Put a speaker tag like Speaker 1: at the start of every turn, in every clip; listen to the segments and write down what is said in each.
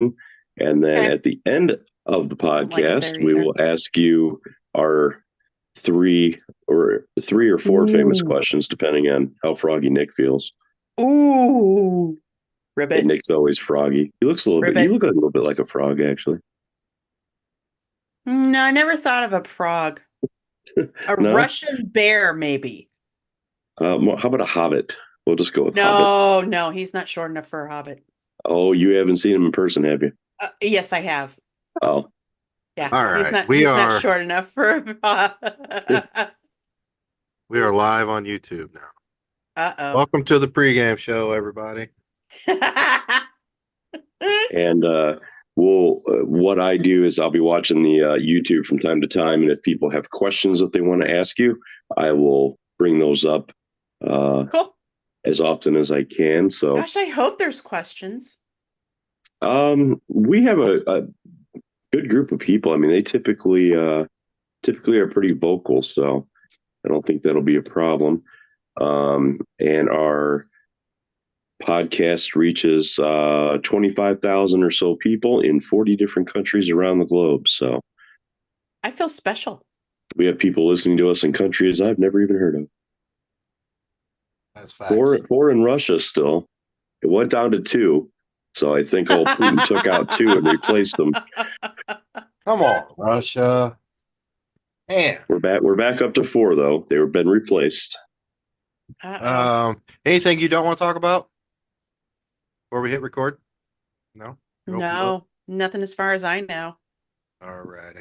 Speaker 1: And then
Speaker 2: Okay.
Speaker 1: at the end of the
Speaker 2: I don't like it
Speaker 1: podcast,
Speaker 2: there
Speaker 1: we
Speaker 2: either.
Speaker 1: will ask you our three or four famous
Speaker 2: Ooh.
Speaker 1: questions, depending on how froggy Nick feels.
Speaker 2: Ooh.
Speaker 1: And
Speaker 2: Ribbit.
Speaker 1: Nick's always froggy. He looks a little bit. You
Speaker 2: Ribbit.
Speaker 1: look a little bit like a frog, actually.
Speaker 2: No, I never thought of a frog. A
Speaker 1: No.
Speaker 2: Russian bear, maybe.
Speaker 1: How about a hobbit? We'll just go with hobbit.
Speaker 2: No, no, he's not short enough for a hobbit.
Speaker 1: Oh, you haven't seen him in person, have you?
Speaker 2: Yes, I have.
Speaker 1: Oh,
Speaker 2: Yeah,
Speaker 3: All
Speaker 2: he's
Speaker 3: right.
Speaker 2: not
Speaker 3: We
Speaker 2: he's not
Speaker 3: are
Speaker 2: short enough for
Speaker 3: we are live on YouTube now.
Speaker 2: Uh-oh.
Speaker 3: Welcome to the pregame show, everybody.
Speaker 1: and what I do is I'll be watching the YouTube from time to time, and if people have questions that they want to ask you, I will bring those up
Speaker 2: Cool.
Speaker 1: as often as I can. So,
Speaker 2: Gosh, I hope there's questions.
Speaker 1: we have a good group of people. I mean, they typically are pretty vocal, so I don't think that'll be a problem. And our podcast reaches 25,000 or so people in 40 different countries around the globe. So
Speaker 2: I feel special.
Speaker 1: we have people listening to us in countries I've never even heard of.
Speaker 3: That's facts.
Speaker 1: Four in Russia still. It went down to two. So I think old Putin took out two and replaced them.
Speaker 3: Come on, Russia. Man.
Speaker 1: We're back up to four though. They were been replaced.
Speaker 3: Anything you don't want to talk about before we hit record? No?
Speaker 2: No, nothing as far as I know.
Speaker 3: All righty.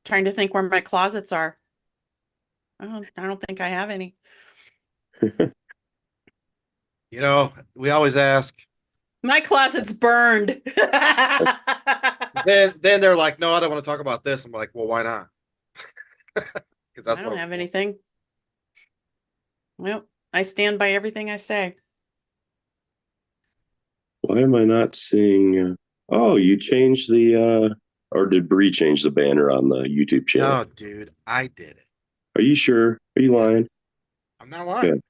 Speaker 2: Trying to think where my closets are. I don't think I have any.
Speaker 3: You know, we always ask.
Speaker 2: My closet's burned.
Speaker 3: Then they're like, no, I don't want to talk about this. I'm like, well, why not? Because that's
Speaker 2: I
Speaker 3: what
Speaker 2: don't have anything. Well, I stand by everything I say.
Speaker 1: Why am I not seeing? Oh, you changed the, or did Bree change the banner on the YouTube channel?
Speaker 3: No, dude, I did it.
Speaker 1: Are you sure? Are you lying?
Speaker 3: Yes. I'm not lying.
Speaker 1: Okay.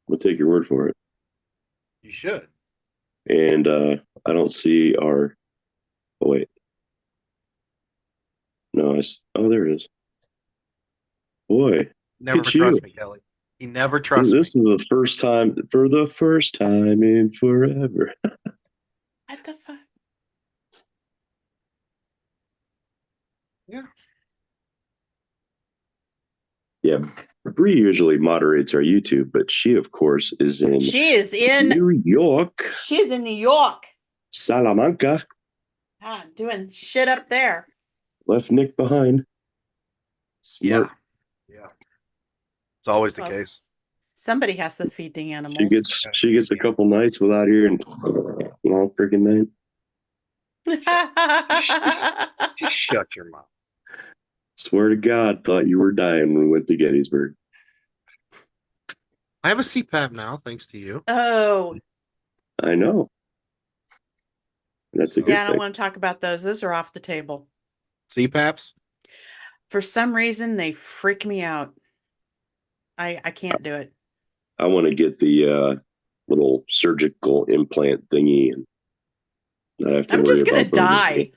Speaker 1: We'll take your word for it.
Speaker 3: You should.
Speaker 1: And I don't see our. Oh wait. No, oh, there it is. Boy,
Speaker 3: Never
Speaker 1: look at you.
Speaker 3: trust me, Kelly. He never trusts
Speaker 1: This
Speaker 3: me.
Speaker 1: is the first time, for the first time in forever.
Speaker 2: What the fuck?
Speaker 3: Yeah.
Speaker 1: Yeah, Bree usually moderates our YouTube, but she, of course, is in
Speaker 2: She is in
Speaker 1: New York.
Speaker 2: She's in New York.
Speaker 1: Salamanca.
Speaker 2: Doing shit up there.
Speaker 1: Left Nick behind. Smart.
Speaker 3: Yeah. It's always the
Speaker 2: Well,
Speaker 3: case.
Speaker 2: somebody has to feed the animals.
Speaker 1: She gets a couple nights without hearing all freaking night.
Speaker 3: Just shut your mouth.
Speaker 1: Swear to God, thought you were dying when we went to Gettysburg.
Speaker 3: I have a CPAP now, thanks to you.
Speaker 2: Oh.
Speaker 1: I know. That's a good
Speaker 2: Yeah, I don't
Speaker 1: thing.
Speaker 2: want to talk about those. Those are off the table.
Speaker 3: CPAPs?
Speaker 2: For some reason, they freak me out. I can't do it.
Speaker 1: I want to get the little surgical implant thingy, and not have to
Speaker 2: I'm
Speaker 1: worry
Speaker 2: just gonna
Speaker 1: about
Speaker 2: die.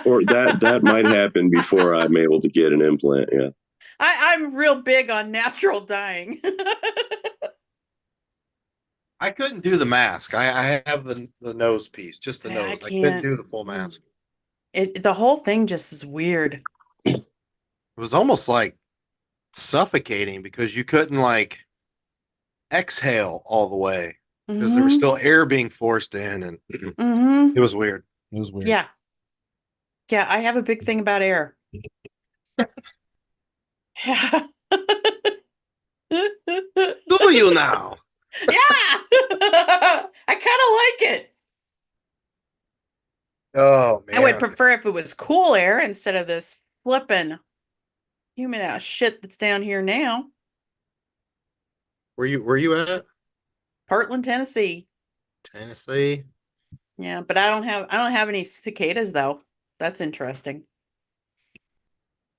Speaker 1: Or that might happen before I'm able to get an implant. Yeah.
Speaker 2: I'm real big on natural dying.
Speaker 3: I couldn't do the mask. I have the nose piece, just the
Speaker 2: I
Speaker 3: nose. I couldn't
Speaker 2: can't.
Speaker 3: do the full mask.
Speaker 2: The whole thing just is weird.
Speaker 3: It was almost like suffocating because you couldn't like exhale all the way because there was still air being forced in, and it was weird. It was weird.
Speaker 2: Yeah. Yeah, I have a big thing about air. Yeah.
Speaker 3: Do you now?
Speaker 2: Yeah. I kind of like it.
Speaker 3: Oh man.
Speaker 2: I would prefer if it was cool air instead of this flipping humid ass shit that's down here now.
Speaker 3: Where you at?
Speaker 2: Portland, Tennessee.
Speaker 3: Tennessee.
Speaker 2: Yeah, but I don't have any cicadas though. That's interesting.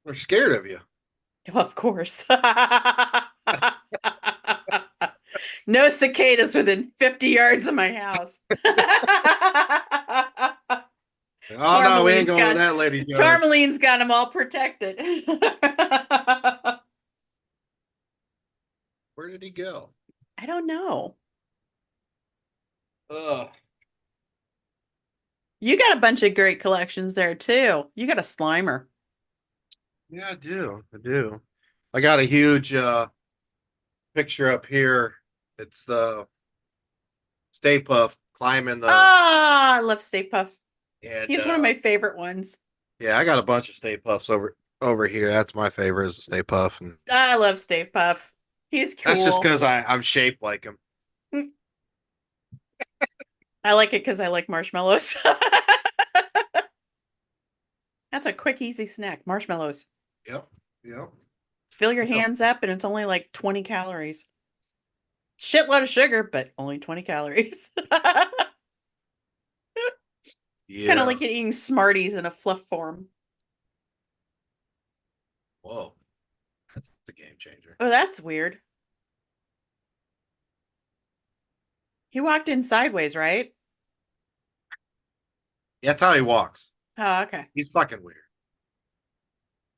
Speaker 3: They're scared of you.
Speaker 2: Well, of course. No cicadas within 50 yards of my house.
Speaker 3: Oh no, we ain't going to that lady.
Speaker 2: Tourmaline's got them all protected.
Speaker 3: Where did he go?
Speaker 2: I don't know.
Speaker 3: Ugh.
Speaker 2: You got a bunch of great collections there too. You got a Slimer.
Speaker 3: Yeah, I do. I got a huge picture up here. It's the Stay Puff climbing the.
Speaker 2: Ah, I love Stay Puff.
Speaker 3: And,
Speaker 2: he's one of my favorite ones.
Speaker 3: Yeah, I got a bunch of Stay Puffs over here. That's my favorite is the Stay Puff. And
Speaker 2: I love Stay Puff. He's cool.
Speaker 3: that's just because I'm shaped like him.
Speaker 2: I like it because I like marshmallows. That's a quick, easy snack. Marshmallows.
Speaker 3: Yep.
Speaker 2: Fill your hands up, and it's only like 20 calories. Shitload of sugar, but only 20 calories. It's kind of like eating Smarties in a fluff form.
Speaker 3: Whoa. That's a game changer.
Speaker 2: Oh, that's weird. He walked in sideways, right?
Speaker 3: Yeah, that's how he walks.
Speaker 2: Oh, okay.
Speaker 3: He's fucking weird.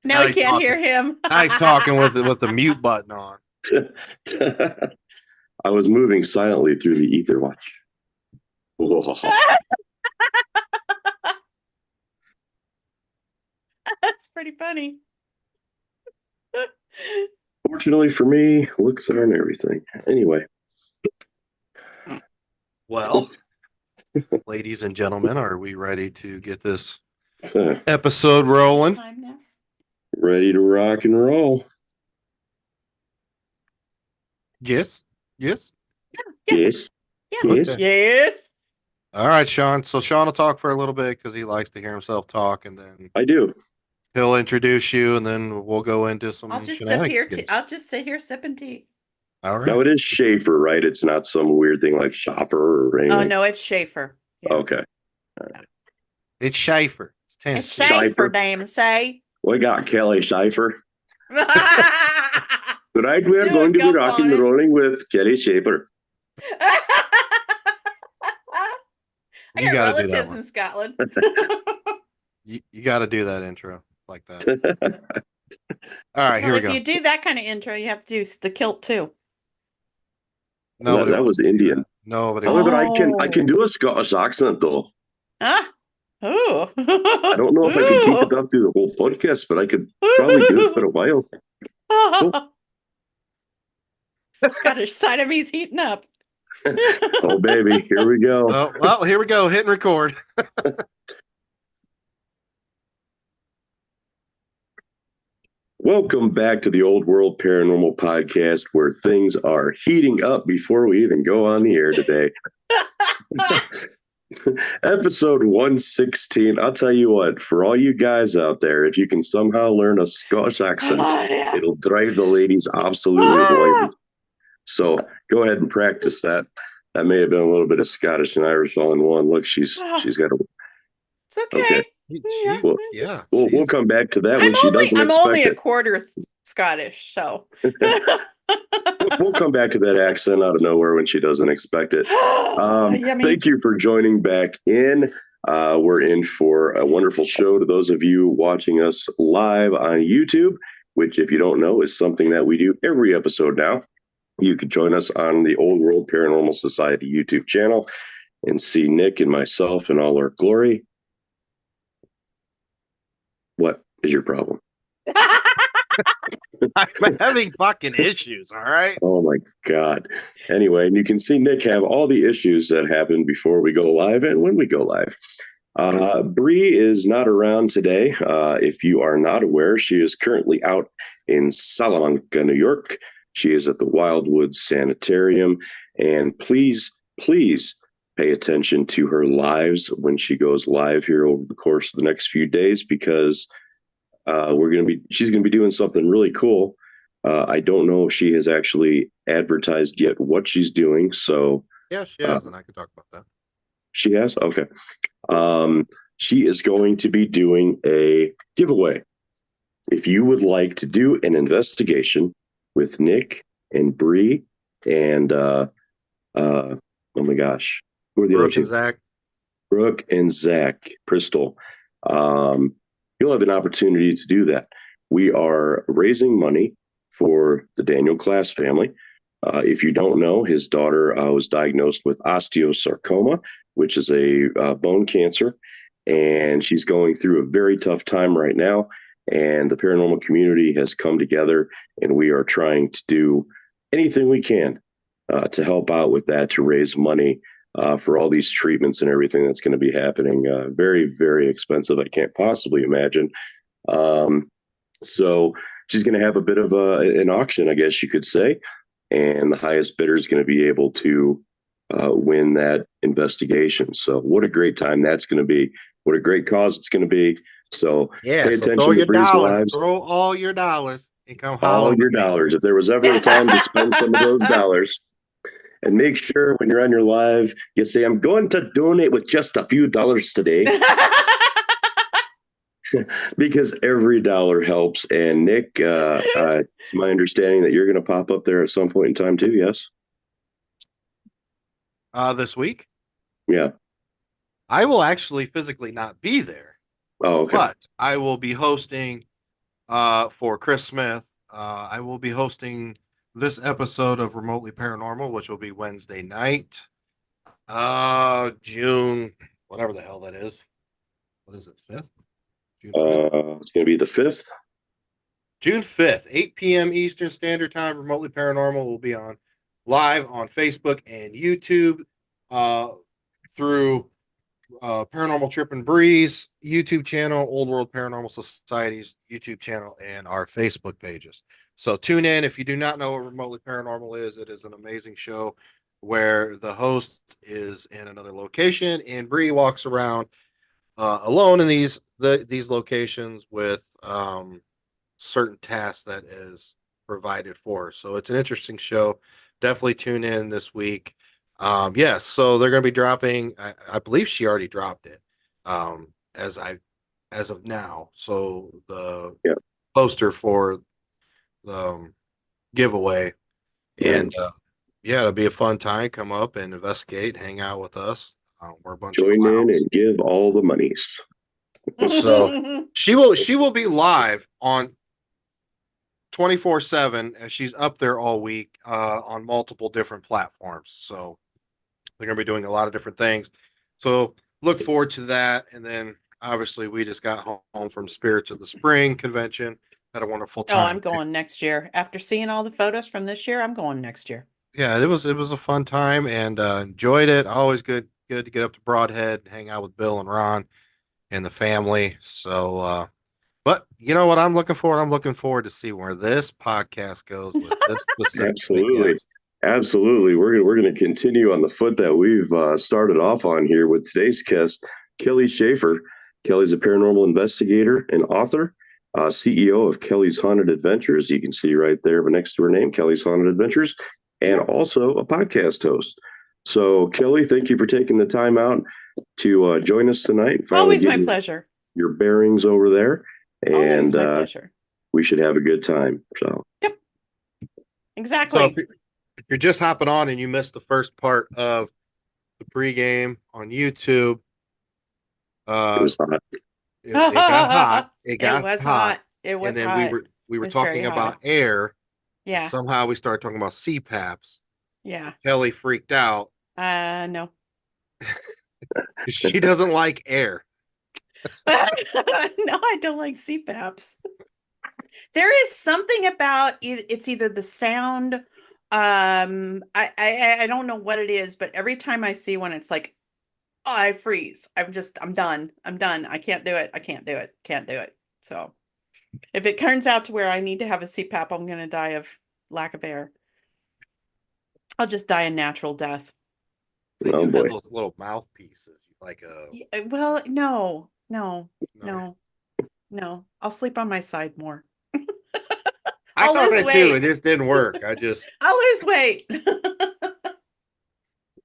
Speaker 2: Now we can't hear him.
Speaker 3: Now he's talking with the mute button on.
Speaker 1: I was moving silently through the ether watch.
Speaker 2: That's pretty funny.
Speaker 1: Fortunately for me, looks aren't everything. Anyway.
Speaker 3: Well, ladies and gentlemen, are we ready to get this episode rolling?
Speaker 1: Ready to rock and roll.
Speaker 3: Yes.
Speaker 1: Yes.
Speaker 2: Yes.
Speaker 3: All right, Sean. So Sean will talk for a little bit because he likes to hear himself talk, and then
Speaker 1: I do.
Speaker 3: He'll introduce you, and then we'll go into some.
Speaker 2: I'll just sit here. I'll just sit here sipping tea.
Speaker 3: All right.
Speaker 1: Now it is Shaffer, right? It's not some weird thing like Shaffer or anything.
Speaker 2: Oh no, it's Shaffer.
Speaker 1: Yeah. Okay.
Speaker 3: Right. It's Shaffer.
Speaker 2: It's Shaffer, damn say.
Speaker 1: We got Kelly Shaffer. Tonight we are going to be rocking and rolling with Kelly Shaffer.
Speaker 2: I got relatives in Scotland.
Speaker 3: You got to do that intro like that. All right, here we go.
Speaker 2: If you do that kind of intro, you have to do the kilt too.
Speaker 1: No, that was Indian.
Speaker 3: Nobody.
Speaker 1: However, I can do a Scottish accent though.
Speaker 2: Ah. Oh.
Speaker 1: I don't know if I could keep it up through the whole podcast, but I could probably do it for a while.
Speaker 2: Scottish Siamese heating up.
Speaker 1: Oh baby, here we go.
Speaker 3: Oh, well, here we go. Hit and record.
Speaker 1: Welcome back to the Old World Paranormal Podcast, where things are heating up before we even go on the air today. Episode 116. I'll tell you what, for all you guys out there, if you can somehow learn a Scottish accent, it'll drive the ladies absolutely wild. So go ahead and practice that. That may have been a little bit of Scottish and Irish all in one. Look, she's got a.
Speaker 2: It's okay.
Speaker 1: We'll come back to that when she doesn't expect it.
Speaker 2: I'm only a quarter Scottish, so.
Speaker 1: We'll come back to that accent out of nowhere when she doesn't expect it. Thank you for joining back in. We're in for a wonderful show to those of you watching us live on YouTube, which, if you don't know, is something that we do every episode now. You could join us on the Old World Paranormal Society YouTube channel and see Nick and myself in all our glory. What is your problem?
Speaker 3: I'm having fucking issues, all right?
Speaker 1: Oh my God. Anyway, and you can see Nick have all the issues that happen before we go live and when we go live. Bree is not around today. If you are not aware, she is currently out in Salamanca, New York. She is at the Wildwood Sanitarium. And please pay attention to her lives when she goes live here over the course of the next few days, because she's going to be doing something really cool. I don't know if she has actually advertised yet what she's doing. So
Speaker 3: yeah, she has, and I can talk about that.
Speaker 1: She has? Okay. She is going to be doing a giveaway. If you would like to do an investigation with Nick and Bree and oh my gosh, who are the other two?
Speaker 3: Zach.
Speaker 1: Brooke and Zach Bristol, you'll have an opportunity to do that. We are raising money for the Daniel Class family. If you don't know, his daughter was diagnosed with osteosarcoma, which is a bone cancer, and she's going through a very tough time right now. And the paranormal community has come together, and we are trying to do anything we can to help out with that, to raise money for all these treatments and everything that's going to be happening. Very, very expensive. I can't possibly imagine. So she's going to have a bit of an auction, I guess you could say. And the highest bidder is going to be able to win that investigation. So what a great time that's going to be. What a great cause it's going to be. So
Speaker 3: Yeah,
Speaker 1: pay
Speaker 3: so
Speaker 1: attention
Speaker 3: throw
Speaker 1: to
Speaker 3: your
Speaker 1: Bree's
Speaker 3: dollars.
Speaker 1: Lives.
Speaker 3: Throw all your dollars and come
Speaker 1: All
Speaker 3: holler
Speaker 1: your
Speaker 3: with me.
Speaker 1: dollars. If there was ever a time to spend some of those dollars, and make sure when you're on your live, you say, I'm going to donate with just a few dollars today. Because every dollar helps. And Nick, it's my understanding that you're going to pop up there at some point in time too. Yes.
Speaker 3: This week,
Speaker 1: Yeah.
Speaker 3: I will actually physically not be there,
Speaker 1: Oh, okay.
Speaker 3: but I will be hosting for Chris Smith. I will be hosting this episode of Remotely Paranormal, which will be Wednesday night. June, whatever the hell that is. What is it, 5th? June 5th?
Speaker 1: It's going to be the 5th.
Speaker 3: June 5th, 8 p.m. Eastern Standard Time. Remotely Paranormal will be on live on Facebook and YouTube through Paranormal Trip and Breeze YouTube channel, Old World Paranormal Society's YouTube channel, and our Facebook pages. So tune in. If you do not know what Remotely Paranormal is, it is an amazing show where the host is in another location and Bree walks around alone in these locations with certain tasks that is provided for her. So it's an interesting show. Definitely tune in this week. Yes, so they're going to be dropping. I believe she already dropped it as of now. So the poster for the giveaway, and yeah, it'll be a fun time. Come up and investigate, hang out with us. We're a bunch of
Speaker 1: Join in
Speaker 3: clowns.
Speaker 1: and give all the monies.
Speaker 3: So she will be live on 24/7, and she's up there all week on multiple different platforms. So they're going to be doing a lot of different things. So look forward to that. And then obviously we just got home from Spirits of the Spring convention. Had a wonderful time.
Speaker 2: Oh, I'm going next year. After seeing all the photos from this year, I'm going next year.
Speaker 3: Yeah, it was a fun time and enjoyed it. Always good to get up to Broadhead, hang out with Bill and Ron and the family. So but you know what I'm looking for? I'm looking forward to see where this podcast goes with this specific
Speaker 1: Absolutely.
Speaker 3: guest.
Speaker 1: Absolutely. We're going to continue on the foot that we've started off on here with today's guest, Kelly Shaffer. Kelly's a paranormal investigator and author, CEO of Kelly's Haunted Adventures. You can see right there next to her name, Kelly's Haunted Adventures, and also a podcast host. So, Kelly, thank you for taking the time out to join us tonight.
Speaker 2: Always my pleasure.
Speaker 1: Your bearings over there.
Speaker 2: Always
Speaker 1: And
Speaker 2: my pleasure.
Speaker 1: we should have a good time. So,
Speaker 2: yep, exactly.
Speaker 3: So if you're just hopping on and you missed the first part of the pregame on YouTube,
Speaker 1: it was hot.
Speaker 3: It got hot.
Speaker 2: It was hot. It was
Speaker 3: and then
Speaker 2: hot.
Speaker 3: we were talking about air.
Speaker 2: Yeah.
Speaker 3: Somehow we started talking about CPAPs.
Speaker 2: Yeah.
Speaker 3: Kelly freaked out.
Speaker 2: No.
Speaker 3: She doesn't like air.
Speaker 2: No, I don't like CPAPs. There is something about it's either the sound. I don't know what it is, but every time I see one, it's like, oh, I freeze. I'm done. I can't do it. Can't do it. So if it turns out to where I need to have a CPAP, I'm going to die of lack of air. I'll just die a natural death.
Speaker 3: They do have those little mouthpieces, like a.
Speaker 2: Well, no. I'll sleep on my side more.
Speaker 3: I thought that too. It just didn't work. I'll
Speaker 2: lose weight.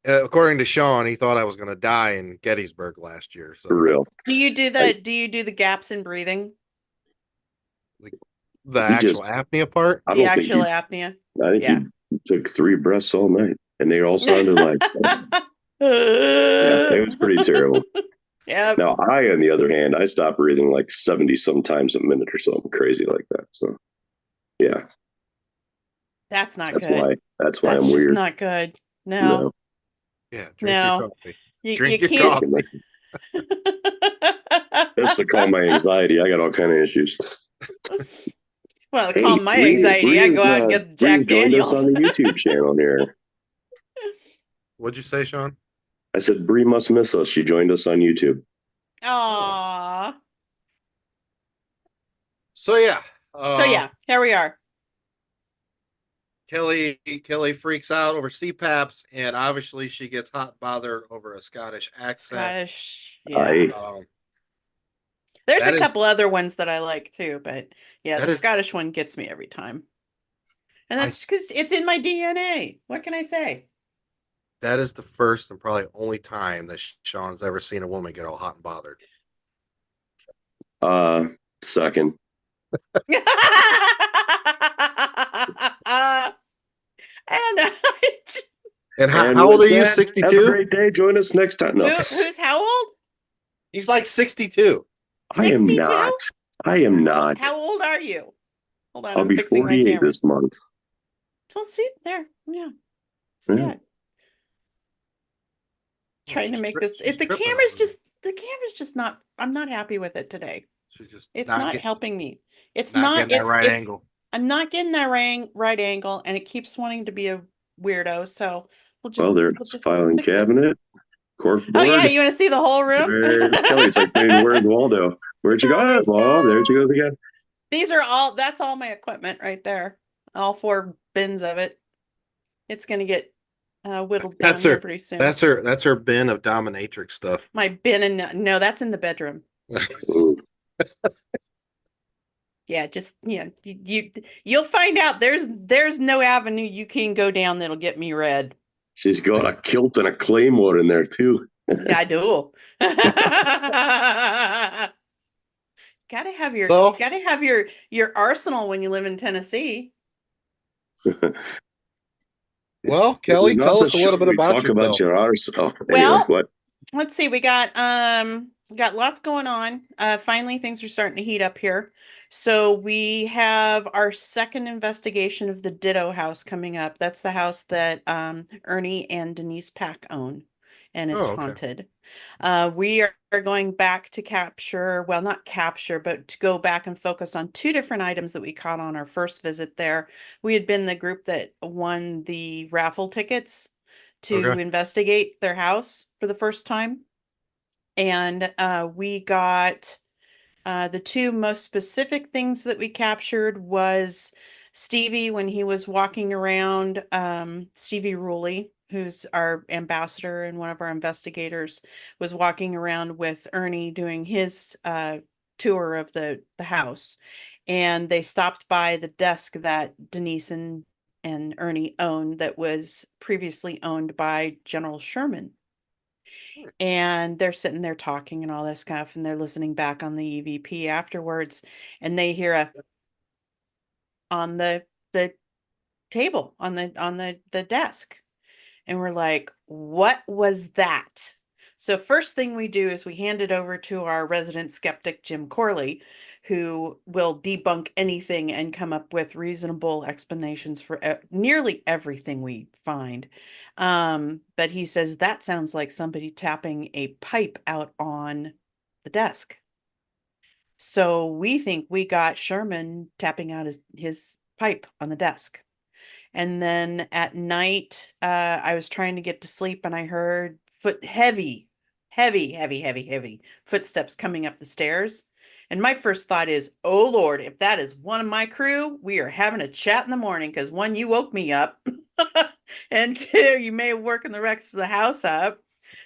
Speaker 3: According to Sean, he thought I was going to die in Gettysburg last year. So
Speaker 1: for real.
Speaker 2: Do you do the gaps in breathing?
Speaker 3: The actual apnea part?
Speaker 2: The actual apnea?
Speaker 1: I think he took 3 breaths all night, and they all sounded like Yeah, it was pretty terrible.
Speaker 2: Yep.
Speaker 1: Now, on the other hand, I stop breathing like 70 sometimes a minute or something crazy like that. So, yeah,
Speaker 2: That's not
Speaker 1: that's
Speaker 2: good.
Speaker 1: why
Speaker 2: That's
Speaker 1: I'm
Speaker 2: just
Speaker 1: weird.
Speaker 2: not good. No,
Speaker 1: No,
Speaker 3: Yeah, drink your
Speaker 2: no.
Speaker 3: coffee.
Speaker 2: You
Speaker 3: Drink your
Speaker 2: can't.
Speaker 3: coffee.
Speaker 1: that's to calm my anxiety. I got all kind of issues.
Speaker 2: Well, to
Speaker 1: Hey,
Speaker 2: calm my anxiety, I go out and get the
Speaker 1: Bree
Speaker 2: Jack
Speaker 1: joined us
Speaker 2: Daniels.
Speaker 1: on the YouTube channel here.
Speaker 3: What'd you say, Sean?
Speaker 1: I said Bree must miss us. She joined us on YouTube.
Speaker 2: Aww.
Speaker 3: So yeah,
Speaker 2: So yeah, here we are.
Speaker 3: Kelly freaks out over CPAPs, and obviously she gets hot and bothered over a Scottish accent.
Speaker 2: Scottish.
Speaker 1: I
Speaker 2: Yeah.
Speaker 3: Um,
Speaker 2: There's
Speaker 3: that
Speaker 2: a
Speaker 3: is
Speaker 2: couple other ones that I like too, but yeah,
Speaker 3: that
Speaker 2: the
Speaker 3: is
Speaker 2: Scottish one gets me every time. And
Speaker 3: I
Speaker 2: that's because it's in my DNA. What can I say?
Speaker 3: that is the first and probably only time that Sean's ever seen a woman get all hot and bothered.
Speaker 1: second.
Speaker 2: And
Speaker 3: And
Speaker 1: And
Speaker 3: how old
Speaker 1: with
Speaker 3: are you?
Speaker 1: that, have a
Speaker 3: 62?
Speaker 1: great day. Join us next time. No,
Speaker 2: who's how old?
Speaker 3: He's like 62.
Speaker 1: I am
Speaker 2: 62?
Speaker 1: not. I am not.
Speaker 2: How old are you? Hold on,
Speaker 1: I'll
Speaker 2: I'm
Speaker 1: be
Speaker 2: fixing my
Speaker 1: 48
Speaker 2: camera.
Speaker 1: this month.
Speaker 2: Well, see there. Yeah. See
Speaker 1: Yeah.
Speaker 2: it. Trying to make this
Speaker 3: She's
Speaker 2: if the
Speaker 3: tripping
Speaker 2: camera's
Speaker 3: over me.
Speaker 2: just not I'm not happy with it today.
Speaker 3: She's just
Speaker 2: It's not helping me.
Speaker 3: not getting that right
Speaker 2: It's
Speaker 3: angle.
Speaker 2: I'm not getting that right angle and it keeps wanting to be a weirdo, so
Speaker 1: Well, there's
Speaker 2: we'll
Speaker 1: a
Speaker 2: just
Speaker 1: filing
Speaker 2: fix it.
Speaker 1: cabinet, cork
Speaker 2: Oh yeah,
Speaker 1: board.
Speaker 2: you want to see the whole room?
Speaker 1: Where's Kelly? It's like saying, where's Waldo? Where'd
Speaker 2: It's
Speaker 1: you
Speaker 2: all my
Speaker 1: go? Oh, there she
Speaker 2: stuff.
Speaker 1: goes again.
Speaker 2: These are that's all my equipment right there. All 4 bins of it. It's gonna get whittled down
Speaker 3: That's
Speaker 2: here
Speaker 3: her.
Speaker 2: pretty soon.
Speaker 3: That's her bin of dominatrix stuff.
Speaker 2: My bin and no, that's in the bedroom.
Speaker 1: Ooh,
Speaker 2: Yeah, just you'll find out there's no avenue you can go down that'll get me red.
Speaker 1: she's got a kilt and a claymore in there too.
Speaker 2: Yeah, I do.
Speaker 3: So
Speaker 2: Gotta have your arsenal when you live in Tennessee.
Speaker 3: well,
Speaker 1: This is
Speaker 3: Kelly,
Speaker 1: not
Speaker 3: tell
Speaker 1: the
Speaker 3: us a
Speaker 1: show
Speaker 3: little bit
Speaker 1: we
Speaker 3: about
Speaker 1: talk about
Speaker 3: yourself.
Speaker 1: your ourselves. Anyway,
Speaker 2: Well,
Speaker 1: what?
Speaker 2: let's see. We got lots going on. Finally things are starting to heat up here. So we have our second investigation of the Ditto house coming up. That's the house that Ernie and Denise Pack own, and it's
Speaker 3: Oh, okay.
Speaker 2: haunted. We are going back to capture, well, not capture, but to go back and focus on 2 different items that we caught on our first visit there. We had been the group that won the raffle tickets to
Speaker 3: Okay.
Speaker 2: investigate their house for the first time. And we got the 2 most specific things that we captured was Stevie when he was walking around, Stevie Ruley, who's our ambassador and one of our investigators, was walking around with Ernie doing his tour of the house. And they stopped by the desk that Denise and Ernie owned that was previously owned by General Sherman. And they're sitting there talking and all this stuff, and they're listening back on the EVP afterwards, and they hear a on the table on the desk, and we're like, what was that? So first thing we do is we hand it over to our resident skeptic, Jim Corley, who will debunk anything and come up with reasonable explanations for nearly everything we find. But he says that sounds like somebody tapping a pipe out on the desk. So we think we got Sherman tapping out his pipe on the desk. And then at night, I was trying to get to sleep and I heard heavy footsteps coming up the stairs. And my first thought is, oh Lord, if that is one of my crew, we are having a chat in the morning because 1, you woke me up, and 2, you may have woken the rest of the house up.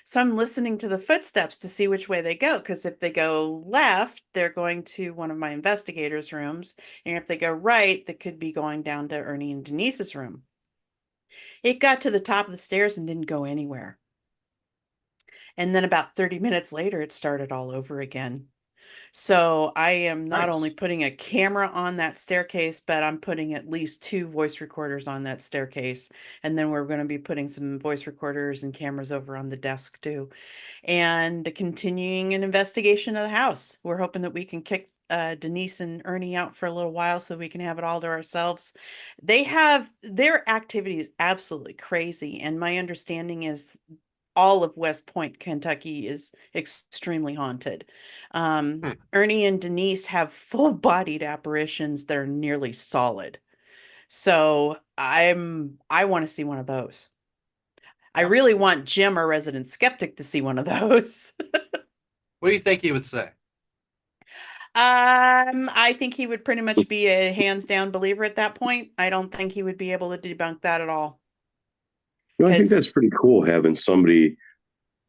Speaker 2: So I'm listening to the footsteps to see which way they go, because if they go left, they're going to one of my investigators' rooms. And if they go right, they could be going down to Ernie and Denise's room. It got to the top of the stairs and didn't go anywhere. And then about 30 minutes later, it started all over again. So I am not only
Speaker 3: Nice.
Speaker 2: putting a camera on that staircase, but I'm putting at least 2 voice recorders on that staircase. And then we're going to be putting some voice recorders and cameras over on the desk too. And continuing an investigation of the house. We're hoping that we can kick Denise and Ernie out for a little while so we can have it all to ourselves. They have their activities absolutely crazy, and my understanding is all of West Point, Kentucky is extremely haunted.
Speaker 3: Hmm.
Speaker 2: Ernie and Denise have full-bodied apparitions that are nearly solid. So I want to see one of those. I really
Speaker 3: Absolutely.
Speaker 2: want Jim, our resident skeptic, to see one of those.
Speaker 3: What do you think he would say?
Speaker 2: I think he would pretty much be a hands down believer at that point. I don't think he would be able to debunk that at all.
Speaker 1: I think
Speaker 2: Because
Speaker 1: that's pretty cool having somebody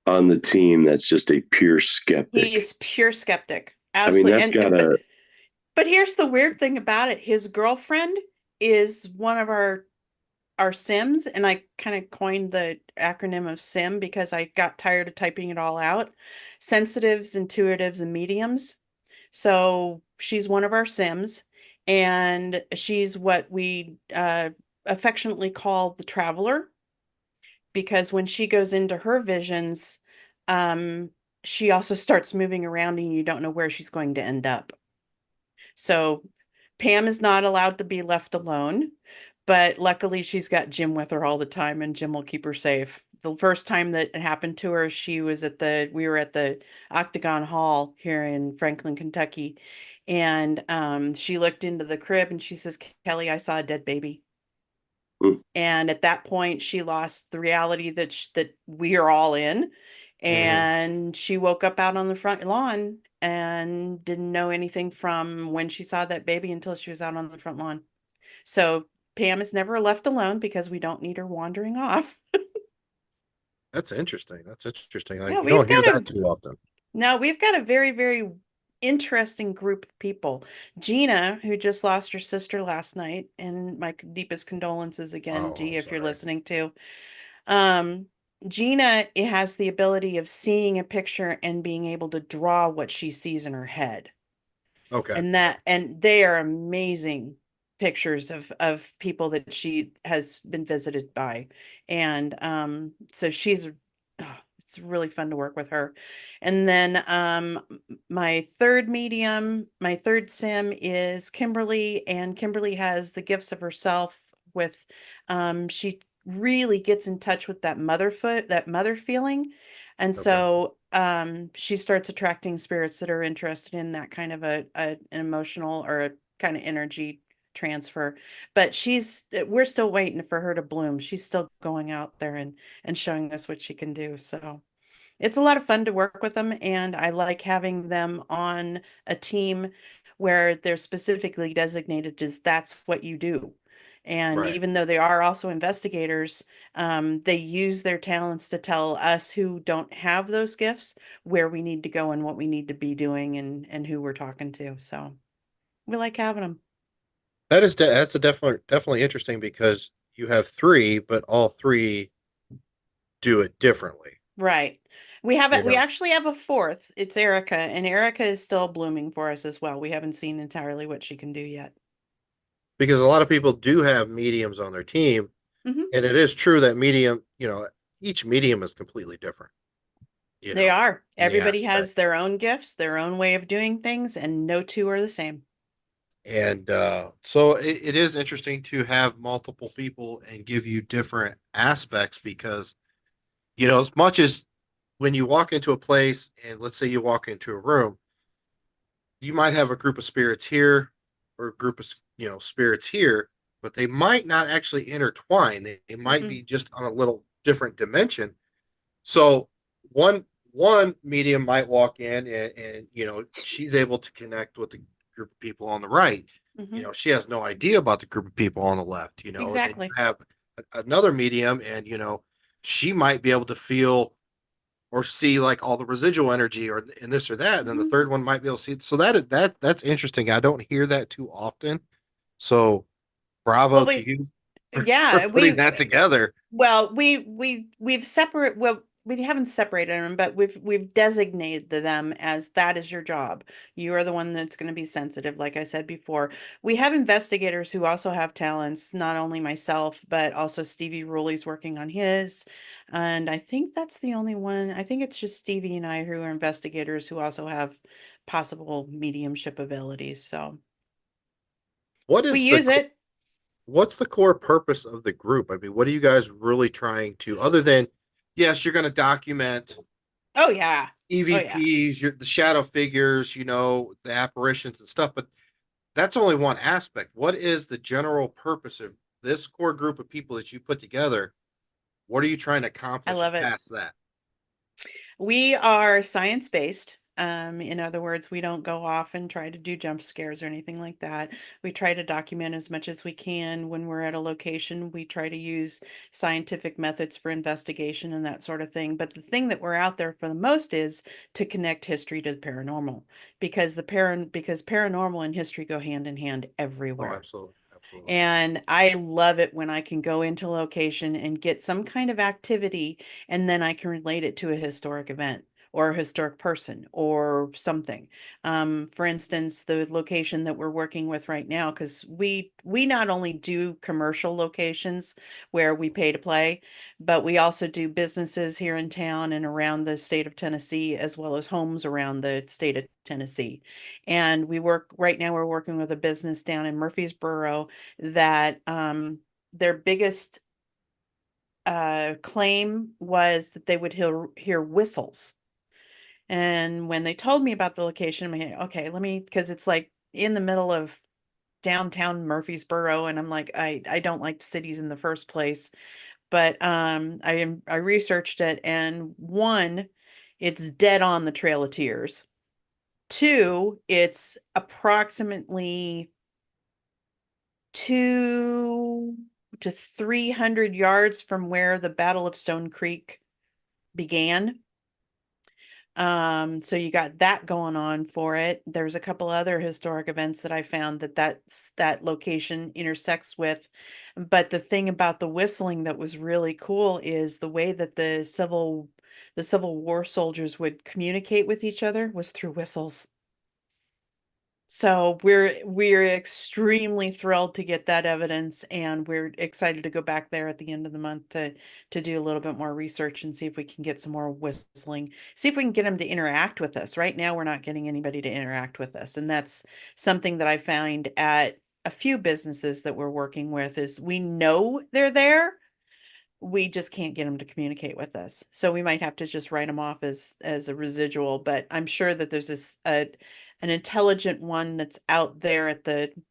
Speaker 1: on the team that's just a pure
Speaker 2: he
Speaker 1: skeptic.
Speaker 2: is pure skeptic.
Speaker 1: I mean,
Speaker 2: Absolutely.
Speaker 1: that's
Speaker 2: And
Speaker 1: gotta.
Speaker 2: but here's the weird thing about it. His girlfriend is one of our Sims, and I kind of coined the acronym of SIM because I got tired of typing it all out. Sensitives, intuitives, and mediums. So she's one of our Sims, and she's what we affectionately call the traveler because when she goes into her visions, um, she also starts moving around and you don't know where she's going to end up. So Pam is not allowed to be left alone, but luckily she's got Jim with her all the time and Jim will keep her safe. The first time that it happened to her, we were at the Octagon Hall here in Franklin, Kentucky, and she looked into the crib and she says, "Kelly, I saw a dead baby."
Speaker 1: Mm.
Speaker 2: And at that point, she lost the reality that we are all in,
Speaker 3: Hmm.
Speaker 2: and she woke up out on the front lawn and didn't know anything from when she saw that baby until she was out on the front lawn. So Pam is never left alone because we don't need her wandering off.
Speaker 3: That's interesting. That's interesting.
Speaker 2: Yeah,
Speaker 3: Like you
Speaker 2: we've
Speaker 3: don't hear
Speaker 2: got
Speaker 3: that
Speaker 2: a
Speaker 3: too often.
Speaker 2: no, we've got a very, very interesting group of people. Gina, who just lost her sister last night, and my deepest condolences again,
Speaker 3: Oh,
Speaker 2: G,
Speaker 3: I'm
Speaker 2: if you're
Speaker 3: sorry.
Speaker 2: listening too. Um, Gina has the ability of seeing a picture and being able to draw what she sees in her head.
Speaker 3: Okay.
Speaker 2: And they are amazing pictures of people that she has been visited by. And so it's really fun to work with her. And then my third sim is Kimberly, and Kimberly has the gifts of herself with she really gets in touch with that mother feeling. And
Speaker 3: Okay.
Speaker 2: so she starts attracting spirits that are interested in that kind of an emotional or a kind of energy transfer. But we're still waiting for her to bloom. She's still going out there and showing us what she can do. So it's a lot of fun to work with them, and I like having them on a team where they're specifically designated as that's what you do. And
Speaker 3: Right.
Speaker 2: even though they are also investigators, they use their talents to tell us who don't have those gifts where we need to go and what we need to be doing and who we're talking to. So we like having them.
Speaker 3: That's a definitely interesting because you have three, but all three do it differently.
Speaker 2: Right.
Speaker 3: You
Speaker 2: We
Speaker 3: know,
Speaker 2: actually have a fourth. It's Erica, and Erica is still blooming for us as well. We haven't seen entirely what she can do yet.
Speaker 3: because a lot of people do have mediums on their team,
Speaker 2: Hmm.
Speaker 3: and it is true that each medium is completely different.
Speaker 2: They are.
Speaker 3: In the
Speaker 2: Everybody
Speaker 3: aspect,
Speaker 2: has their own gifts, their own way of doing things, and no two are the same.
Speaker 3: and so it is interesting to have multiple people and give you different aspects because as much as when you walk into a place and let's say you walk into a room, you might have a group of spirits here or a group of spirits here, but they might not actually intertwine. They might
Speaker 2: Mm-mm.
Speaker 3: be just on a little different dimension. So one medium might walk in and she's able to connect with the group of people on the right.
Speaker 2: Hmm.
Speaker 3: She has no idea about the group of people on the left. And then you
Speaker 2: Exactly.
Speaker 3: have another medium, and she might be able to feel or see like all the residual energy or in this or that. And then the
Speaker 2: Hmm.
Speaker 3: third one might be able to see. So that's interesting. I don't hear that too often. So
Speaker 2: Well,
Speaker 3: bravo to you for
Speaker 2: yeah,
Speaker 3: putting that together.
Speaker 2: we've separate. Well, we haven't separated them, but we've designated them as that is your job. You are the one that's going to be sensitive, like I said before. We have investigators who also have talents, not only myself, but also Stevie Ruley's working on his. And I think that's the only one. I think it's just Stevie and I who are investigators who also have possible mediumship abilities. So
Speaker 3: What
Speaker 2: we
Speaker 3: is the
Speaker 2: use it.
Speaker 3: what's the core purpose of the group? I mean, what are you guys really trying to, other than, yes, you're going to document
Speaker 2: Oh yeah. Oh yeah.
Speaker 3: EVPs, the shadow figures, the apparitions and stuff, but that's only one aspect. What is the general purpose of this core group of people that you put together? What are you trying to
Speaker 2: I
Speaker 3: accomplish
Speaker 2: love it.
Speaker 3: past that?
Speaker 2: We are science-based. In other words, we don't go off and try to do jump scares or anything like that. We try to document as much as we can when we're at a location. We try to use scientific methods for investigation and that sort of thing. But the thing that we're out there for the most is to connect history to the paranormal, because because paranormal and history go hand in hand
Speaker 3: Oh,
Speaker 2: everywhere.
Speaker 3: absolutely. Absolutely.
Speaker 2: And I love it when I can go into a location and get some kind of activity, and then I can relate it to a historic event or a historic person or something. For instance, the location that we're working with right now, because we not only do commercial locations where we pay to play, but we also do businesses here in town and around the state of Tennessee, as well as homes around the state of Tennessee. And right now, we're working with a business down in Murfreesboro that their biggest claim was that they would hear whistles. And when they told me about the location, I'm like, okay, because it's like in the middle of downtown Murfreesboro, and I'm like, I don't like cities in the first place, but I researched it, and one, it's dead on the Trail of Tears. Two, it's approximately 200 to 300 yards from where the Battle of Stone Creek began. So you got that going on for it. There's a couple other historic events that I found that location intersects with. But the thing about the whistling that was really cool is the way that the Civil War soldiers would communicate with each other was through whistles. So we're extremely thrilled to get that evidence, and we're excited to go back there at the end of the month to do a little bit more research and see if we can get some more whistling. See if we can get them to interact with us. Right now, we're not getting anybody to interact with us, and that's something that I found at a few businesses that we're working with is we know they're there, we just can't get them to communicate with us. So we might have to just write them off as a residual, but I'm sure that there's an intelligent one that's out there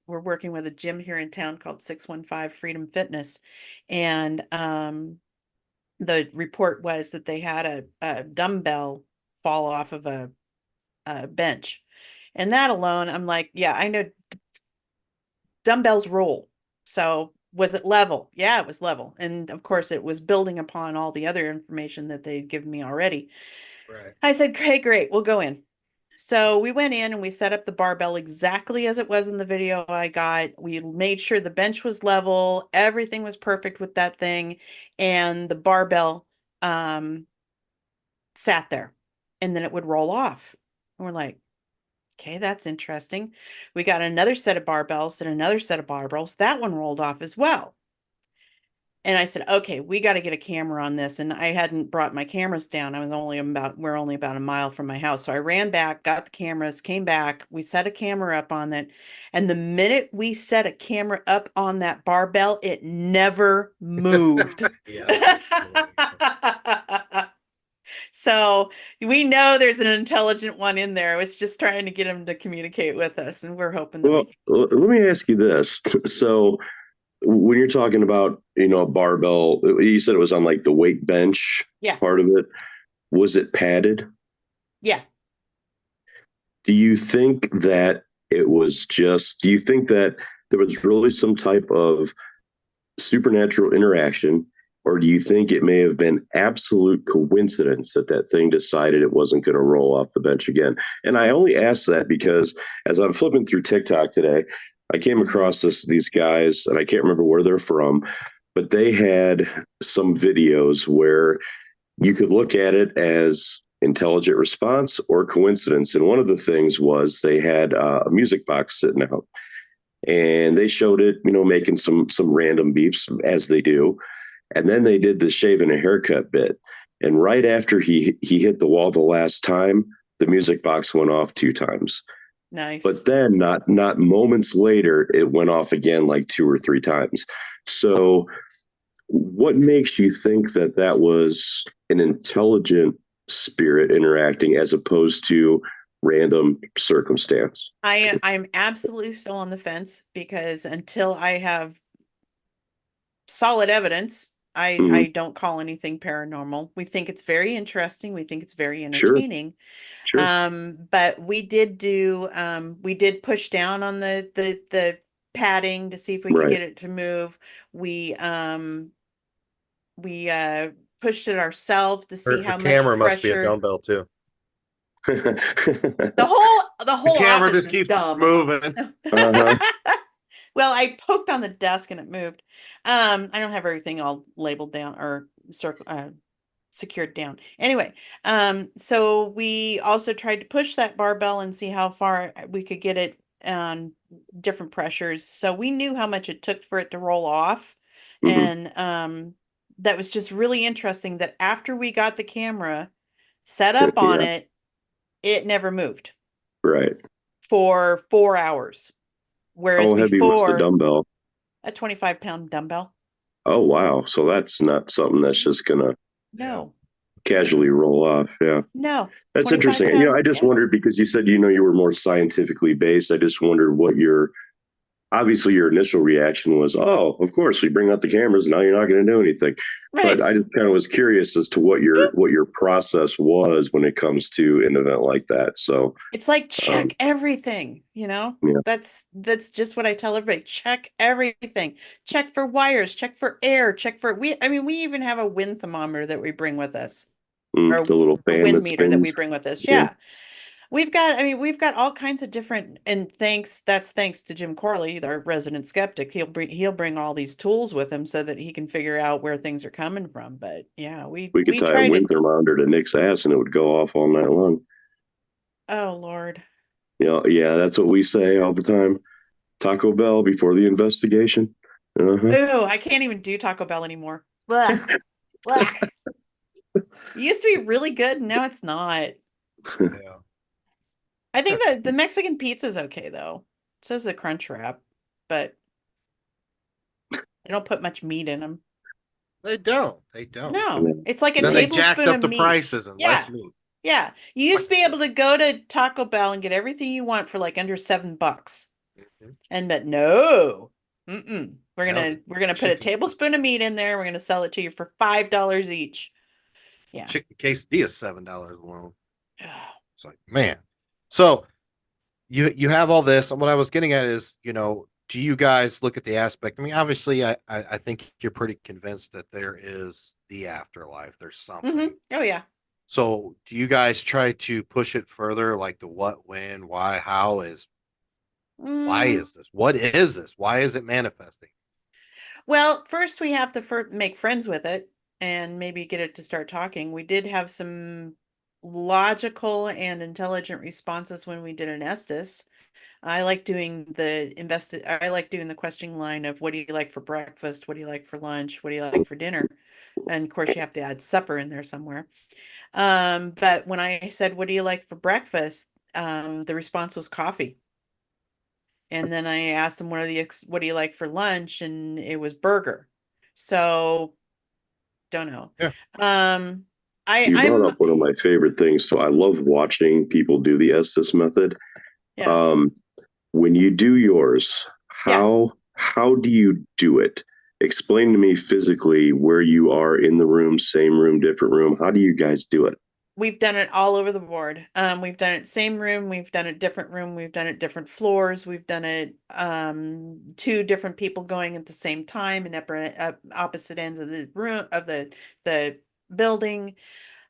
Speaker 2: we're working with a gym here in town called 615 Freedom Fitness. And the report was that they had a dumbbell fall off of a bench. And that alone, I'm like, yeah, I know dumbbells roll. So was it level? Yeah, it was level. And of course, it was building upon all the other information that they'd given me already.
Speaker 3: Right.
Speaker 2: I said, okay, great, we'll go in. So we went in and we set up the barbell exactly as it was in the video I got. We made sure the bench was level, everything was perfect with that thing, and the barbell sat there, and then it would roll off. And we're like, okay, that's interesting. We got another set of barbells and another set of barbells. That one rolled off as well. And I said, okay, we got to get a camera on this. And I hadn't brought my cameras down. We're only about a mile from my house. So I ran back, got the cameras, came back. We set a camera up on it. And the minute we set a camera up on that barbell, it never moved.
Speaker 3: Yeah.
Speaker 2: So we know there's an intelligent one in there. It's just trying to get them to communicate with us. And we're hoping that we
Speaker 1: Well,
Speaker 2: can.
Speaker 1: let me ask you this. So when you're talking about, a barbell, you said it was on like the weight bench
Speaker 2: Yeah.
Speaker 1: part of it. Was it padded?
Speaker 2: Yeah.
Speaker 1: Do you think that do you think that there was really some type of supernatural interaction, or do you think it may have been absolute coincidence that that thing decided it wasn't going to roll off the bench again? And I only ask that because as I'm flipping through TikTok today, I came across these guys, and I can't remember where they're from, but they had some videos where you could look at it as intelligent response or coincidence. And one of the things was they had a music box sitting out, and they showed it, making some random beeps as they do, and then they did the shaving a haircut bit. And right after he hit the wall the last time, the music box went off 2 times.
Speaker 2: Nice.
Speaker 1: But then not moments later, it went off again like 2 or 3 times. So what makes you think that that was an intelligent spirit interacting as opposed to random circumstance?
Speaker 2: I'm absolutely still on the fence, because until I have solid evidence, I don't call anything paranormal. We think it's very interesting. We think it's very
Speaker 1: Sure,
Speaker 2: entertaining.
Speaker 1: sure.
Speaker 2: But we did push down on the padding to see if we could
Speaker 1: Right.
Speaker 2: get it to move. We pushed it ourselves to see
Speaker 3: Her
Speaker 2: how much
Speaker 3: camera must be a
Speaker 2: pressure.
Speaker 3: dumbbell too.
Speaker 2: The
Speaker 3: The
Speaker 2: whole
Speaker 3: camera
Speaker 2: office
Speaker 3: just
Speaker 2: is
Speaker 3: keeps
Speaker 2: dumb.
Speaker 3: moving.
Speaker 1: Uh-huh.
Speaker 2: Well, I poked on the desk and it moved. I don't have everything all labeled down or secured down. Anyway, so we also tried to push that barbell and see how far we could get it on different pressures. So we knew how much it took for it to roll off.
Speaker 1: Mhm.
Speaker 2: And that was just really interesting that after we got the camera set up on
Speaker 1: Yeah,
Speaker 2: it never moved
Speaker 1: right.
Speaker 2: for 4 hours. Whereas
Speaker 1: How heavy was the
Speaker 2: before,
Speaker 1: dumbbell?
Speaker 2: a 25-pound dumbbell.
Speaker 1: Oh, wow. So that's not something that's just gonna
Speaker 3: Yeah.
Speaker 2: No,
Speaker 1: casually roll off. Yeah.
Speaker 2: no,
Speaker 1: That's
Speaker 2: 25
Speaker 1: interesting.
Speaker 2: pound.
Speaker 1: I just
Speaker 2: Yeah.
Speaker 1: wondered because you said, you were more scientifically based. I just wondered what obviously your initial reaction was, oh, of course we bring out the cameras. Now you're not going to do anything. But
Speaker 2: Right.
Speaker 1: I just kind of was curious as to what your process was when it comes to an event like that. So,
Speaker 2: It's like
Speaker 1: um,
Speaker 2: check everything,
Speaker 1: yeah.
Speaker 2: That's just what I tell everybody. Check everything. Check for wires, check for air, check for we even have a wind thermometer that we bring with us. Or
Speaker 1: The little
Speaker 2: a
Speaker 1: fan
Speaker 2: wind
Speaker 1: that
Speaker 2: meter that we
Speaker 1: spins.
Speaker 2: bring with us.
Speaker 1: Yeah.
Speaker 2: Yeah. We've got all kinds of different, and that's thanks to Jim Corley, our resident skeptic. He'll bring all these tools with him so that he can figure out where things are coming from. But yeah,
Speaker 1: We could
Speaker 2: we
Speaker 1: tie a
Speaker 2: try to.
Speaker 1: wind thermometer to Nick's ass and it would go off all night long.
Speaker 2: Oh Lord.
Speaker 1: Yeah, that's what we say all the time. Taco Bell before the investigation. Uh-huh.
Speaker 2: Oh, I can't even do Taco Bell anymore. Blech. Blech. It used to be really good, and now it's not.
Speaker 3: Yeah.
Speaker 2: I think that the Mexican pizza is okay though. So is the Crunch Wrap, but they don't put much meat in them.
Speaker 3: They don't. They don't.
Speaker 2: No, it's like a
Speaker 3: Then they jacked
Speaker 2: tablespoon
Speaker 3: up
Speaker 2: of
Speaker 3: the
Speaker 2: meat.
Speaker 3: prices and less
Speaker 2: Yeah,
Speaker 3: meat.
Speaker 2: yeah. You used to be able to go to Taco Bell and get everything you want for like under $7.
Speaker 3: Mhm.
Speaker 2: And but no. Mm-mm.
Speaker 3: Now the
Speaker 2: We're gonna put a
Speaker 3: chicken
Speaker 2: tablespoon of meat in there. We're gonna sell it to you for $5 each. Yeah.
Speaker 3: chicken quesadilla is $7 alone. It's like, man. So you have all this, and what I was getting at is, do you guys look at the aspect? I mean, obviously, I think you're pretty convinced that there is the afterlife. There's something.
Speaker 2: Oh yeah.
Speaker 3: So, do you guys try to push it further, like the what, when, why, why
Speaker 2: Mm,
Speaker 3: is this? What is this? Why is it manifesting?
Speaker 2: well, first we have to make friends with it and maybe get it to start talking. We did have some logical and intelligent responses when we did an Estes. I like doing the questioning line of what do you like for breakfast? What do you like for lunch? What do you like for dinner? And of course you have to add supper in there somewhere. But when I said, what do you like for breakfast? The response was coffee. And then I asked them, what do you like for lunch? And it was burger. So don't know.
Speaker 3: Yeah.
Speaker 2: Um,
Speaker 1: You brought
Speaker 2: I'm,
Speaker 1: up one of my favorite things. So I love watching people do the Estes method.
Speaker 2: yeah,
Speaker 1: Um, when you do yours,
Speaker 2: yeah.
Speaker 1: how do you do it? Explain to me physically where you are in the room, same room, different room. How do you guys do it?
Speaker 2: We've done it all over the board. We've done it same room, we've done it different room, we've done it different floors, we've done it two different people going at the same time in opposite ends of the room of the building.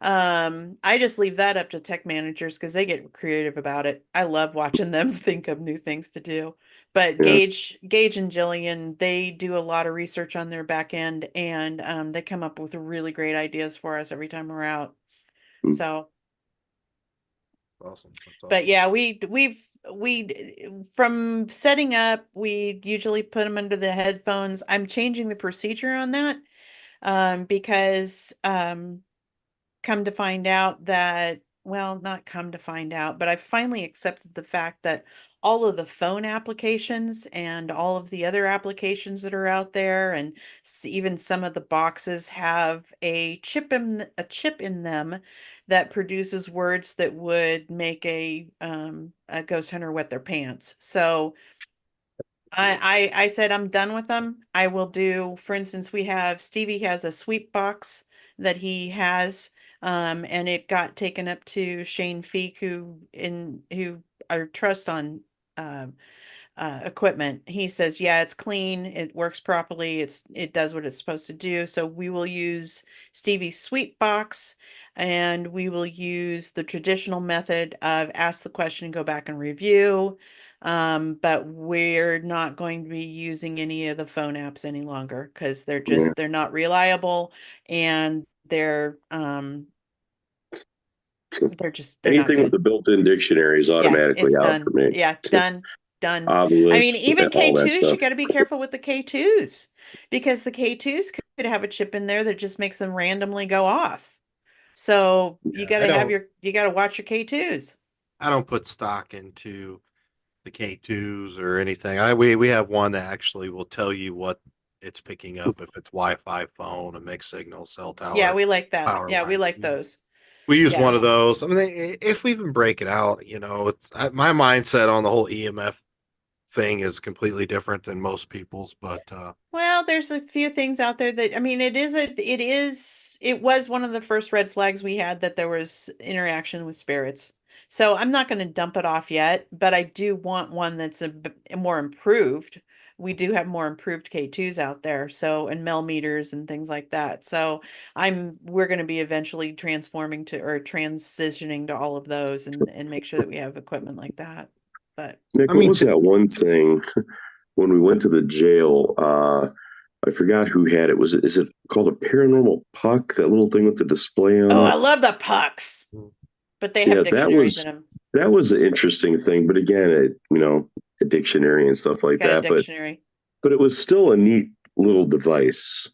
Speaker 2: I just leave that up to tech managers because they get creative about it. I love watching them think of new things to do. But
Speaker 1: Yeah.
Speaker 2: Gage and Jillian, they do a lot of research on their back end, and they come up with really great ideas for us every time we're out.
Speaker 1: Mm.
Speaker 2: So,
Speaker 3: Awesome. That's
Speaker 2: but
Speaker 3: awesome.
Speaker 2: yeah, from setting up, we usually put them under the headphones. I'm changing the procedure on that, because come to find out that, well, not come to find out, but I finally accepted the fact that all of the phone applications and all of the other applications that are out there, and even some of the boxes have a chip in them that produces words that would make a ghost hunter wet their pants. So I said I'm done with them. I will do, for instance, Stevie has a sweep box that he has, and it got taken up to Shane Feek, who I trust on um equipment. He says, yeah, it's clean, it works properly, it does what it's supposed to do. So we will use Stevie's sweep box, and we will use the traditional method of ask the question and go back and review. But we're not going to be using any of the phone apps any longer because
Speaker 1: Yeah.
Speaker 2: they're not reliable, and
Speaker 1: So
Speaker 2: they're not
Speaker 1: anything with
Speaker 2: good.
Speaker 1: the built-in dictionary is
Speaker 2: Yeah,
Speaker 1: automatically
Speaker 2: it's
Speaker 1: out for
Speaker 2: done.
Speaker 1: me.
Speaker 2: Yeah, done, done. I mean,
Speaker 1: Obelisk,
Speaker 2: even
Speaker 1: all that
Speaker 2: K2s, you
Speaker 1: stuff.
Speaker 2: got to be careful with the K2s because the K2s could have a chip in there that just makes them randomly go off. So
Speaker 3: Yeah,
Speaker 2: you got to watch your K2s.
Speaker 3: I don't put stock into the K2s or anything. We have one that actually will tell you what it's picking up, if it's Wi-Fi, phone, a mixed signal, cell
Speaker 2: Yeah,
Speaker 3: tower,
Speaker 2: we like that.
Speaker 3: power
Speaker 2: Yeah, we
Speaker 3: line.
Speaker 2: like those.
Speaker 3: We use
Speaker 2: Yeah.
Speaker 3: one of those. I mean, if we even break it out, my mindset on the whole EMF thing is completely different than most people's, but
Speaker 2: Well, there's a few things out there that, I mean, it was one of the first red flags we had that there was interaction with spirits. So I'm not going to dump it off yet, but I do want one that's more improved. We do have more improved K2s out there, so, and millimeters and things like that. So we're going to be eventually transforming to, or transitioning to all of those, and make sure that we have equipment like that. But
Speaker 1: Nick,
Speaker 3: I
Speaker 1: what
Speaker 3: mean,
Speaker 1: was that one thing when we went to the jail? I forgot who had it. Is it called a paranormal puck? That little thing with the display on
Speaker 2: oh,
Speaker 1: it?
Speaker 2: I love the pucks, but they have
Speaker 1: Yeah,
Speaker 2: dictionaries in them.
Speaker 1: that was an interesting thing. But again, a dictionary and stuff
Speaker 2: It's
Speaker 1: like
Speaker 2: got a
Speaker 1: that.
Speaker 2: dictionary.
Speaker 1: But it was still a neat little device.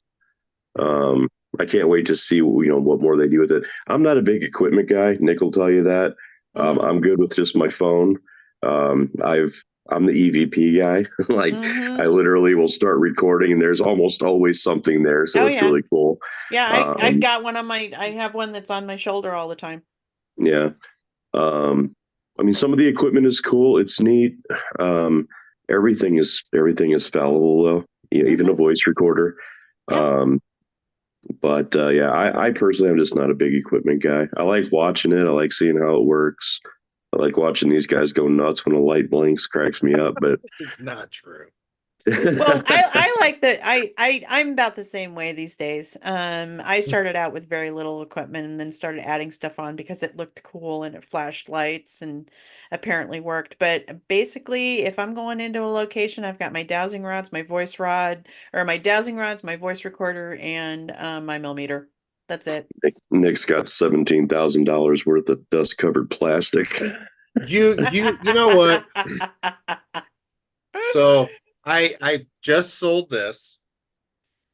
Speaker 1: Um, I can't wait to see what more they do with it. I'm not a big equipment guy. Nick will tell you that.
Speaker 2: Mm-hmm.
Speaker 1: I'm good with just my phone. I'm the EVP guy. Like I
Speaker 2: Mm-hmm.
Speaker 1: literally will start recording, and there's almost always something there, so
Speaker 2: Oh
Speaker 1: it's
Speaker 2: yeah.
Speaker 1: really cool.
Speaker 2: Yeah, I
Speaker 1: Um,
Speaker 2: got one on my I have one that's on my shoulder all the time.
Speaker 1: yeah. Um, I mean, some of the equipment is cool. It's neat. Um, everything is fallible though. Even a
Speaker 2: Mm-hmm.
Speaker 1: voice recorder.
Speaker 2: Yep.
Speaker 1: Um, But yeah, I personally am just not a big equipment guy. I like watching it. I like seeing how it works. I like watching these guys go nuts when a light blinks, cracks me up. But
Speaker 3: it's not true.
Speaker 2: Well, I like that. I'm about the same way these days. I started out with very little equipment and then started adding stuff on because it looked cool and it flashed lights and apparently worked. But basically, if I'm going into a location, I've got my dowsing rods, my dowsing rods, my voice recorder, and my millimeter. That's it.
Speaker 1: Nick's got $17,000 worth of dust covered plastic.
Speaker 3: You know what? So I just sold this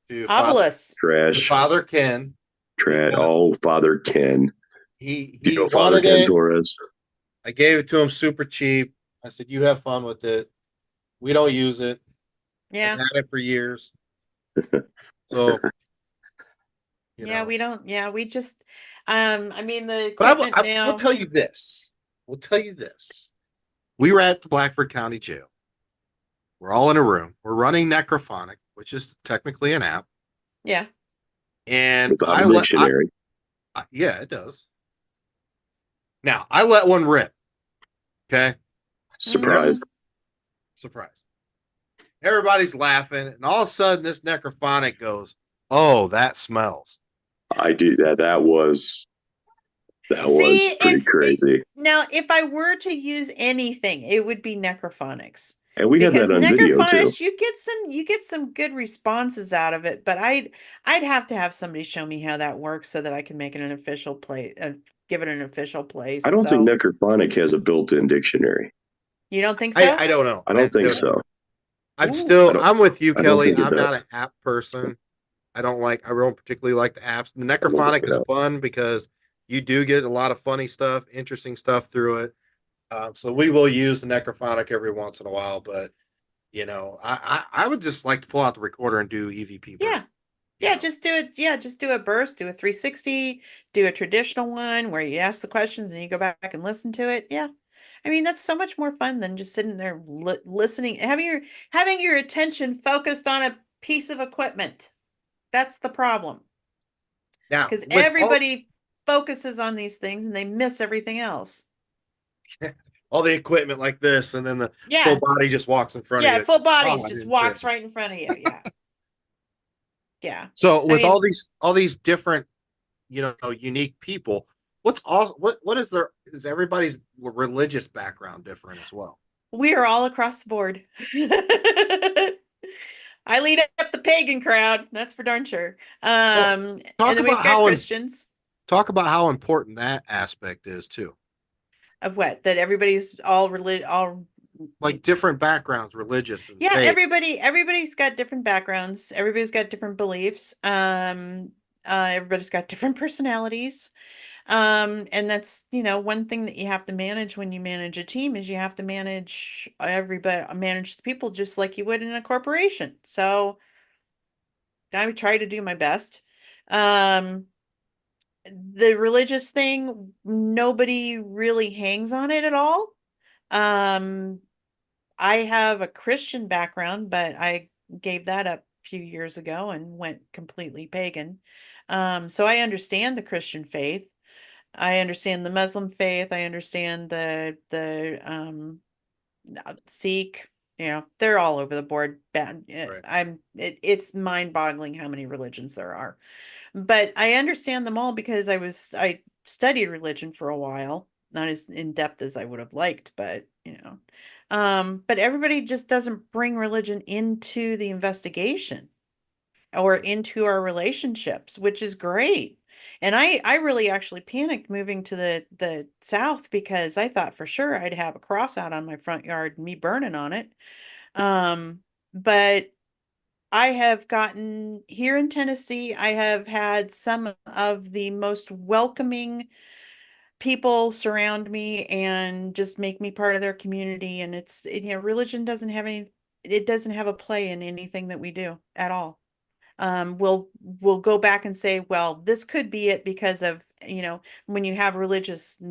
Speaker 3: to
Speaker 2: Obelisk.
Speaker 1: Trash,
Speaker 3: Father Ken
Speaker 1: trash.
Speaker 3: because
Speaker 1: Oh, Father Ken. Do you
Speaker 3: he
Speaker 1: know Father
Speaker 3: wanted
Speaker 1: Ken
Speaker 3: it.
Speaker 1: Torres?
Speaker 3: I gave it to him super cheap. I said, "You have fun with it. We don't use it. I've
Speaker 2: Yeah.
Speaker 3: had it for years." So
Speaker 2: Yeah, we don't. Yeah, we just I mean the
Speaker 3: but
Speaker 2: equipment
Speaker 3: I will
Speaker 2: now.
Speaker 3: tell you this. We'll tell you this. We were at the Blackford County Jail. We're all in a room. We're running Necrophonic, which is technically an app.
Speaker 2: Yeah.
Speaker 3: And
Speaker 1: Without a dictionary.
Speaker 3: yeah, it does. Now I let one rip. Okay.
Speaker 1: Surprise.
Speaker 2: Mm-hmm.
Speaker 3: Surprise. Everybody's laughing. And all of a sudden, this Necrophonic goes, "Oh, that smells."
Speaker 1: I do that. That was That
Speaker 2: See,
Speaker 1: was pretty crazy.
Speaker 2: now if I were to use anything, it would be necrophonics.
Speaker 1: And we had
Speaker 2: Because
Speaker 1: that on video too.
Speaker 2: necrophonics, you get some good responses out of it, but I'd have to have somebody show me how that works so that I can make it an official play, give it an official place.
Speaker 1: I don't think
Speaker 2: So
Speaker 1: necrophonic has a built-in dictionary.
Speaker 2: you don't think so?
Speaker 3: I don't know.
Speaker 1: I don't think so.
Speaker 2: Ooh.
Speaker 3: I'm with you,
Speaker 1: I don't
Speaker 3: Kelly.
Speaker 1: think it
Speaker 3: I'm not
Speaker 1: does.
Speaker 3: an app person. I don't particularly like the apps. The
Speaker 1: I'm looking
Speaker 3: Necrophonic
Speaker 1: it
Speaker 3: is
Speaker 1: up.
Speaker 3: fun because you do get a lot of funny stuff, interesting stuff through it. So we will use the Necrophonic every once in a while, but I would just like to pull out the recorder and do EVP burn.
Speaker 2: Yeah. Yeah, just do it. Yeah, just do a burst, do a 360, do a traditional one where you ask the questions and you go back and listen to it. Yeah. I mean, that's so much more fun than just sitting there listening, having your attention focused on a piece of equipment. That's the problem.
Speaker 3: Now,
Speaker 2: Because
Speaker 3: with
Speaker 2: everybody focuses on these things and they miss everything else.
Speaker 3: all the equipment like this, and then the full
Speaker 2: Yeah.
Speaker 3: body just walks in front of
Speaker 2: Yeah,
Speaker 3: you.
Speaker 2: full bodies
Speaker 3: Oh, I
Speaker 2: just
Speaker 3: didn't say
Speaker 2: walks
Speaker 3: it.
Speaker 2: right in front of you. Yeah. Yeah.
Speaker 3: So
Speaker 2: I
Speaker 3: with
Speaker 2: mean,
Speaker 3: all these different, unique people, what is is everybody's religious background different as well?
Speaker 2: we are all across the board. I lead up the pagan crowd, that's for darn sure.
Speaker 3: Well,
Speaker 2: And
Speaker 3: talk
Speaker 2: then we've
Speaker 3: about
Speaker 2: got
Speaker 3: how
Speaker 2: Christians.
Speaker 3: talk about how important that aspect is too.
Speaker 2: Of what? That everybody's all
Speaker 3: Like different backgrounds, religious and
Speaker 2: yeah,
Speaker 3: faith.
Speaker 2: everybody's got different backgrounds. Everybody's got different beliefs. Everybody's got different personalities. And that's, one thing that you have to manage when you manage a team is you have to manage the people just like you would in a corporation. So I would try to do my best. Um, the religious thing, nobody really hangs on it at all. Um, I have a Christian background, but I gave that up a few years ago and went completely pagan. So I understand the Christian faith. I understand the Muslim faith. I understand the Sikh. They're all over the board.
Speaker 3: Right.
Speaker 2: It's mind-boggling how many religions there are. But I understand them all because I studied religion for a while, not as in depth as I would have liked, but but everybody just doesn't bring religion into the investigation or into our relationships, which is great. And I really actually panicked moving to the South because I thought for sure I'd have a cross out on my front yard, me burning on it. But I have gotten here in Tennessee, I have had some of the most welcoming people surround me and just make me part of their community. And religion doesn't have it doesn't have a play in anything that we do at all. We'll go back and say, well, this could be it because of, when you have religious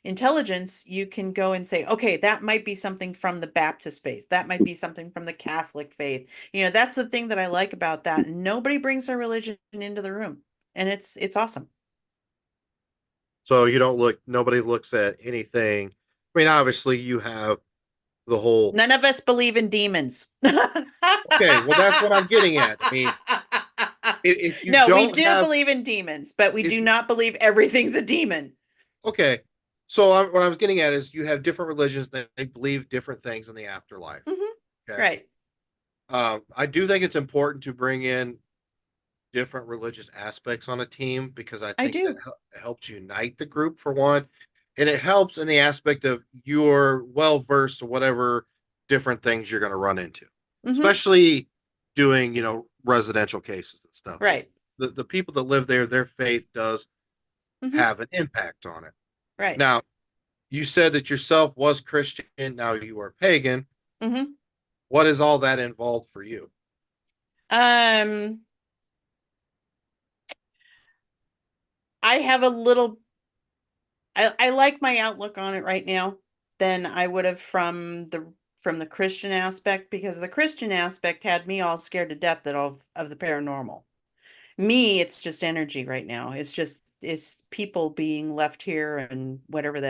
Speaker 2: intelligence, you can go and say, okay, that might be something from the Baptist faith. That might be something from the Catholic faith. That's the thing that I like about that. Nobody brings their religion into the room, and it's awesome.
Speaker 3: So nobody looks at anything. I mean, obviously you have the whole.
Speaker 2: None of us believe in demons.
Speaker 3: Okay, well that's what I'm getting at. I mean, if you
Speaker 2: No, we
Speaker 3: don't
Speaker 2: do
Speaker 3: have,
Speaker 2: believe in demons, but we
Speaker 3: if
Speaker 2: do not believe everything's a demon.
Speaker 3: okay, so what I was getting at is you have different religions that they believe different things in the afterlife.
Speaker 2: Hmm.
Speaker 3: Okay,
Speaker 2: Right.
Speaker 3: I do think it's important to bring in different religious aspects on a team because I
Speaker 2: I
Speaker 3: think that
Speaker 2: do.
Speaker 3: helps unite the group for one, and it helps in the aspect of you're well versed to whatever different things you're going to run into,
Speaker 2: Hmm.
Speaker 3: especially doing residential cases and stuff.
Speaker 2: Right.
Speaker 3: The people that live there, their faith does
Speaker 2: Hmm.
Speaker 3: have an impact on it.
Speaker 2: Right.
Speaker 3: Now, you said that yourself was Christian, now you are pagan.
Speaker 2: Hmm.
Speaker 3: What is all that involved for you?
Speaker 2: Um, I have a little, I like my outlook on it right now than I would have from the Christian aspect, because the Christian aspect had me all scared to death of the paranormal. Me, it's just energy right now. It's people being left here and whatever the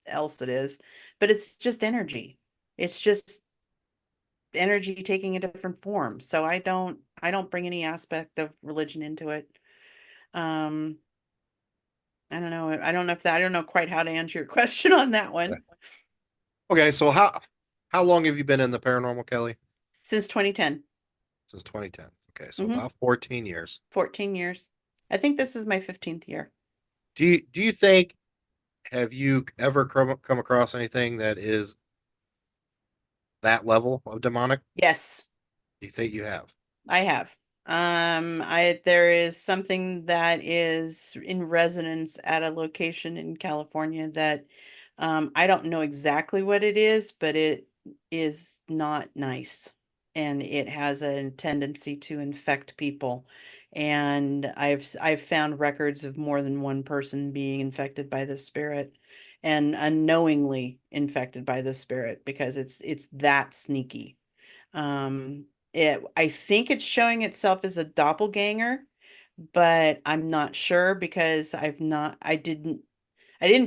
Speaker 2: else it is. But it's just energy. It's just energy taking a different form. So I don't bring any aspect of religion into it. Um I don't know. I don't know quite how to answer your question on that one.
Speaker 3: Okay, so how long have you been in the paranormal, Kelly?
Speaker 2: Since 2010.
Speaker 3: Since 2010. Okay, so
Speaker 2: Hmm.
Speaker 3: about 14 years.
Speaker 2: 14 years. I think this is my 15th year.
Speaker 3: Do you think, have you ever come across anything that is that level of demonic?
Speaker 2: Yes,
Speaker 3: Do you think you have?
Speaker 2: I have. There is something that is in resonance at a location in California that I don't know exactly what it is, but it is not nice. And it has a tendency to infect people. And I've found records of more than one person being infected by this spirit and unknowingly infected by this spirit because it's that sneaky. Um, I think it's showing itself as a doppelganger, but I'm not sure because I didn't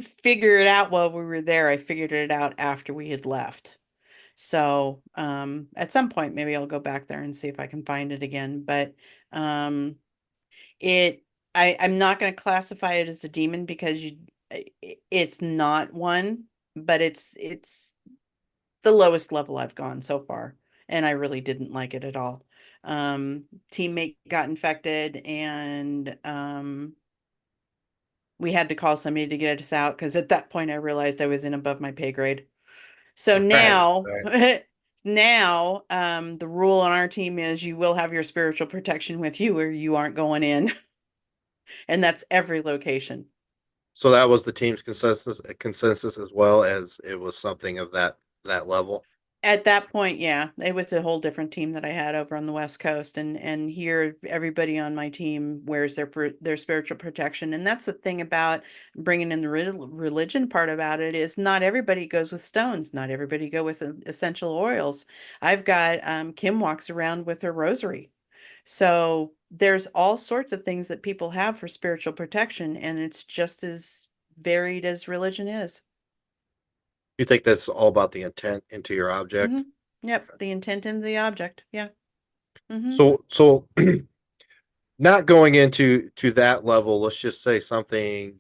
Speaker 2: figure it out while we were there. I figured it out after we had left. So, at some point, maybe I'll go back there and see if I can find it again. But, um, it, I'm not going to classify it as a demon because it's not one, but it's the lowest level I've gone so far, and I really didn't like it at all. Teammate got infected, and we had to call somebody to get us out because at that point I realized I was in above my pay grade. So
Speaker 3: Right.
Speaker 2: now,
Speaker 3: Right.
Speaker 2: now, the rule on our team is you will have your spiritual protection with you, or you aren't going in, and that's every location.
Speaker 3: So that was the team's consensus as well, as it was something of that level.
Speaker 2: At that point, yeah, it was a whole different team that I had over on the West Coast, and here everybody on my team wears their spiritual protection, and that's the thing about bringing in the religion part about it is not everybody goes with stones, not everybody go with essential oils. I've got Kim walks around with her rosary, so there's all sorts of things that people have for spiritual protection, and it's just as varied as religion is.
Speaker 3: You think that's all about the intent into your object?
Speaker 2: Hmm. Yep, the intent and the object. Yeah. Hmm.
Speaker 3: So not going into that level, let's just say something,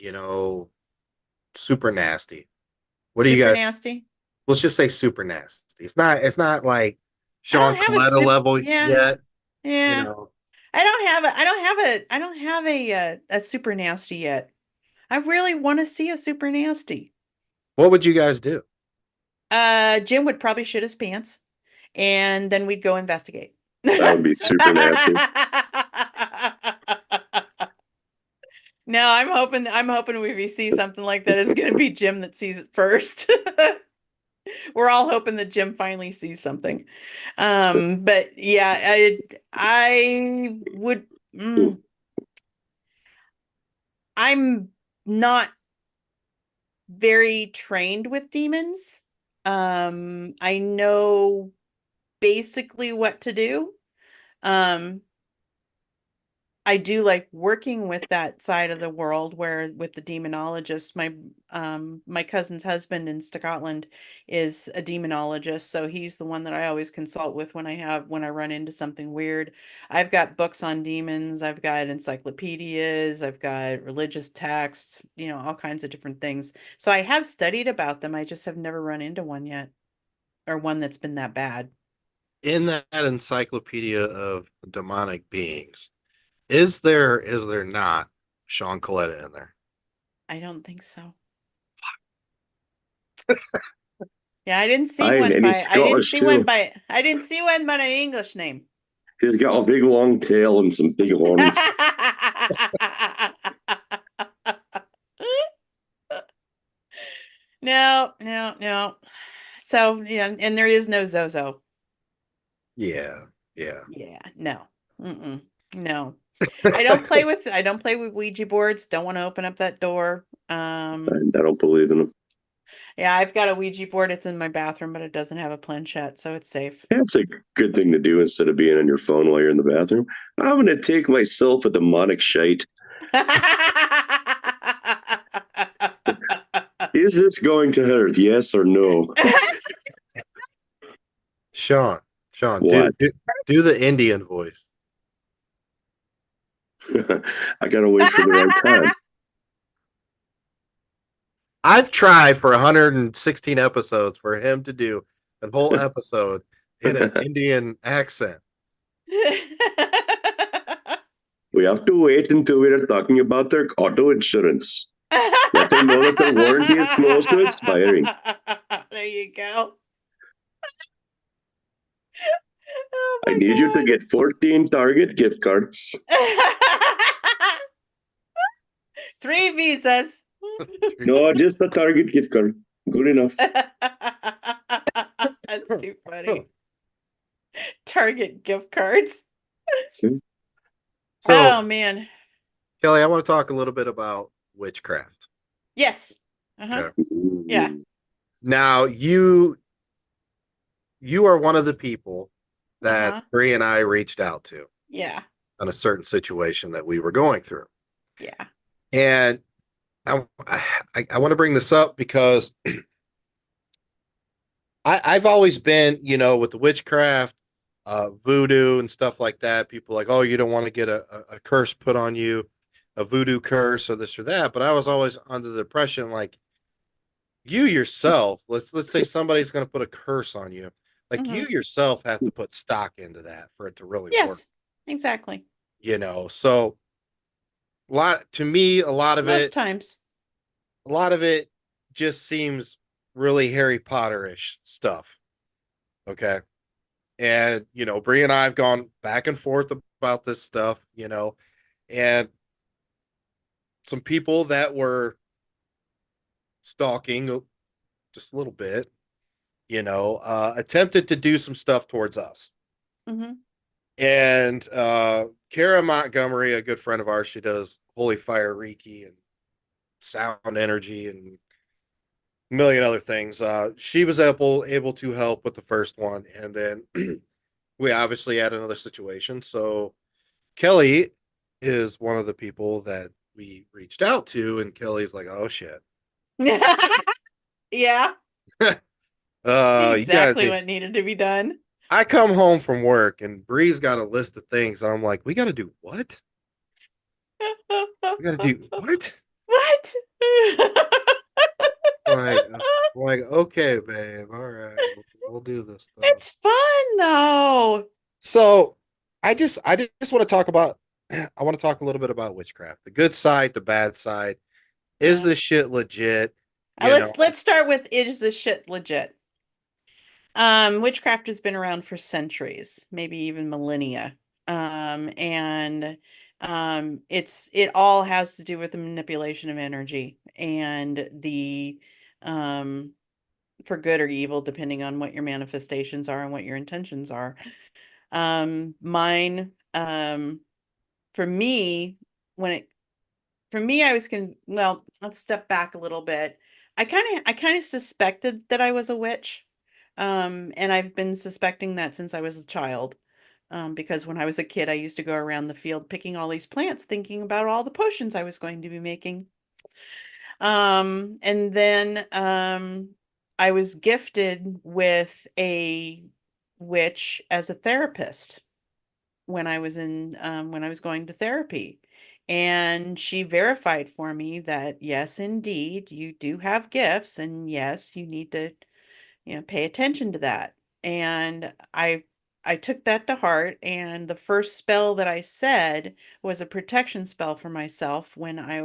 Speaker 3: super nasty. What do you
Speaker 2: Super
Speaker 3: guys,
Speaker 2: nasty.
Speaker 3: let's just say super nasty. It's not like
Speaker 2: I
Speaker 3: Sean
Speaker 2: don't have a
Speaker 3: Coletta
Speaker 2: super.
Speaker 3: level
Speaker 2: Yeah,
Speaker 3: yet, you
Speaker 2: yeah.
Speaker 3: know.
Speaker 2: I don't have a super nasty yet. I really want to see a super nasty.
Speaker 3: What would you guys do?
Speaker 2: Jim would probably shit his pants, and then we'd go investigate.
Speaker 1: That would be super nasty.
Speaker 2: No, I'm hoping if we see something like that, it's gonna be Jim that sees it first. We're all hoping that Jim finally sees something. But yeah, I would. Mm, I'm not very trained with demons. I know basically what to do. Um, I do like working with that side of the world where with the demonologist, my cousin's husband in Scotland is a demonologist, so he's the one that I always consult with when I run into something weird. I've got books on demons, I've got encyclopedias, I've got religious texts, all kinds of different things. So I have studied about them. I just have never run into one yet, or one that's been that bad.
Speaker 3: In that encyclopedia of demonic beings, is there not Sean Coletta in there?
Speaker 2: I don't think so. Yeah, I didn't see
Speaker 1: And,
Speaker 2: one
Speaker 1: and he's
Speaker 2: by
Speaker 1: Scottish too.
Speaker 2: I didn't see one by an English name.
Speaker 1: He's got a big long tail and some big horns.
Speaker 2: No, no, no. So, yeah, and there is no Zozo.
Speaker 3: Yeah, yeah.
Speaker 2: Yeah, no. Mm-mm. No. I don't play with Ouija boards. Don't want to open up that door.
Speaker 1: And I don't believe in him.
Speaker 2: Yeah, I've got a Ouija board. It's in my bathroom, but it doesn't have a planchette, so it's safe.
Speaker 1: Yeah, it's a good thing to do instead of being on your phone while you're in the bathroom. I'm going to take myself a demonic shite. Is this going to hurt? Yes or no?
Speaker 3: Sean, Sean, do
Speaker 1: What?
Speaker 3: do, do the Indian voice.
Speaker 1: I got to wait for the right time.
Speaker 3: I've tried for 116 episodes for him to do a whole episode in an Indian accent.
Speaker 1: We have to wait until we are talking about their auto insurance. Let them know that their warranty is close to expiring.
Speaker 2: There you go.
Speaker 1: I need you to get 14 Target gift cards.
Speaker 2: 3 visas.
Speaker 1: No, just a Target gift card. Good enough.
Speaker 2: That's too funny. Target gift cards.
Speaker 3: So,
Speaker 2: Oh man.
Speaker 3: Kelly, I want to talk a little bit about witchcraft.
Speaker 2: Yes. Uh-huh.
Speaker 3: Okay.
Speaker 2: Yeah.
Speaker 3: Now, you are one of the people that Bree and I reached out to.
Speaker 2: Yeah.
Speaker 3: On a certain situation that we were going through.
Speaker 2: Yeah.
Speaker 3: And I want to bring this up because I've always been, you know, with the witchcraft, voodoo and stuff like that. People are like, oh, you don't want to get a curse put on you, a voodoo curse or this or that. But I was always under the impression like you yourself, let's say somebody's going to put a curse on you. Like you yourself have to put stock into that for it to really work.
Speaker 2: Yes, exactly.
Speaker 3: You know, so a lot of
Speaker 2: Most times.
Speaker 3: A lot of it just seems really Harry Potter-ish stuff. Okay. And, you know, Bree and I have gone back and forth about this stuff, you know, and some people that were stalking just a little bit, you know, attempted to do some stuff towards us.
Speaker 2: Mm-hmm.
Speaker 3: And Kara Montgomery, a good friend of ours, she does Holy Fire Reiki and sound energy and a million other things. She was able to help with the first one, and then we obviously had another situation. So Kelly is one of the people that we reached out to, and Kelly's like, "Oh shit,
Speaker 2: Yeah.
Speaker 3: you gotta
Speaker 2: Exactly
Speaker 3: do."
Speaker 2: what needed to be done.
Speaker 3: I come home from work, and Bree's got a list of things, and I'm like, "We got to do what? We got to do what?"
Speaker 2: What?
Speaker 3: Like, okay, babe, all right, we'll do this stuff.
Speaker 2: It's fun though.
Speaker 3: So I just want to talk about I want to talk a little bit about witchcraft. The good side, the bad side. Is
Speaker 2: Yeah.
Speaker 3: this shit legit? You know,
Speaker 2: Let's start with, is this shit legit? Witchcraft has been around for centuries, maybe even millennia. And it all has to do with the manipulation of energy and the for good or evil, depending on what your manifestations are and what your intentions are. Mine, for me, when it for me, I was well, let's step back a little bit. I kind of suspected that I was a witch. And I've been suspecting that since I was a child. Because when I was a kid, I used to go around the field picking all these plants, thinking about all the potions I was going to be making. And then I was gifted with a witch as a therapist when I was going to therapy. And she verified for me that yes, indeed, you do have gifts, and yes, you need to, pay attention to that. And I took that to heart, and the first spell that I said was a protection spell for myself when I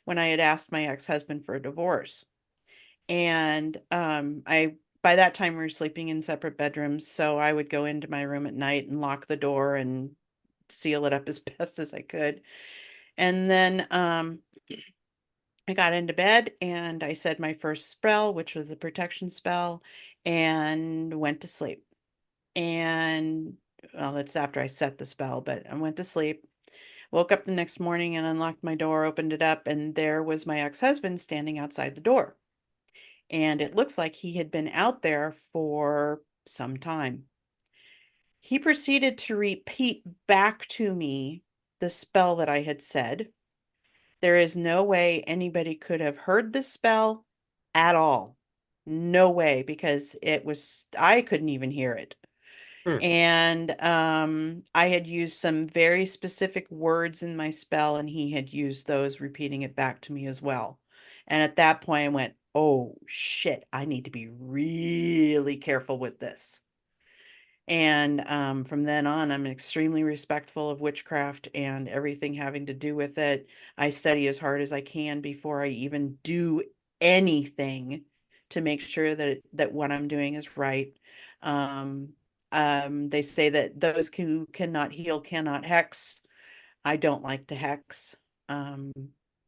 Speaker 2: had asked my ex-husband for a divorce. And I by that time we were sleeping in separate bedrooms, so I would go into my room at night and lock the door and seal it up as best as I could. And then I got into bed and I said my first spell, which was a protection spell, and went to sleep. And well, that's after I set the spell, but I went to sleep. Woke up the next morning and unlocked my door, opened it up, and there was my ex-husband standing outside the door. And it looks like he had been out there for some time. He proceeded to repeat back to me the spell that I had said. There is no way anybody could have heard the spell at all. No way, because I couldn't even hear it.
Speaker 3: Hmm.
Speaker 2: And I had used some very specific words in my spell, and he had used those, repeating it back to me as well. And at that point I went, oh shit, I need to be really careful with this. And from then on, I'm extremely respectful of witchcraft and everything having to do with it. I study as hard as I can before I even do anything to make sure that what I'm doing is right. They say that those who cannot heal cannot hex. I don't like to hex. Um,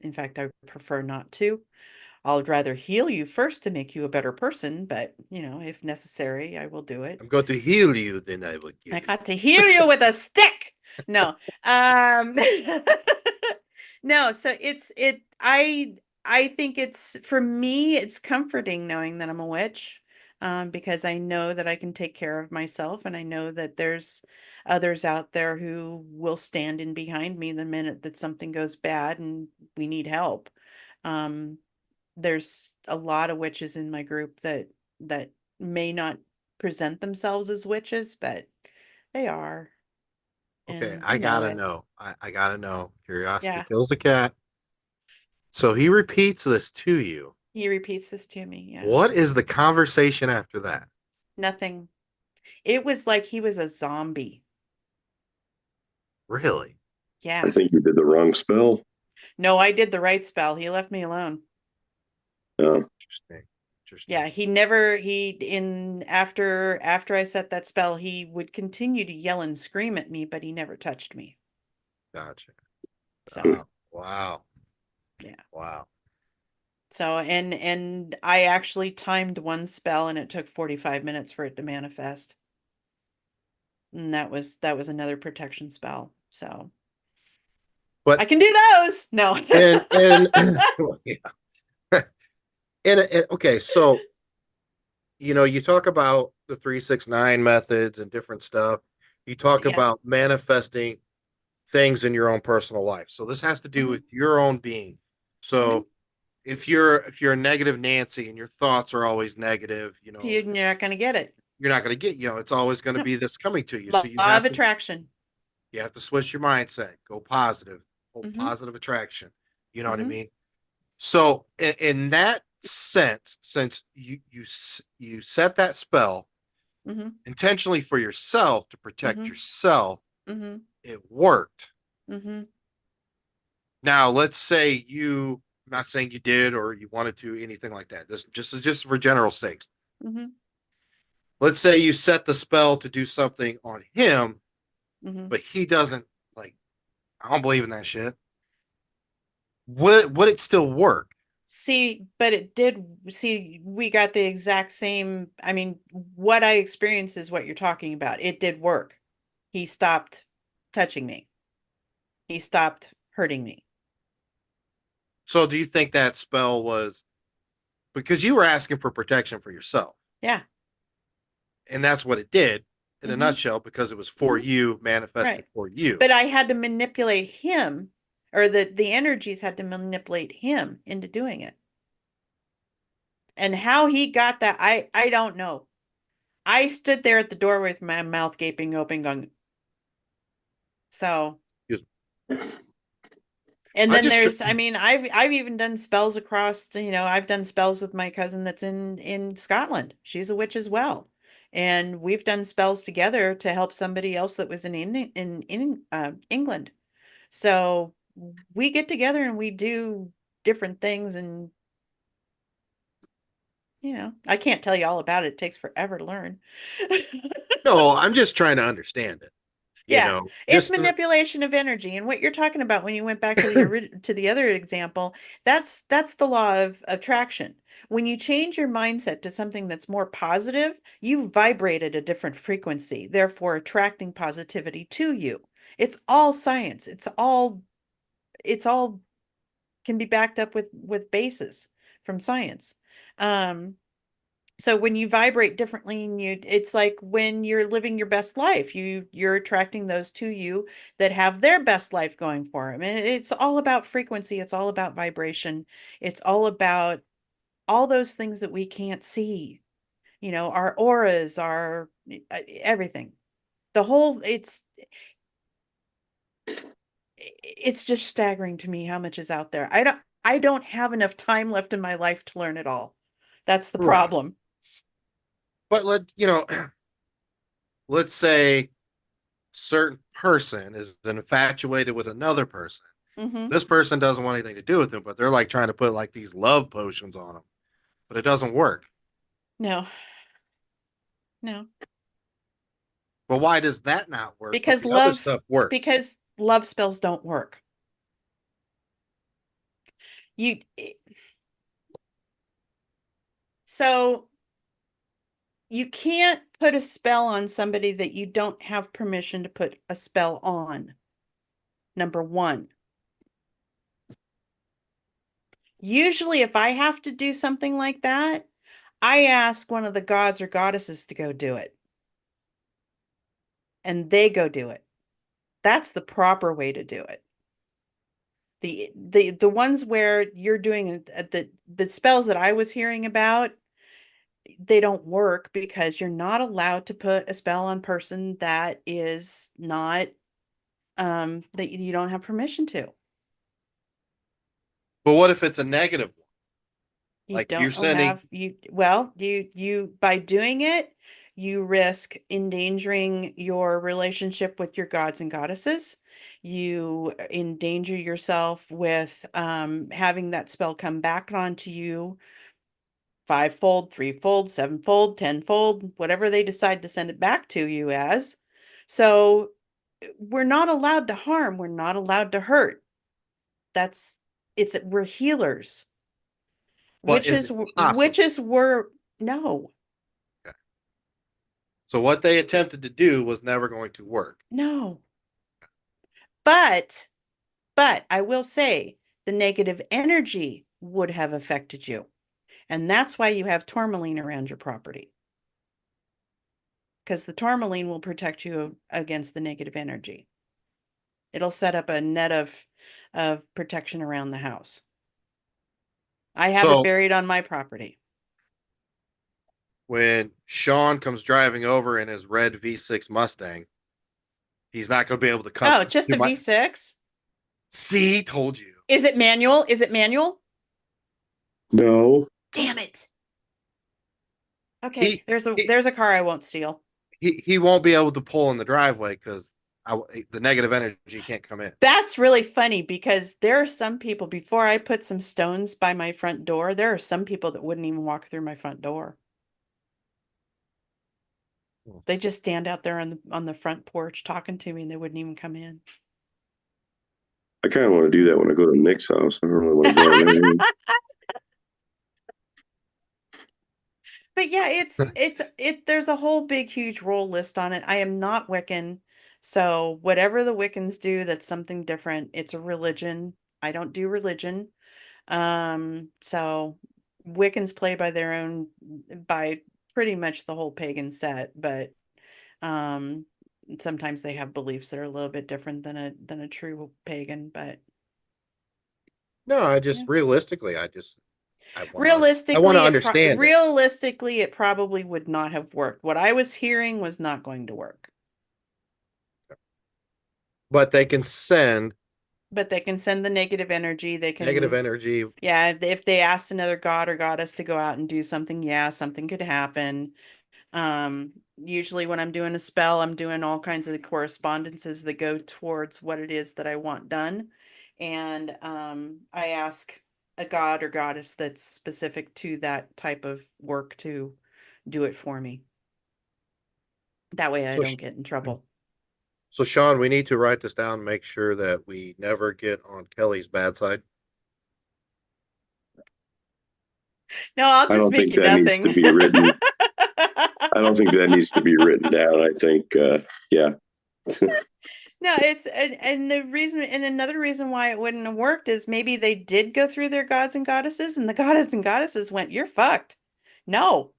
Speaker 2: in fact, I prefer not to. I would rather heal you first to make you a better person, but if necessary, I will do it.
Speaker 3: I'm going to heal you, then I will kill
Speaker 2: I
Speaker 3: you.
Speaker 2: got to heal you with a stick. No. No, so I think it's, for me, it's comforting knowing that I'm a witch. Because I know that I can take care of myself, and I know that there's others out there who will stand in behind me the minute that something goes bad and we need help. Um, there's a lot of witches in my group that may not present themselves as witches, but they are.
Speaker 3: Okay,
Speaker 2: And
Speaker 3: I
Speaker 2: you know
Speaker 3: gotta
Speaker 2: it.
Speaker 3: know. I gotta know. Curiosity
Speaker 2: Yeah,
Speaker 3: kills the cat. So he repeats this to you.
Speaker 2: he repeats this to me. Yeah.
Speaker 3: What is the conversation after that?
Speaker 2: Nothing. It was like he was a zombie.
Speaker 3: Really?
Speaker 1: I
Speaker 2: Yeah.
Speaker 1: think you did the wrong spell.
Speaker 2: No, I did the right spell. He left me alone.
Speaker 1: Yeah.
Speaker 3: Interesting.
Speaker 2: Yeah,
Speaker 3: Interesting.
Speaker 2: he never he in after I set that spell, he would continue to yell and scream at me, but he never touched me.
Speaker 3: Gotcha.
Speaker 2: So,
Speaker 3: Wow. Wow.
Speaker 2: yeah.
Speaker 3: Wow.
Speaker 2: So, and I actually timed one spell and it took 45 minutes for it to manifest. And that was another protection spell. So, I
Speaker 3: But
Speaker 2: can do those. No.
Speaker 3: and yeah. And okay, so you talk about the 369 methods and different stuff. You talk
Speaker 2: Yeah.
Speaker 3: about manifesting things in your own personal life. So this has to do
Speaker 2: hmm
Speaker 3: with your own being.
Speaker 2: hmm
Speaker 3: So if you're a negative Nancy and your thoughts are always negative,
Speaker 2: You're not going to get it.
Speaker 3: you're not going to get, it's always going to
Speaker 2: No.
Speaker 3: be this coming to you. So
Speaker 2: Law of attraction.
Speaker 3: you have to switch your mindset, go positive,
Speaker 2: hmm
Speaker 3: positive attraction. You know what I
Speaker 2: hmm
Speaker 3: mean? So in that sense, since you set that spell
Speaker 2: hmm
Speaker 3: intentionally for yourself to protect
Speaker 2: hmm
Speaker 3: yourself,
Speaker 2: hmm
Speaker 3: it worked.
Speaker 2: hmm
Speaker 3: Now, let's say I'm not saying you did or you wanted to, anything like that. This just for general sakes.
Speaker 2: hmm
Speaker 3: Let's say you set the spell to do something on him,
Speaker 2: hmm
Speaker 3: but he doesn't like. I don't believe in that shit. Would it still work?
Speaker 2: See, but it did. See, we got the exact same. I mean, what I experienced is what you're talking about. It did work. He stopped touching me. He stopped hurting me.
Speaker 3: So, do you think that spell was because you were asking for protection for yourself,
Speaker 2: Yeah.
Speaker 3: and that's what it did in a
Speaker 2: hmm
Speaker 3: nutshell because it was for
Speaker 2: hmm
Speaker 3: you, manifested
Speaker 2: Right.
Speaker 3: for you.
Speaker 2: But I had to manipulate him, or the energies had to manipulate him into doing it. And how he got that, I don't know. I stood there at the door with my mouth gaping open, going, so. And
Speaker 3: I
Speaker 2: then
Speaker 3: just
Speaker 2: there's, I mean, I've even done spells across, I've done spells with my cousin that's in Scotland. She's a witch as well. And we've done spells together to help somebody else that was in England. So we get together and we do different things, and I can't tell you all about it. It takes forever to learn.
Speaker 3: no, I'm just trying to understand it.
Speaker 2: Yeah, it's
Speaker 3: Just
Speaker 2: manipulation of energy. And what you're talking about when you went back to the other example, that's the law of attraction. When you change your mindset to something that's more positive, you vibrate at a different frequency, therefore attracting positivity to you. It's all science. It's all can be backed up with basis from science. Um, so when you vibrate differently, and it's like when you're living your best life, you're attracting those to you that have their best life going for them. And it's all about frequency, it's all about vibration, it's all about all those things that we can't see, our auras, our everything. The whole it's just staggering to me how much is out there. I don't have enough time left in my life to learn it all. That's the
Speaker 3: Right.
Speaker 2: problem.
Speaker 3: But let's say certain person is infatuated with another person.
Speaker 2: Hmm.
Speaker 3: This person doesn't want anything to do with him, but they're like trying to put like these love potions on him, but it doesn't work.
Speaker 2: No, no,
Speaker 3: But why does that not work? But
Speaker 2: because
Speaker 3: the other
Speaker 2: love,
Speaker 3: stuff works.
Speaker 2: because love spells don't work. You, so you can't put a spell on somebody that you don't have permission to put a spell on. Number one. Usually, if I have to do something like that, I ask one of the gods or goddesses to go do it. And they go do it. That's the proper way to do it. The ones where you're doing the spells that I was hearing about, they don't work because you're not allowed to put a spell on person that is not that you don't have permission to.
Speaker 3: But what if it's a negative one?
Speaker 2: You
Speaker 3: Like you're
Speaker 2: don't
Speaker 3: sending.
Speaker 2: have you well, you by doing it, you risk endangering your relationship with your gods and goddesses. You endanger yourself with having that spell come back onto you fivefold, threefold, sevenfold, tenfold, whatever they decide to send it back to you as. So we're not allowed to harm, we're not allowed to hurt. That's we're healers.
Speaker 3: But is it possible?
Speaker 2: Witches were no,
Speaker 3: Okay. So what they attempted to do was never going to work.
Speaker 2: no. But but I will say the negative energy would have affected you. And that's why you have tourmaline around your property. Because the tourmaline will protect you against the negative energy. It'll set up a net of protection around the house. I have it
Speaker 3: So
Speaker 2: buried on my property.
Speaker 3: when Sean comes driving over in his red V6 Mustang, he's not going to be able to come
Speaker 2: Oh, just
Speaker 3: to
Speaker 2: a
Speaker 3: my.
Speaker 2: V6?
Speaker 3: See, told you.
Speaker 2: Is it manual? Is it manual?
Speaker 1: No.
Speaker 2: Damn it. Okay,
Speaker 3: He he
Speaker 2: there's a car I won't steal.
Speaker 3: he won't be able to pull in the driveway because the negative energy can't come in.
Speaker 2: That's really funny because there are some people, before I put some stones by my front door, there are some people that wouldn't even walk through my front door. They just stand out there on the front porch talking to me and they wouldn't even come in.
Speaker 1: I kind of want to do that when I go to Nick's house. I don't really want to go over there.
Speaker 2: But yeah, there's a whole big huge role list on it. I am not Wiccan, so whatever the Wiccans do that's something different. It's a religion. I don't do religion. So Wiccans play by their own by pretty much the whole pagan set, but um sometimes they have beliefs that are a little bit different than a true pagan, but
Speaker 3: No, I
Speaker 2: yeah.
Speaker 3: just realistically, I want to understand it.
Speaker 2: Realistically, it probably would not have worked. What I was hearing was not going to work.
Speaker 3: But they can send
Speaker 2: But they can send the negative energy. They
Speaker 3: negative
Speaker 2: can,
Speaker 3: energy.
Speaker 2: yeah, if they asked another god or goddess to go out and do something, yeah, something could happen. Usually when I'm doing a spell, I'm doing all kinds of the correspondences that go towards what it is that I want done. And I ask a god or goddess that's specific to that type of work to do it for me. That way I
Speaker 3: So
Speaker 2: don't get in trouble.
Speaker 3: so Sean, we need to write this down. Make sure that we never get on Kelly's bad side.
Speaker 2: No, I'll
Speaker 1: I
Speaker 2: just
Speaker 1: don't
Speaker 2: make
Speaker 1: think
Speaker 2: you
Speaker 1: that needs
Speaker 2: nothing.
Speaker 1: to be written. I don't think that needs to be written down. I think, yeah.
Speaker 2: No, and the reason and another reason why it wouldn't have worked is maybe they did go through their gods and goddesses, and the gods and goddesses went, "You're fucked." No.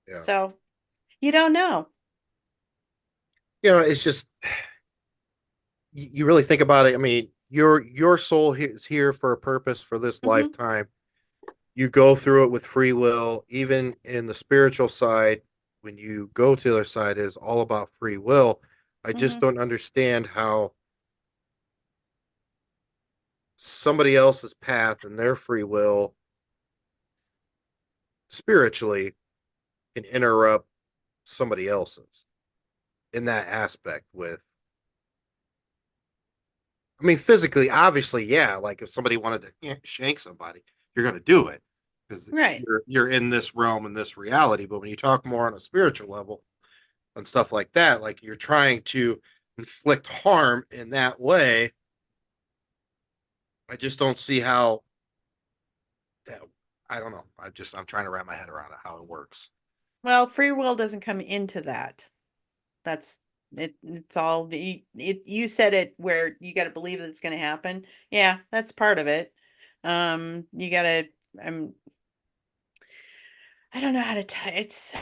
Speaker 3: Yeah.
Speaker 2: So you don't know.
Speaker 3: It's just you really think about it. I mean, your soul is here for a purpose for this
Speaker 2: Hmm.
Speaker 3: lifetime. You go through it with free will. Even in the spiritual side, when you go to the other side, is all about free will. I just
Speaker 2: Hmm.
Speaker 3: don't understand how somebody else's path and their free will spiritually can interrupt somebody else's in that aspect with, I mean, physically, obviously, yeah. Like if somebody wanted to shank somebody, you're going to do it because
Speaker 2: Right.
Speaker 3: you're in this realm and this reality. But when you talk more on a spiritual level and stuff like that, like you're trying to inflict harm in that way. I just don't see how that. I don't know. I'm trying to wrap my head around it, how it works.
Speaker 2: Well, free will doesn't come into that. That's it. It's all you said it where you got to believe that it's going to happen. Yeah, that's part of it. You got to. Um, I don't know how to. It's.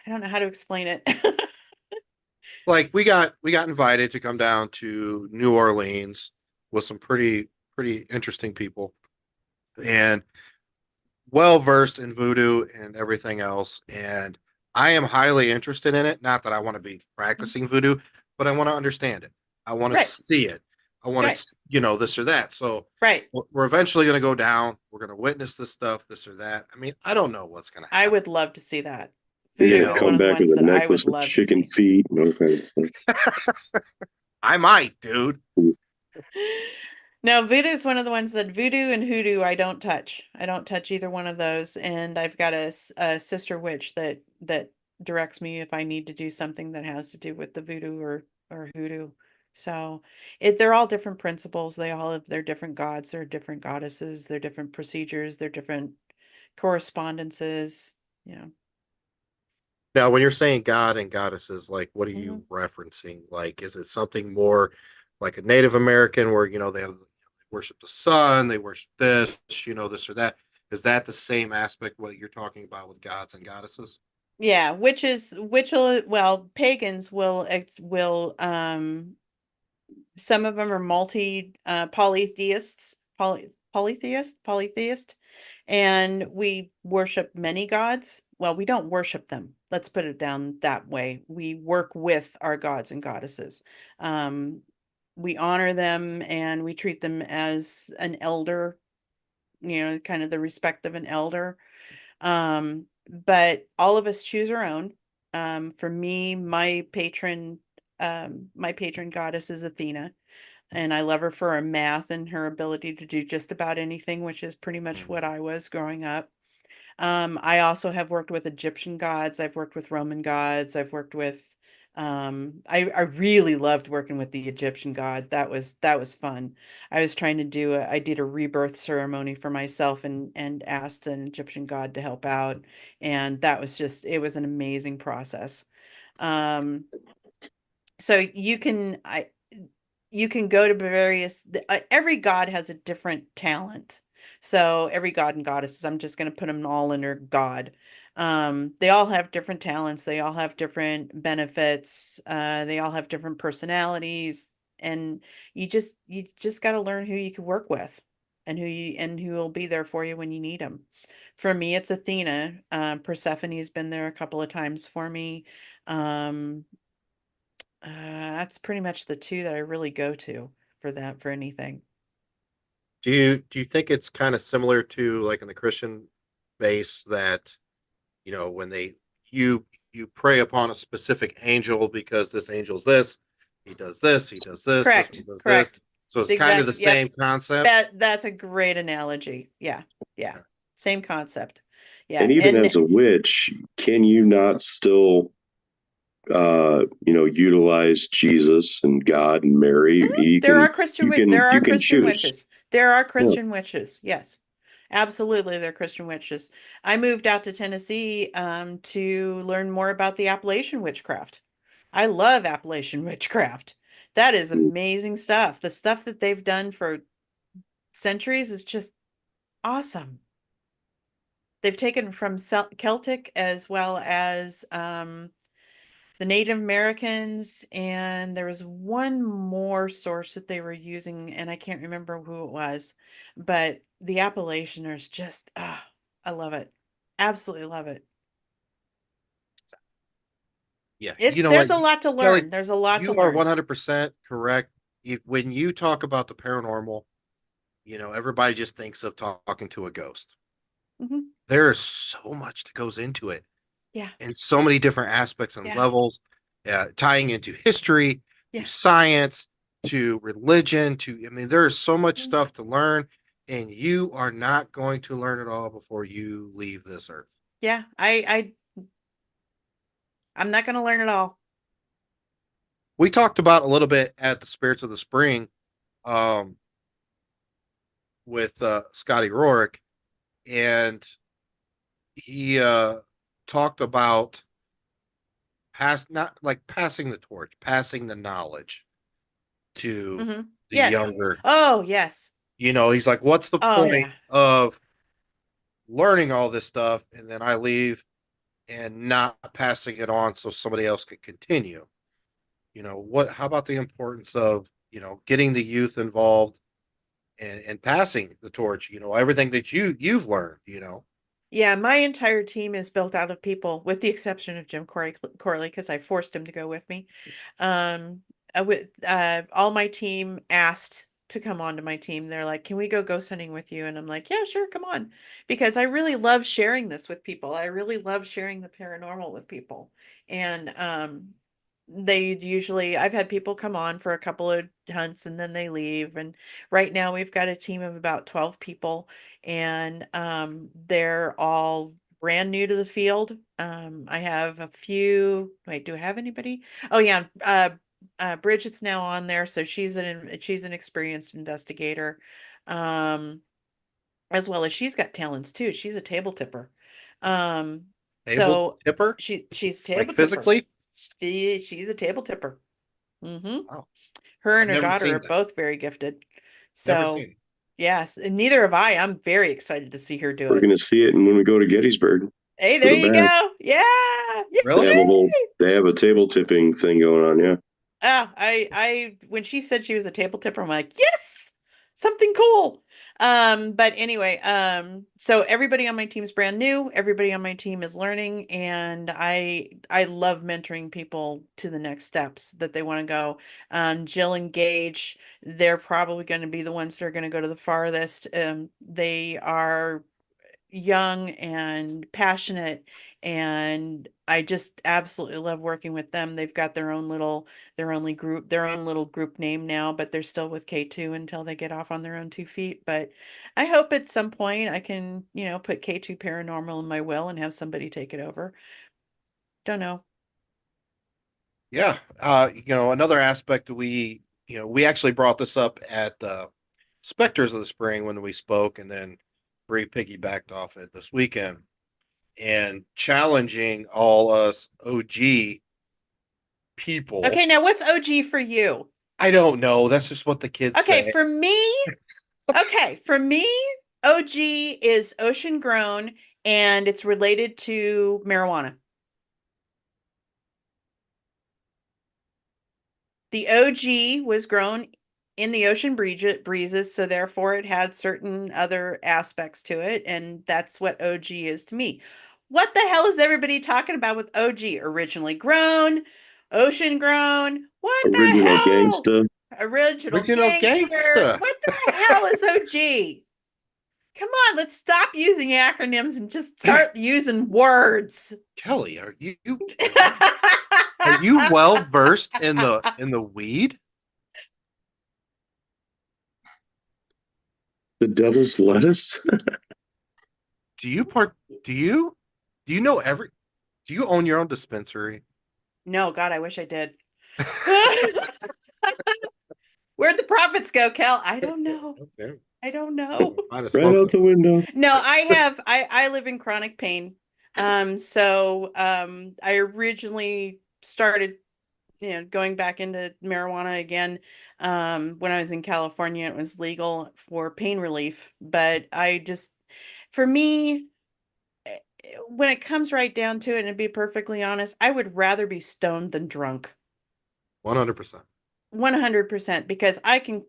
Speaker 2: I don't know how to explain it.
Speaker 3: Like we got invited to come down to New Orleans with some pretty interesting people and well versed in voodoo and everything else. And I am highly interested in it. Not that I want to be practicing voodoo, but I want to understand it. I want to
Speaker 2: Right.
Speaker 3: see it. I want
Speaker 2: Right.
Speaker 3: to, this or that. So
Speaker 2: Right.
Speaker 3: we're eventually going to go down. We're going to witness this stuff, this or that. I mean, I don't know what's going to
Speaker 2: I
Speaker 3: happen.
Speaker 2: would love to see that.
Speaker 1: You're
Speaker 3: You
Speaker 2: Voodoo
Speaker 1: gonna
Speaker 2: is one
Speaker 3: know,
Speaker 1: come
Speaker 2: of the
Speaker 1: back with
Speaker 2: ones
Speaker 1: a
Speaker 2: that I would
Speaker 1: necklace of
Speaker 2: love to
Speaker 1: chicken
Speaker 2: see.
Speaker 1: feet and all kinds of stuff.
Speaker 3: I might, dude.
Speaker 2: No, voodoo is one of the ones that voodoo and hoodoo I don't touch. I don't touch either one of those, and I've got a sister witch that directs me if I need to do something that has to do with the voodoo or hoodoo. So they're all different principles. They all have their different gods, their different goddesses, their different procedures, their different correspondences. You know.
Speaker 3: Now, when you're saying God and goddesses, like, what are
Speaker 2: Mhm.
Speaker 3: you referencing? Like, is it something more like a Native American where, they worship the sun, they worship this, this or that? Is that the same aspect what you're talking about with gods and goddesses?
Speaker 2: Yeah, which will well pagans will some of them are polytheists, polytheist, and we worship many gods. Well, we don't worship them. Let's put it down that way. We work with our gods and goddesses. Um, we honor them and we treat them as an elder, kind of the respect of an elder. But all of us choose our own. For me, my patron goddess is Athena, and I love her for her math and her ability to do just about anything, which is pretty much what
Speaker 3: Mhm.
Speaker 2: I was growing up. I also have worked with Egyptian gods. I've worked with Roman gods. I've worked with I really loved working with the Egyptian god. That was fun. I did a rebirth ceremony for myself and asked an Egyptian god to help out. And it was an amazing process. Um, so you can go to every god has a different talent. So every god and goddesses, I'm just going to put them all under god. They all have different talents, they all have different benefits, they all have different personalities, and you just got to learn who you can work with and who will be there for you when you need them. For me, it's Athena. Persephone's been there a couple of times for me. um that's pretty much the 2 that I really go to for anything.
Speaker 3: Do you think it's kind of similar to like in the Christian base that, when you pray upon a specific angel because this angel's this, he does this one
Speaker 2: Correct,
Speaker 3: does this.
Speaker 2: correct.
Speaker 3: So
Speaker 2: It's
Speaker 3: it's kind of the
Speaker 2: exact Yep.
Speaker 3: same concept.
Speaker 2: That's a great analogy. Yeah, yeah.
Speaker 3: Okay.
Speaker 2: Same concept. Yeah,
Speaker 1: And even
Speaker 2: and
Speaker 1: as a witch, can you not still utilize Jesus and God and Mary? You
Speaker 2: there are
Speaker 1: can you can
Speaker 2: there are
Speaker 1: you can
Speaker 2: Christian
Speaker 1: choose.
Speaker 2: witches. There are
Speaker 1: Yeah.
Speaker 2: Christian witches. Yes. Absolutely, they're Christian witches. I moved out to Tennessee to learn more about the Appalachian witchcraft. I love Appalachian witchcraft. That is amazing stuff. The stuff that they've done for centuries is just awesome. They've taken from Celtic as well as the Native Americans, and there was one more source that they were using, and I can't remember who it was, but the Appalachianers just, I love it. Absolutely love it.
Speaker 3: Yeah, you
Speaker 2: It's
Speaker 3: know what,
Speaker 2: There's a lot to
Speaker 3: Kelly,
Speaker 2: learn. There's a lot to
Speaker 3: you are
Speaker 2: learn.
Speaker 3: 100% correct. When you talk about the paranormal, everybody just thinks of talking to a ghost.
Speaker 2: Hmm.
Speaker 3: There is so much that goes into it,
Speaker 2: Yeah.
Speaker 3: and so many different aspects and
Speaker 2: Yeah.
Speaker 3: levels, tying into history, to
Speaker 2: Yeah.
Speaker 3: science, to religion, I mean, there is so much
Speaker 2: Mhm.
Speaker 3: stuff to learn, and you are not going to learn it all before you leave this earth.
Speaker 2: Yeah. I'm not going to learn it all.
Speaker 3: We talked about a little bit at the Spirits of the Spring, um, with Scotty Rorick, and he talked about not like passing the torch, passing the knowledge to
Speaker 2: Hmm.
Speaker 3: the
Speaker 2: Yes.
Speaker 3: younger.
Speaker 2: Oh, yes.
Speaker 3: He's like, what's the
Speaker 2: Oh,
Speaker 3: point
Speaker 2: yeah.
Speaker 3: of learning all this stuff and then I leave and not passing it on so somebody else can continue? How about the importance of, getting the youth involved and passing the torch, everything that you've learned.
Speaker 2: Yeah, my entire team is built out of people, with the exception of Jim Corley, because I forced him to go with me. All my team asked to come onto my team. They're like, "Can we go ghost hunting with you?" And I'm like, "Yeah, sure, come on," because I really love sharing this with people. I really love sharing the paranormal with people, and I've had people come on for a couple of hunts and then they leave. And right now we've got a team of about 12 people, and they're all brand new to the field. I have a few. Wait, do I have anybody? Oh yeah, Bridget's now on there, so she's an experienced investigator, um, as well as she's got talents too. She's a table tipper. Um,
Speaker 3: Table
Speaker 2: so
Speaker 3: tipper,
Speaker 2: she's a
Speaker 3: like
Speaker 2: table tipper.
Speaker 3: physically.
Speaker 2: She's a table tipper.
Speaker 3: Wow,
Speaker 2: Her
Speaker 3: I've
Speaker 2: and her
Speaker 3: never
Speaker 2: daughter
Speaker 3: seen
Speaker 2: are
Speaker 3: that.
Speaker 2: both very gifted.
Speaker 3: Never
Speaker 2: So
Speaker 3: seen it.
Speaker 2: yes, and neither have I. I'm very excited to see her do
Speaker 1: We're
Speaker 2: it.
Speaker 1: going to see it, and when we go to Gettysburg
Speaker 2: Hey,
Speaker 1: for
Speaker 2: there
Speaker 1: the
Speaker 2: you
Speaker 1: bath,
Speaker 2: go. Yeah.
Speaker 1: they
Speaker 3: Really?
Speaker 1: have a whole
Speaker 2: Yippee!
Speaker 1: they have a table tipping thing going on. Yeah,
Speaker 2: When she said she was a table tipper, I'm like, yes, something cool. But anyway, so everybody on my team is brand new. Everybody on my team is learning, and I love mentoring people to the next steps that they want to go. Jill and Gage, they're probably going to be the ones that are going to go to the farthest. They are young and passionate, and I just absolutely love working with them. They've got their own little group name now, but they're still with K2 until they get off on their own 2 feet. But I hope at some point I can, put K2 Paranormal in my will and have somebody take it over. Don't know.
Speaker 3: Yeah. Another aspect we actually brought this up at Specters of the Spring when we spoke, and then Bree piggybacked off it this weekend and challenging all us OG people.
Speaker 2: Okay, now what's OG for you?
Speaker 3: I don't know. That's just what the kids
Speaker 2: Okay,
Speaker 3: say.
Speaker 2: for me, OG is ocean grown, and it's related to marijuana. The OG was grown in the ocean breezes, so therefore it had certain other aspects to it, and that's what OG is to me. What the hell is everybody talking about with OG? Originally grown, ocean grown. What the
Speaker 1: original
Speaker 2: hell?
Speaker 1: gangsta.
Speaker 2: Original
Speaker 3: Original
Speaker 2: gangster.
Speaker 3: gangsta.
Speaker 2: What the hell is OG? Come on, let's stop using acronyms and just start using words.
Speaker 3: Kelly, are you well versed in the weed?
Speaker 1: The devil's lettuce.
Speaker 3: Do you part do you know every do you own your own dispensary?
Speaker 2: No, God, I wish I did. Where'd the profits go, Kel? I don't know.
Speaker 3: Okay.
Speaker 2: I don't know.
Speaker 3: Might have
Speaker 1: Right
Speaker 3: smoked
Speaker 1: out
Speaker 3: them.
Speaker 1: the window.
Speaker 2: No, I live in chronic pain. I originally started, going back into marijuana again. When I was in California, it was legal for pain relief, but for me, when it comes right down to it, and to be perfectly honest, I would rather be stoned than drunk.
Speaker 3: 100%.
Speaker 2: 100%, because I can.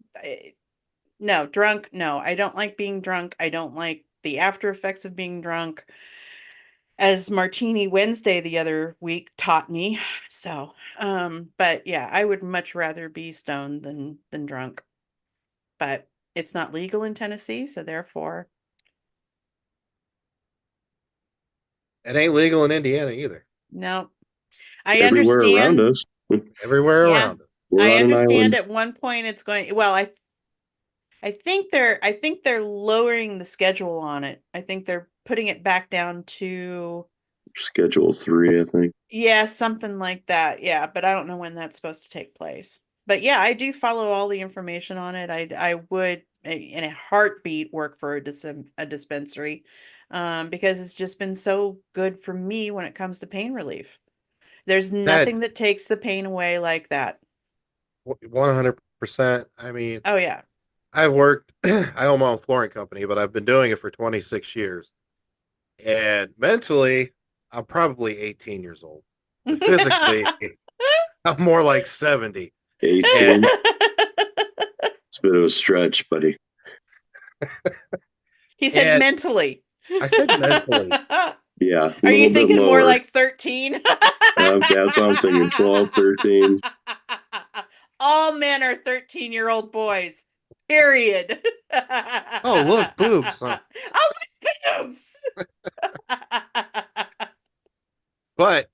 Speaker 2: No, drunk. No, I don't like being drunk. I don't like the after effects of being drunk, as Martini Wednesday the other week taught me. But yeah, I would much rather be stoned than drunk. But it's not legal in Tennessee, so therefore,
Speaker 3: It ain't legal in Indiana either.
Speaker 2: no. I
Speaker 1: Everywhere around
Speaker 2: understand.
Speaker 1: us.
Speaker 3: Everywhere
Speaker 2: Yeah.
Speaker 3: around us.
Speaker 1: We're
Speaker 2: I
Speaker 1: on an
Speaker 2: understand
Speaker 1: island.
Speaker 2: at one point it's going, well, I think they're lowering the schedule on it. I think they're putting it back down to,
Speaker 1: Schedule 3, I think.
Speaker 2: yeah, something like that. Yeah, but I don't know when that's supposed to take place. But yeah, I do follow all the information on it. I would in a heartbeat work for a dispensary, because it's just been so good for me when it comes to pain relief. There's
Speaker 3: That
Speaker 2: nothing that takes the pain away like that.
Speaker 3: 100%. I mean,
Speaker 2: Oh yeah.
Speaker 3: I've worked, I own my own flooring company, but I've been doing it for 26 years. And mentally, I'm probably 18 years old. But physically, I'm more like 70.
Speaker 1: 18.
Speaker 3: And
Speaker 1: It's a bit of a stretch, buddy.
Speaker 2: He said
Speaker 3: and
Speaker 2: mentally.
Speaker 3: I said mentally.
Speaker 1: Yeah, a
Speaker 2: Are you
Speaker 1: little bit
Speaker 2: thinking more
Speaker 1: lower.
Speaker 2: like 13?
Speaker 1: Okay, that's what I'm thinking. 12, 13.
Speaker 2: All men are 13-year-old boys. Period.
Speaker 3: Oh, look, boobs. Huh?
Speaker 2: Oh, look, boobs.
Speaker 3: But,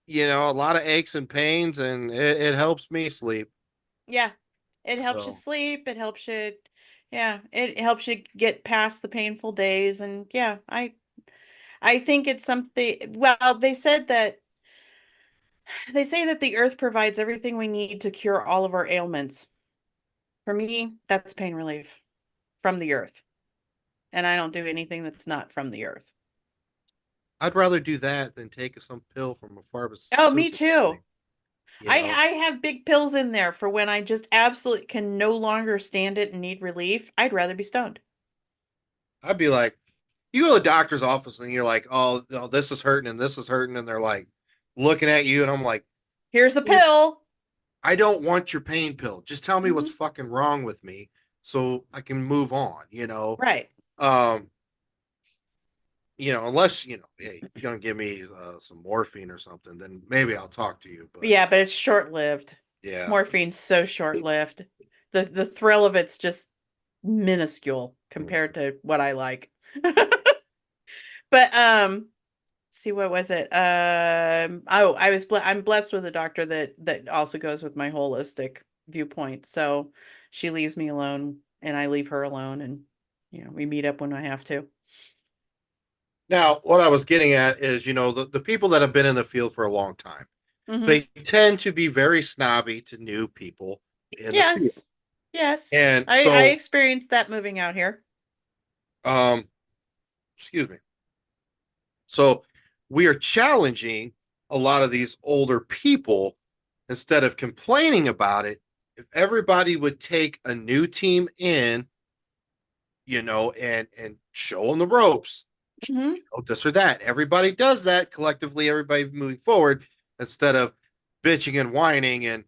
Speaker 3: a lot of aches and pains, and it helps me sleep.
Speaker 2: Yeah. It helps you
Speaker 3: So
Speaker 2: sleep. It helps you get past the painful days. And yeah, I think it's something, well, they say that the earth provides everything we need to cure all of our ailments. For me, that's pain relief from the earth. And I don't do anything that's not from the earth.
Speaker 3: I'd rather do that than take some pill from a
Speaker 2: Oh, me
Speaker 3: pharmaceutical
Speaker 2: too.
Speaker 3: company. You know,
Speaker 2: I have big pills in there for when I just absolutely can no longer stand it and need relief. I'd rather be stoned.
Speaker 3: I'd be like, you go to the doctor's office and you're like, oh, no, this is hurting and this is hurting. And they're like looking at you. And I'm like,
Speaker 2: Here's a
Speaker 3: dude,
Speaker 2: pill.
Speaker 3: I don't want your pain pill. Just tell me what's
Speaker 2: Mhm.
Speaker 3: fucking wrong with me so I can move on.
Speaker 2: Right.
Speaker 3: Um, unless, hey, you're going to give me some morphine or something, then maybe I'll talk to you. But
Speaker 2: Yeah, but it's short-lived.
Speaker 3: yeah,
Speaker 2: Morphine's so short-lived. The thrill of it's just minuscule compared to what I like. But see, what was it? Oh, I'm blessed with a doctor that also goes with my holistic viewpoint. So she leaves me alone and I leave her alone, and we meet up when I have to.
Speaker 3: now what I was getting at is, the people that have been in the field for a long time,
Speaker 2: Hmm.
Speaker 3: they tend to be very snobby to new people in the field.
Speaker 2: Yes. Yes.
Speaker 3: And
Speaker 2: I
Speaker 3: so,
Speaker 2: experienced that moving out here.
Speaker 3: um, excuse me. So we are challenging a lot of these older people instead of complaining about it. If everybody would take a new team in, and show them the ropes,
Speaker 2: Hmm.
Speaker 3: this or that. Everybody does that collectively, everybody moving forward instead of bitching and whining and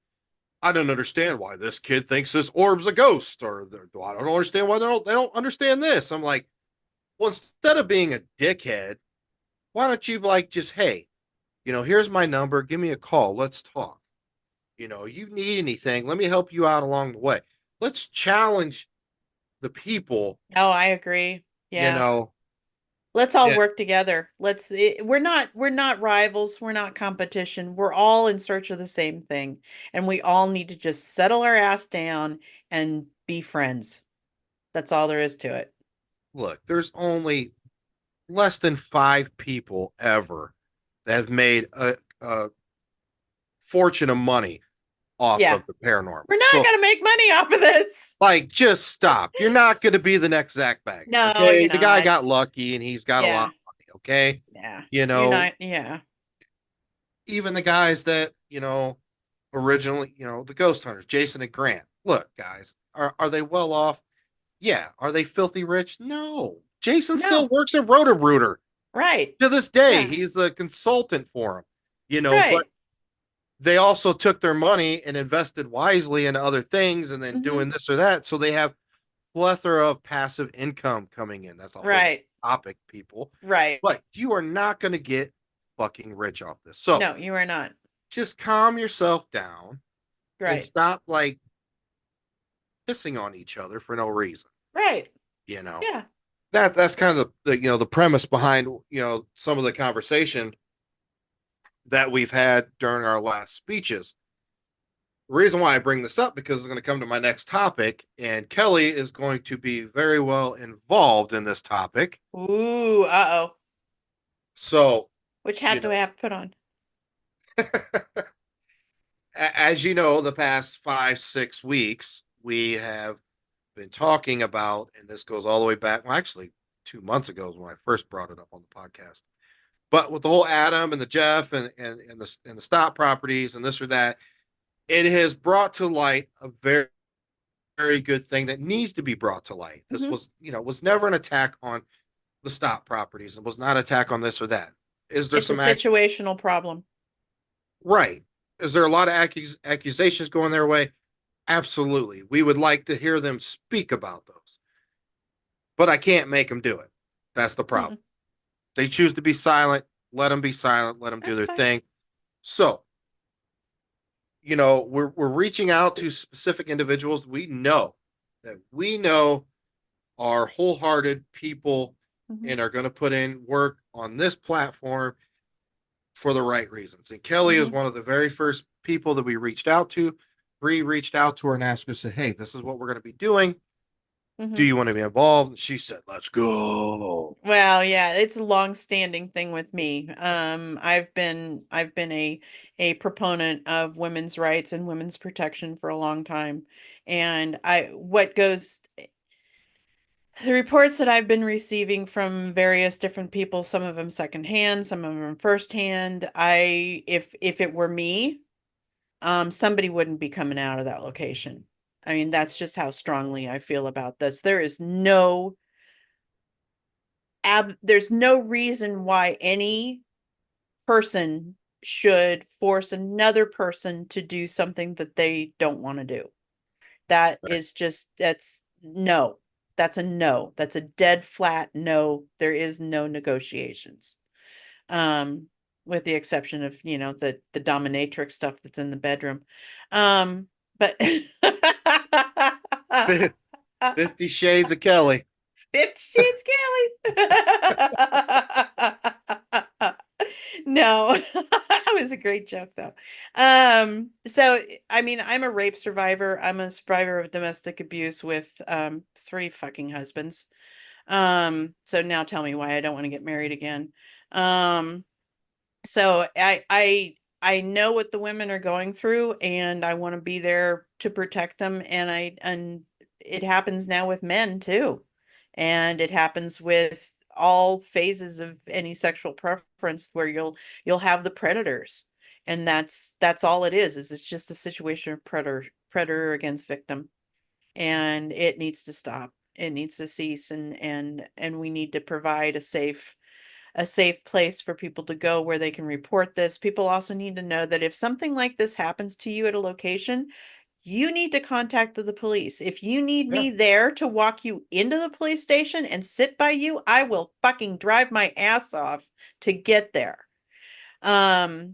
Speaker 3: I don't understand why this kid thinks this orb's a ghost, or I don't understand why they don't understand this. I'm like, well, instead of being a dickhead, why don't you just, hey, here's my number, give me a call, let's talk. You need anything, let me help you out along the way. Let's challenge the people,
Speaker 2: Oh, I agree.
Speaker 3: you
Speaker 2: Yeah.
Speaker 3: know.
Speaker 2: Let's all
Speaker 3: Yeah,
Speaker 2: work together. We're not rivals, we're not competition. We're all in search of the same thing. And we all need to just settle our ass down and be friends. That's all there is to it.
Speaker 3: look, there's only less than 5 people ever that have made a fortune of money off
Speaker 2: Yeah.
Speaker 3: of the paranormal.
Speaker 2: We're not
Speaker 3: So,
Speaker 2: gonna make money off of this.
Speaker 3: just stop. You're not going to be the next Zach Bagans.
Speaker 2: No,
Speaker 3: Okay.
Speaker 2: you're
Speaker 3: The guy
Speaker 2: not.
Speaker 3: got lucky and he's got a lot
Speaker 2: Yeah.
Speaker 3: of money. Okay.
Speaker 2: Yeah.
Speaker 3: You
Speaker 2: You're
Speaker 3: know,
Speaker 2: not, yeah.
Speaker 3: even the guys that, originally, the ghost hunters, Jason and Grant. Look, guys, are they well off? Yeah. Are they filthy rich? No. Jason still
Speaker 2: No.
Speaker 3: works at Roto-Rooter
Speaker 2: Right.
Speaker 3: to this day.
Speaker 2: Yeah.
Speaker 3: He's a consultant for him, but
Speaker 2: Right.
Speaker 3: they also took their money and invested wisely into other things and then
Speaker 2: Hmm.
Speaker 3: doing this or that. So they have plethora of passive income coming in. That's a whole
Speaker 2: Right.
Speaker 3: topic, people.
Speaker 2: Right.
Speaker 3: But you are not going to get fucking rich off this. So
Speaker 2: No, you are not.
Speaker 3: just calm yourself down and
Speaker 2: Right.
Speaker 3: stop pissing on each other for no reason.
Speaker 2: Right.
Speaker 3: You know,
Speaker 2: Yeah.
Speaker 3: that's kind of the premise behind some of the conversation that we've had during our last speeches. The reason why I bring this up because it's going to come to my next topic, and Kelly is going to be very well involved in this topic.
Speaker 2: Ooh, uh-oh.
Speaker 3: So,
Speaker 2: Which hat do I have to put on?
Speaker 3: as you know, the past 5-6 weeks, we have been talking about, and this goes all the way back. Well, actually, 2 months ago is when I first brought it up on the podcast. But with the whole Adam and the Jeff and the stop properties and this or that, it has brought to light a very very good thing that needs to be brought to light. This was never an attack on the stop properties. It was not an attack on this or that. Is there
Speaker 2: It's a
Speaker 3: some
Speaker 2: situational problem.
Speaker 3: right? Is there a lot of accusations going their way? Absolutely. We would like to hear them speak about those, but I can't make them do it. That's the problem. They choose to be silent. Let them be silent. Let them do their thing. So, we're reaching out to specific individuals we know are wholehearted people and are going to put in work on this platform for the right reasons. And Kelly is one of the very first people that we reached out to. Bree reached out to her and asked her, said, "Hey, this is what we're going to be doing. Do you want to be involved?" And she said, "Let's go."
Speaker 2: Well, yeah, it's a long-standing thing with me. I've been a proponent of women's rights and women's protection for a long time. And the reports that I've been receiving from various different people, some of them secondhand, some of them firsthand, if it were me, somebody wouldn't be coming out of that location. I mean, that's just how strongly I feel about this. There's no reason why any person should force another person to do something that they don't want to do. That
Speaker 3: Right.
Speaker 2: is just, that's no. That's a no. That's a dead flat no. There is no negotiations. With the exception of, the dominatrix stuff that's in the bedroom. But
Speaker 3: 50 Shades of Kelly.
Speaker 2: 50 Shades Kelly. No, that was a great joke though. So I mean, I'm a rape survivor. I'm a survivor of domestic abuse with 3 fucking husbands. So now tell me why I don't want to get married again. So I know what the women are going through, and I want to be there to protect them. And it happens now with men too, and it happens with all phases of any sexual preference where you'll have the predators, and that's all it is it's just a situation of predator against victim, and it needs to stop. It needs to cease, and we need to provide a safe place for people to go where they can report this. People also need to know that if something like this happens to you at a location, you need to contact the police. If you need me there to walk you into the police station and sit by you, I will fucking drive my ass off to get there. Until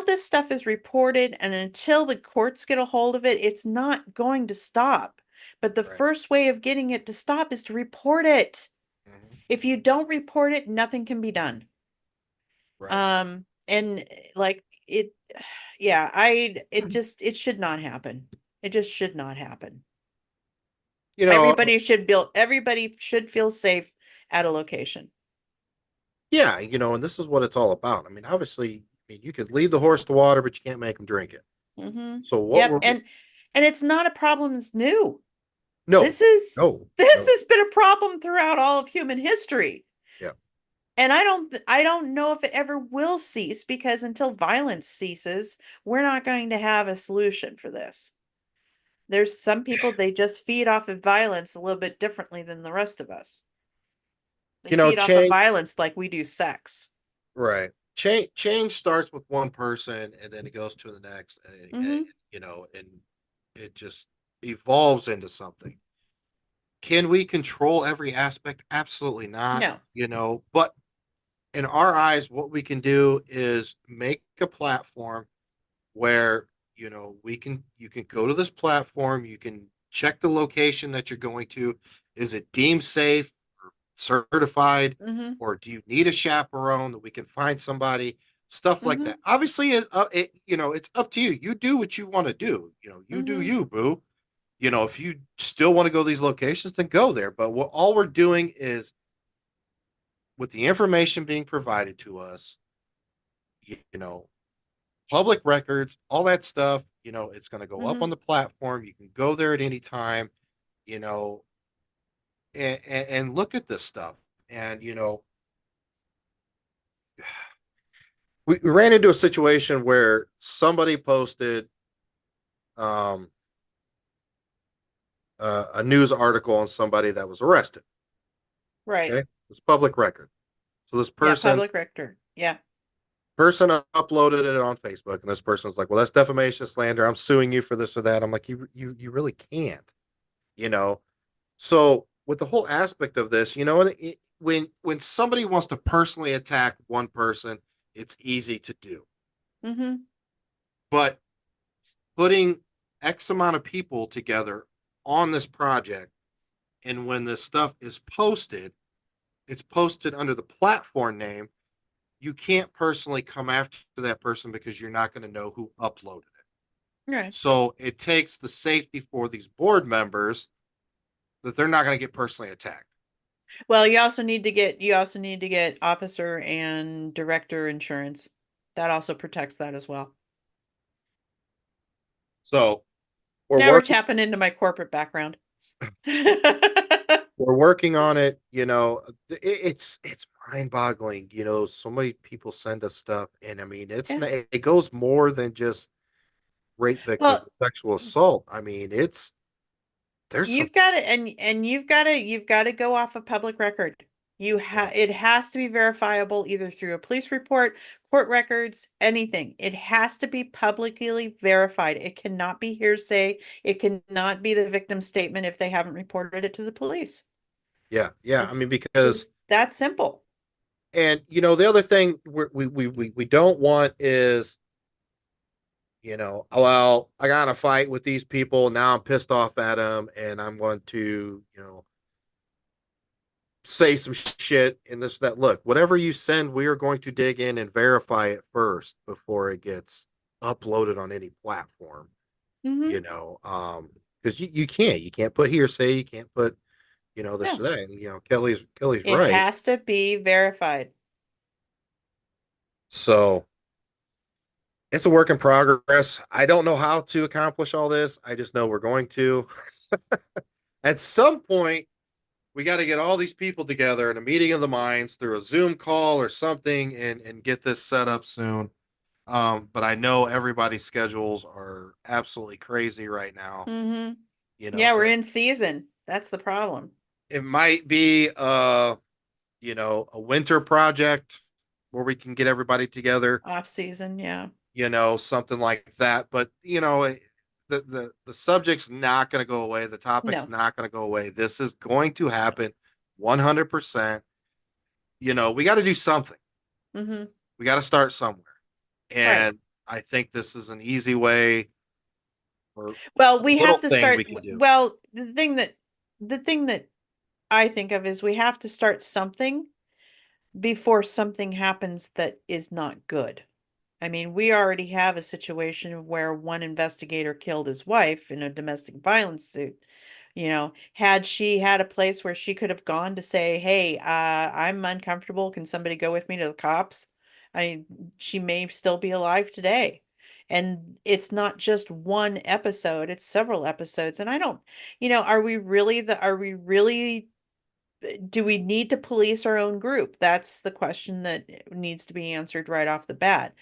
Speaker 2: this stuff is reported and until the courts get a hold of it, it's not going to stop. But the first way of getting it to stop is to report it. If you don't report it, nothing can be done.
Speaker 3: Right.
Speaker 2: And like it, yeah, it should not happen. It just should not happen. Everybody should feel safe at a location.
Speaker 3: Yeah, and this is what it's all about. I mean, obviously, you could lead the horse to water, but you can't make him drink it. So what
Speaker 2: Yep. And it's not a problem that's new.
Speaker 3: no,
Speaker 2: This has been a problem throughout all of human history.
Speaker 3: Yeah.
Speaker 2: And I don't know if it ever will cease, because until violence ceases, we're not going to have a solution for this. There's some people, they just feed off of violence a little bit differently than the rest of us. They feed off of violence like we do sex.
Speaker 3: Right. Change starts with one person and then it goes to the next, and it just evolves into something. Can we control every aspect? Absolutely not.
Speaker 2: No.
Speaker 3: But in our eyes, what we can do is make a platform where you can go to this platform, you can check the location that you're going to. Is it deemed safe or certified,
Speaker 2: Mm-hmm.
Speaker 3: or do you need a chaperone that we can find somebody? Stuff like
Speaker 2: Mm-hmm.
Speaker 3: that. Obviously, it's up to you. You do what you want to do. You do
Speaker 2: Mm-hmm.
Speaker 3: you, boo. If you still want to go to these locations, then go there. But all we're doing is, with the information being provided to us, you know, public records, all that stuff, it's going to go up
Speaker 2: Mm-hmm.
Speaker 3: on the platform. You can go there at any time, you know, and look at this stuff. And, we ran into a situation where somebody posted um, a news article on somebody that was arrested.
Speaker 2: Right.
Speaker 3: Okay. It was public record. So this
Speaker 2: Yeah,
Speaker 3: person
Speaker 2: public rector. Yeah.
Speaker 3: person uploaded it on Facebook, and this person's like, "Well, that's defamation, slander. I'm suing you for this or that." I'm like, "You really can't," you know. So with the whole aspect of this, when somebody wants to personally attack one person, it's easy to do.
Speaker 2: Mm-hmm.
Speaker 3: But putting X amount of people together on this project, and when this stuff is posted, it's posted under the platform name. You can't personally come after that person because you're not going to know who uploaded it.
Speaker 2: Right.
Speaker 3: So it takes the safety for these board members that they're not going to get personally attacked.
Speaker 2: Well, you also need to get officer and director insurance. That also protects that as well.
Speaker 3: So we're
Speaker 2: Now we're
Speaker 3: working
Speaker 2: tapping into my corporate background.
Speaker 3: we're working on it. It's mind boggling. So many people send us stuff, and I mean,
Speaker 2: Yeah.
Speaker 3: it goes more than just rape victims,
Speaker 2: Well,
Speaker 3: sexual assault. I mean, there's some.
Speaker 2: you've got to and you've got to go off of public record.
Speaker 3: Yeah,
Speaker 2: It has to be verifiable either through a police report, court records, anything. It has to be publicly verified. It cannot be hearsay. It cannot be the victim's statement if they haven't reported it to the police.
Speaker 3: yeah, yeah. I
Speaker 2: It's
Speaker 3: mean, because
Speaker 2: just that simple.
Speaker 3: and the other thing we don't want is, well, I got in a fight with these people. Now I'm pissed off at them, and I'm going to, say some shit and this, that. Look, whatever you send, we are going to dig in and verify it first before it gets uploaded on any platform,
Speaker 2: Hmm.
Speaker 3: because you can't put hearsay, you can't put, this or
Speaker 2: No,
Speaker 3: that. And, Kelly's
Speaker 2: it
Speaker 3: right.
Speaker 2: has to be verified.
Speaker 3: So it's a work in progress. I don't know how to accomplish all this. I just know we're going to. At some point, we got to get all these people together in a meeting of the minds through a Zoom call or something, and get this set up soon. But I know everybody's schedules are absolutely crazy right now.
Speaker 2: Hmm. Yeah, we're
Speaker 3: So
Speaker 2: in season. That's the problem.
Speaker 3: it might be a winter project where we can get everybody together,
Speaker 2: Off season, yeah.
Speaker 3: something like that. But the subject's not going to go away. The topic's
Speaker 2: No.
Speaker 3: not going to go away. This is going to happen 100%. We got to do something.
Speaker 2: Hmm.
Speaker 3: We got to start somewhere.
Speaker 2: Right.
Speaker 3: And I think this is an easy way, or
Speaker 2: Well,
Speaker 3: a
Speaker 2: we
Speaker 3: little
Speaker 2: have to
Speaker 3: thing
Speaker 2: start.
Speaker 3: we can do.
Speaker 2: Well, the thing that I think of is we have to start something before something happens that is not good. I mean, we already have a situation where one investigator killed his wife in a domestic violence suit. Had she had a place where she could have gone to say, "Hey, I'm uncomfortable. Can somebody go with me to the cops?" I She may still be alive today. And it's not just one episode, it's several episodes. And I don't, are we really do we need to police our own group? That's the question that needs to be answered right off the bat.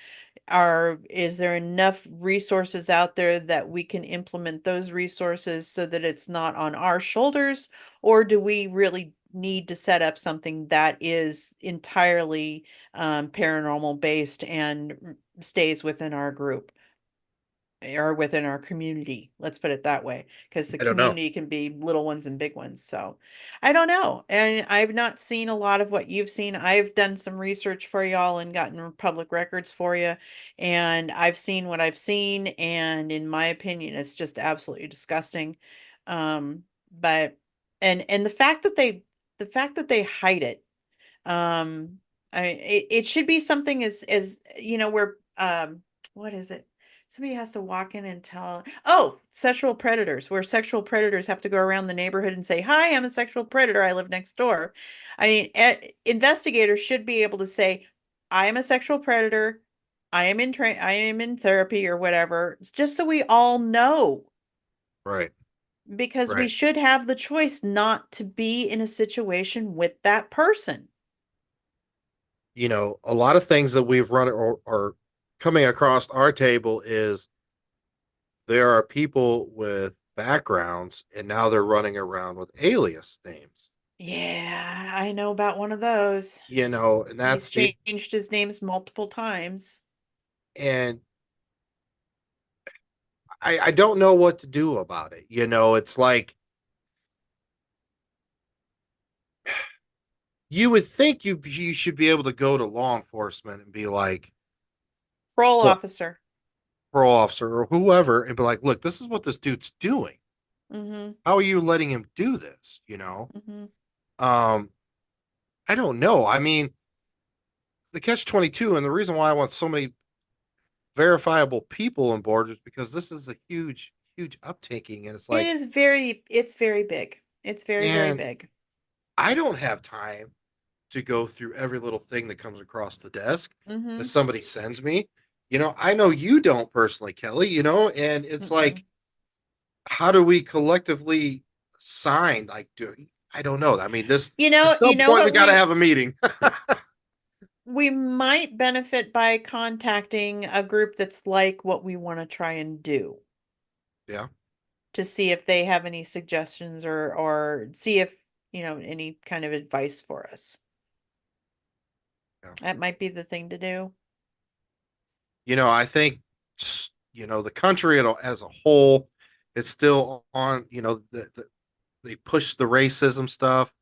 Speaker 2: Is there enough resources out there that we can implement those resources so that it's not on our shoulders? Or do we really need to set up something that is entirely paranormal based and stays within our group? are within our community. Let's put it that way, because the
Speaker 3: I don't know.
Speaker 2: community can be little ones and big ones. So I don't know. And I've not seen a lot of what you've seen. I've done some research for y'all and gotten public records for you. And I've seen what I've seen. And in my opinion, it's just absolutely disgusting. But and the fact that they hide it, it should be something as you know, where what is it? Somebody has to walk in and tell, oh, sexual predators, where sexual predators have to go around the neighborhood and say, hi, I'm a sexual predator. I live next door. I mean, investigators should be able to say, I am a sexual predator. I am in therapy or whatever, just so we all know,
Speaker 3: Right.
Speaker 2: because we
Speaker 3: Right.
Speaker 2: should have the choice not to be in a situation with that person.
Speaker 3: You know, a lot of things that we've run or coming across our table is there are people with backgrounds and now they're running around with alias names.
Speaker 2: Yeah, I know about one of those.
Speaker 3: You know, and
Speaker 2: He's
Speaker 3: that's the
Speaker 2: changed his names multiple times.
Speaker 3: and I don't know what to do about it. You know, it's like you would think you should be able to go to law enforcement and be like,
Speaker 2: Parole
Speaker 3: look,
Speaker 2: officer.
Speaker 3: parole officer or whoever, and be like, look, this is what this dude's doing.
Speaker 2: Mm-hmm.
Speaker 3: How are you letting him do this? You know?
Speaker 2: Mm-hmm.
Speaker 3: Um, I don't know. I mean, the catch 22, and the reason why I want so many verifiable people on board is because this is a huge, huge uptaking. And it's like,
Speaker 2: It's very big. It's very, very
Speaker 3: and
Speaker 2: big.
Speaker 3: I don't have time to go through every little thing that comes across the desk that
Speaker 2: Mm-hmm.
Speaker 3: somebody sends me. You know, I know you don't personally, Kelly, you know, and it's
Speaker 2: Mm-mm.
Speaker 3: like, how do we collectively sign? Like, I don't know. I mean, this at
Speaker 2: You
Speaker 3: some
Speaker 2: know
Speaker 3: point we
Speaker 2: what
Speaker 3: got to have a meeting.
Speaker 2: we might benefit by contacting a group that's like what we want to try and do,
Speaker 3: Yeah.
Speaker 2: to see if they have any suggestions, or see if, any kind of advice for us.
Speaker 3: Yeah.
Speaker 2: That might be the thing to do.
Speaker 3: You know, I think, you know, the country as a whole, it's still on, you know, they push the racism stuff,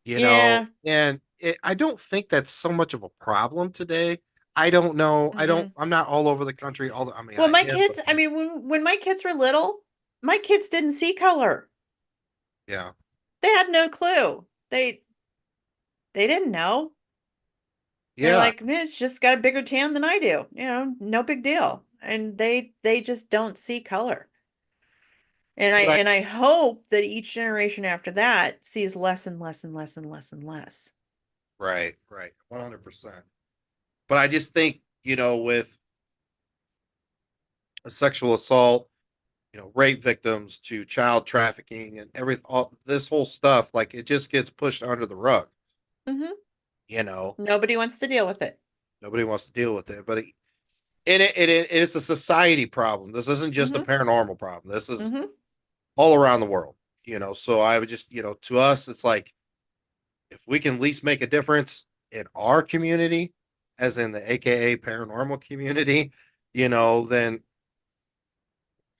Speaker 3: you know,
Speaker 2: Yeah.
Speaker 3: and I don't think that's so much of a problem today. I don't know.
Speaker 2: Mm-mm.
Speaker 3: I'm not all over the country. I mean,
Speaker 2: Well,
Speaker 3: I
Speaker 2: my
Speaker 3: am, but
Speaker 2: kids, I mean, when my kids were little, my kids didn't see color.
Speaker 3: yeah.
Speaker 2: They had no clue. They didn't know. They're
Speaker 3: Yeah.
Speaker 2: like, "Man, it's just got a bigger tan than I do. No big deal." And they just don't see color. And
Speaker 3: But
Speaker 2: I hope that each generation after that sees less and less and less and less and less.
Speaker 3: right, right. 100%. But I just think, you know, with a sexual assault, you know, rape victims to child trafficking and all this whole stuff, like it just gets pushed under the rug.
Speaker 2: Hmm.
Speaker 3: You know,
Speaker 2: Nobody wants to deal with it.
Speaker 3: nobody wants to deal with it, but it's a society problem. This isn't just a
Speaker 2: Hmm.
Speaker 3: paranormal problem. This is
Speaker 2: Hmm.
Speaker 3: all around the world. You know, so I would just, you know, to us, it's like if we can at least make a difference in our community, as in the AKA paranormal community, you know, then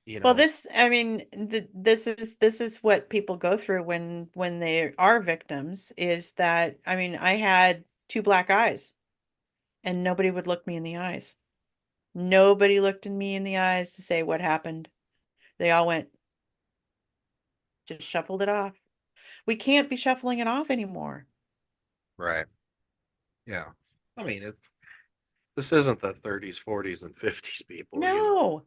Speaker 3: you
Speaker 2: Well,
Speaker 3: know,
Speaker 2: I mean, this is what people go through when they are victims, is that, I mean, I had two black eyes and nobody would look me in the eyes. Nobody looked in me in the eyes to say what happened. They all went, just shuffled it off. We can't be shuffling it off anymore.
Speaker 3: right. Yeah. I mean, this isn't the 30s, 40s, and 50s, people, you know.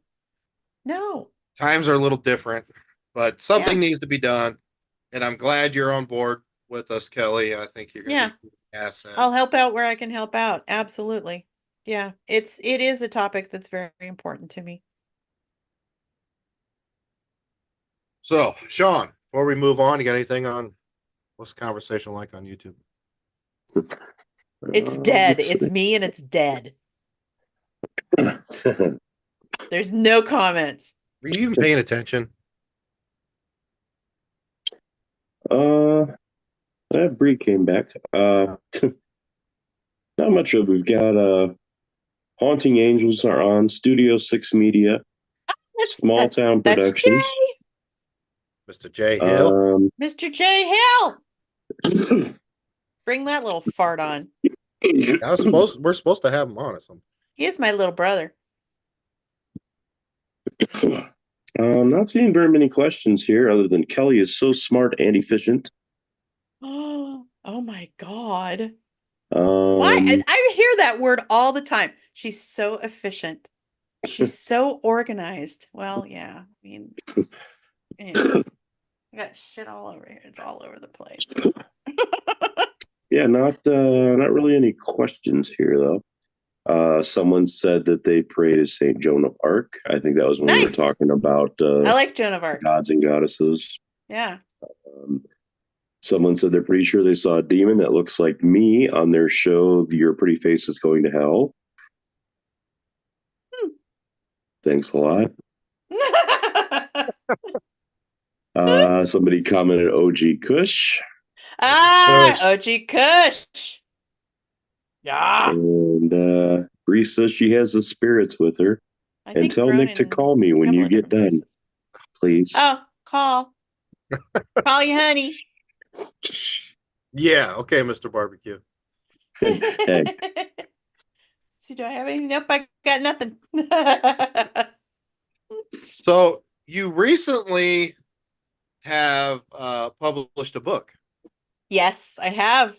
Speaker 2: No, no.
Speaker 3: Times are a little different, but
Speaker 2: Yeah,
Speaker 3: something needs to be done. And I'm glad you're on board with us, Kelly. I think you're going to
Speaker 2: yeah.
Speaker 3: be an asset.
Speaker 2: I'll help out where I can help out. Absolutely. Yeah, it is a topic that's very important to me.
Speaker 3: So, Sean, before we move on, you got anything on what's the conversation like on YouTube?
Speaker 2: It's dead.
Speaker 1: Let's
Speaker 2: It's me and it's dead.
Speaker 1: see.
Speaker 2: There's no comments.
Speaker 3: Are you even paying attention?
Speaker 1: uh, that Bree came back. Not much of it. We've got Haunting Angels are on Studio 6 Media. Small Town
Speaker 2: That's
Speaker 1: Productions.
Speaker 3: Mr. J Hill.
Speaker 2: Mr. J Hill. Bring that little fart on.
Speaker 3: We're supposed to have him on or something.
Speaker 2: He is my little brother.
Speaker 1: Not seeing very many questions here other than Kelly is so smart and efficient.
Speaker 2: Oh my God.
Speaker 1: Um,
Speaker 2: Why? I hear that word all the time. She's so efficient. She's so organized. Well, yeah. I mean, yeah. I got shit all over here. It's all over the place.
Speaker 1: yeah, not really any questions here though. Someone said that they prayed as Saint Joan of Arc. I think that was when we were
Speaker 2: Nice.
Speaker 1: talking about
Speaker 2: I like Joan of Arc.
Speaker 1: gods and goddesses.
Speaker 2: Yeah.
Speaker 1: Someone said they're pretty sure they saw a demon that looks like me on their show. Your Pretty Face is Going to Hell. Thanks a lot. Somebody commented OG Kush.
Speaker 2: OG Kush. Yeah.
Speaker 1: And Bree says she has the spirits with her.
Speaker 2: I
Speaker 1: And
Speaker 2: think
Speaker 1: tell
Speaker 2: grown
Speaker 1: Nick to
Speaker 2: in
Speaker 1: call me
Speaker 2: a
Speaker 1: when
Speaker 2: couple
Speaker 1: you
Speaker 2: of
Speaker 1: get
Speaker 2: different
Speaker 1: done,
Speaker 2: places.
Speaker 1: please.
Speaker 2: Oh, call. Call you, honey.
Speaker 3: Yeah, okay, Mr. Barbecue.
Speaker 1: Hey,
Speaker 2: See, do I have anything? Nope, I got nothing.
Speaker 3: So you recently have published a book.
Speaker 2: Yes, I have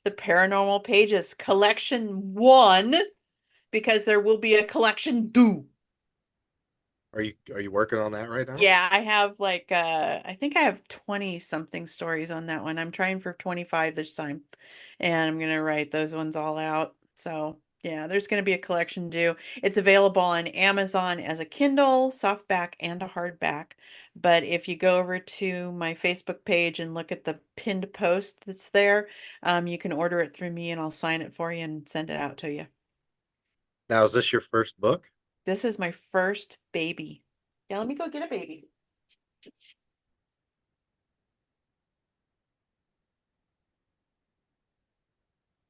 Speaker 2: the Paranormal Pages Collection 1 because there will be a Collection 2.
Speaker 3: Are you working on that right now?
Speaker 2: Yeah, I have like I think I have 20 something stories on that one. I'm trying for 25 this time. And I'm going to write those ones all out. So, yeah, there's going to be a collection due. It's available on Amazon as a Kindle, softback, and a hardback. But if you go over to my Facebook page and look at the pinned post that's there, you can order it through me and I'll sign it for you and send it out to you.
Speaker 3: Now, is this your first book?
Speaker 2: This is my first baby. Yeah, let me go get a baby.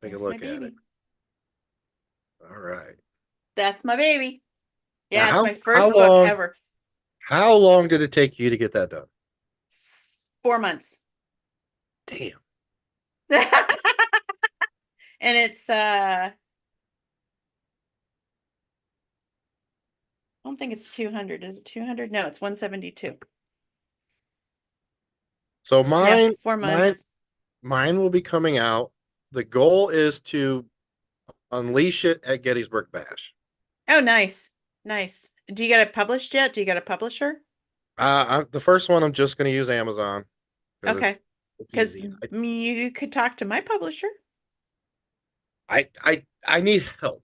Speaker 3: Take a
Speaker 2: There's
Speaker 3: look
Speaker 2: my
Speaker 3: at it.
Speaker 2: baby.
Speaker 3: All right.
Speaker 2: That's my baby.
Speaker 3: Now,
Speaker 2: Yeah, it's my first book ever.
Speaker 3: How long did it take you to get that done?
Speaker 2: 4 months.
Speaker 3: Damn.
Speaker 2: And it's I don't think it's 200. Is it 200? No, it's 172.
Speaker 3: So
Speaker 2: Yeah, 4 months.
Speaker 3: mine will be coming out. The goal is to unleash it at Gettysburg Bash.
Speaker 2: Oh, nice. Nice. Do you get it published yet? Do you get a publisher?
Speaker 3: The first one I'm just going to use Amazon.
Speaker 2: Okay.
Speaker 3: It's
Speaker 2: Because
Speaker 3: easy.
Speaker 2: you could talk to my publisher.
Speaker 3: I need help.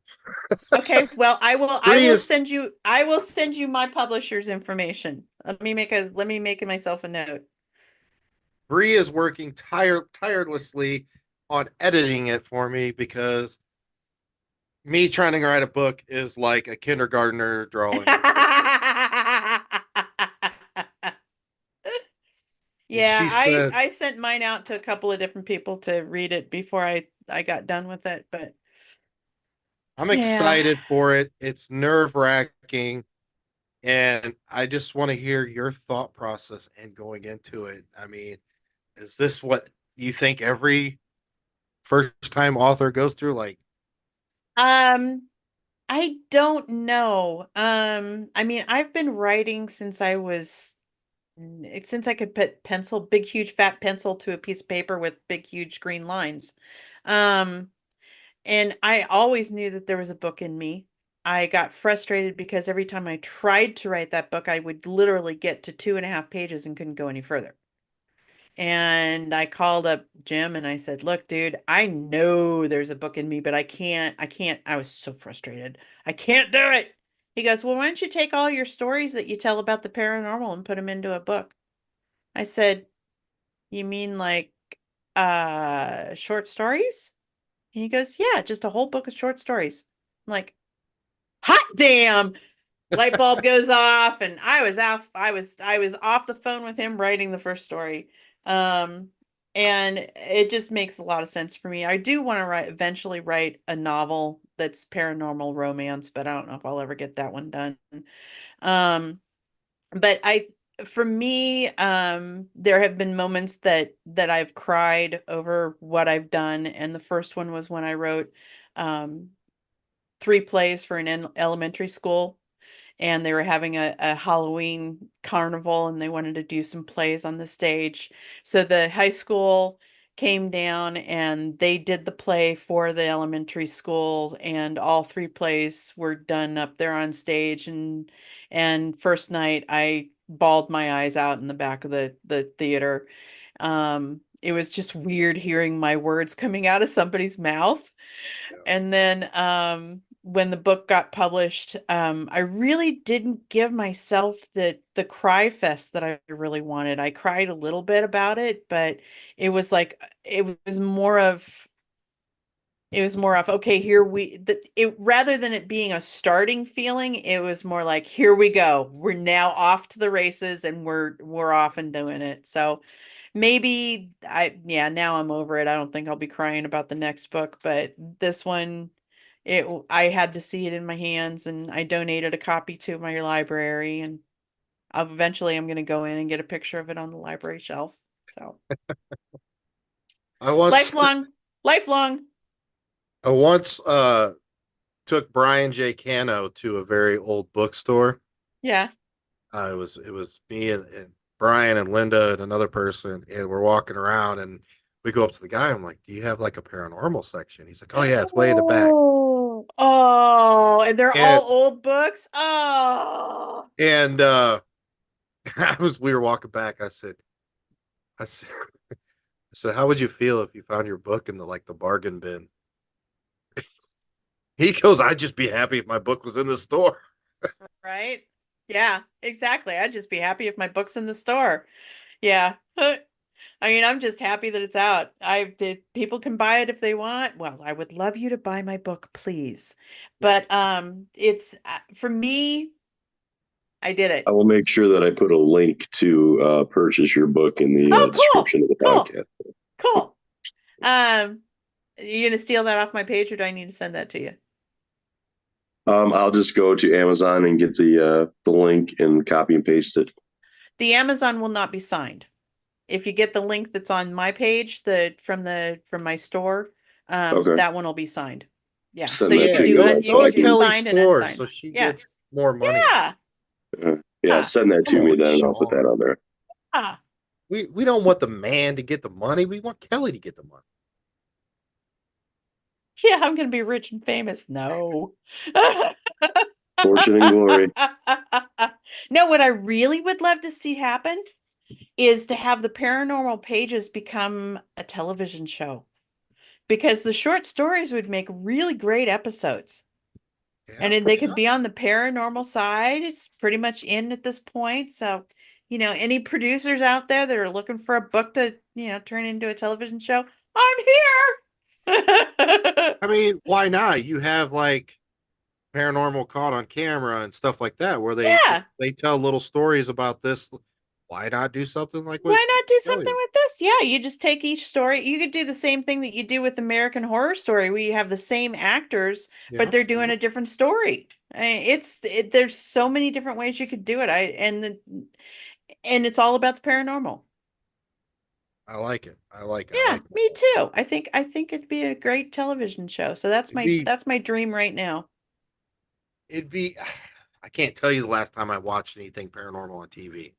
Speaker 2: Okay, well, I will
Speaker 3: Bree
Speaker 2: send you my publisher's information. Let me make myself a note.
Speaker 3: Bree is working tirelessly on editing it for me because me trying to write a book is like a kindergartner drawing.
Speaker 2: Yeah,
Speaker 3: says,
Speaker 2: I sent mine out to a couple of different people to read it before I got done with it, but
Speaker 3: I'm
Speaker 2: yeah.
Speaker 3: excited for it. It's nerve-wracking, and I just want to hear your thought process and going into it. I mean, is this what you think every first-time author goes through? Like,
Speaker 2: I don't know. I mean, I've been writing since I could put big huge fat pencil to a piece of paper with big huge green lines. Um And I always knew that there was a book in me. I got frustrated because every time I tried to write that book, I would literally get to 2.5 pages and couldn't go any further. And I called up Jim and I said, look, dude, I know there's a book in me, but I can't. I was so frustrated. I can't do it. He goes, well, why don't you take all your stories that you tell about the paranormal and put them into a book? I said, you mean like short stories? And he goes, yeah, just a whole book of short stories. I'm like, hot damn. Light bulb goes off and I was off the phone with him writing the first story. And it just makes a lot of sense for me. I do want to eventually write a novel that's paranormal romance, but I don't know if I'll ever get that one done. Um, but for me, there have been moments that I've cried over what I've done, and the first one was when I wrote um 3 plays for an elementary school, and they were having a Halloween carnival, and they wanted to do some plays on the stage. So the high school came down and they did the play for the elementary school, and all 3 plays were done up there on stage. And first night I bawled my eyes out in the back of the theater. It was just weird hearing my words coming out of somebody's mouth.
Speaker 3: Yeah.
Speaker 2: And then when the book got published, I really didn't give myself the cry fest that I really wanted. I cried a little bit about it, but it was like it was more of okay, here it rather than it being a starting feeling, it was more like here we go. We're now off to the races and we're off and doing it. So maybe yeah, now I'm over it. I don't think I'll be crying about the next book, but this one, I had to see it in my hands, and I donated a copy to my library, and eventually I'm going to go in and get a picture of it on the library shelf. So
Speaker 3: I once
Speaker 2: lifelong, lifelong.
Speaker 3: I once took Brian J. Cano to a very old bookstore.
Speaker 2: Yeah.
Speaker 3: It was me and Brian and Linda and another person, and we're walking around, and we go up to the guy. I'm like, "Do you have like a paranormal section?" He's like, "Oh yeah, it's way in the back."
Speaker 2: Oh, oh, and they're
Speaker 3: And
Speaker 2: all old books. Oh,
Speaker 3: and we were walking back. I said, I said, how would you feel if you found your book in the bargain bin? He goes, I'd just be happy if my book was in the store.
Speaker 2: right. Yeah, exactly. I'd just be happy if my book's in the store. Yeah. I mean, I'm just happy that it's out. People can buy it if they want. Well, I would love you to buy my book, please. But it's for me, I did
Speaker 1: I
Speaker 2: it.
Speaker 1: will make sure that I put a link to purchase your book in the
Speaker 2: Oh, cool.
Speaker 1: description of the
Speaker 2: Cool.
Speaker 1: podcast.
Speaker 2: Cool. Um, you gonna steal that off my page, or do I need to send that to you?
Speaker 1: I'll just go to Amazon and get the link and copy and paste it.
Speaker 2: The Amazon will not be signed. If you get the link that's on my page, from my store,
Speaker 1: Okay,
Speaker 2: that one will be signed. Yeah. So
Speaker 1: send
Speaker 2: you
Speaker 1: that
Speaker 3: Yeah,
Speaker 2: can
Speaker 1: to
Speaker 2: do
Speaker 1: me
Speaker 3: go
Speaker 1: then,
Speaker 2: you
Speaker 1: so
Speaker 3: go
Speaker 2: can
Speaker 1: I
Speaker 3: to
Speaker 2: do
Speaker 1: can.
Speaker 3: Kelly's
Speaker 2: signed and
Speaker 3: store
Speaker 2: unsigned.
Speaker 3: so she
Speaker 2: Yeah.
Speaker 3: gets more money.
Speaker 2: Yeah.
Speaker 1: Yeah,
Speaker 2: Yeah.
Speaker 1: send that
Speaker 3: Come
Speaker 1: to me
Speaker 3: on,
Speaker 1: then, and I'll put that
Speaker 3: Sean.
Speaker 1: on there.
Speaker 2: Ah.
Speaker 3: We don't want the man to get the money. We want Kelly to get the money.
Speaker 2: Yeah, I'm gonna be rich and famous. No.
Speaker 1: Fortune and glory.
Speaker 2: No, what I really would love to see happen is to have the Paranormal Pages become a television show, because the short stories would make really great episodes.
Speaker 3: Yeah,
Speaker 2: And then they could be on the paranormal side. It's pretty much in at this point. So, any producers out there that are looking for a book to, turn into a television show, I'm here.
Speaker 3: I mean, why not? You have like paranormal caught on camera and stuff like that, where
Speaker 2: Yeah.
Speaker 3: they tell little stories about this. Why not do something like what
Speaker 2: Why not do
Speaker 3: Kelly
Speaker 2: something
Speaker 3: did?
Speaker 2: with this? Yeah, you just take each story. You could do the same thing that you do with American Horror Story, where you have the same actors, but
Speaker 3: Yeah,
Speaker 2: they're doing
Speaker 3: yeah,
Speaker 2: a different story. There's so many different ways you could do it. And it's all about the paranormal.
Speaker 3: I like it. I like it. I
Speaker 2: Yeah,
Speaker 3: like that.
Speaker 2: me too. I think it'd be a great television show. So that's
Speaker 3: It'd
Speaker 2: my
Speaker 3: be
Speaker 2: that's my dream right now.
Speaker 3: it'd be. I can't tell you the last time I watched anything paranormal on TV.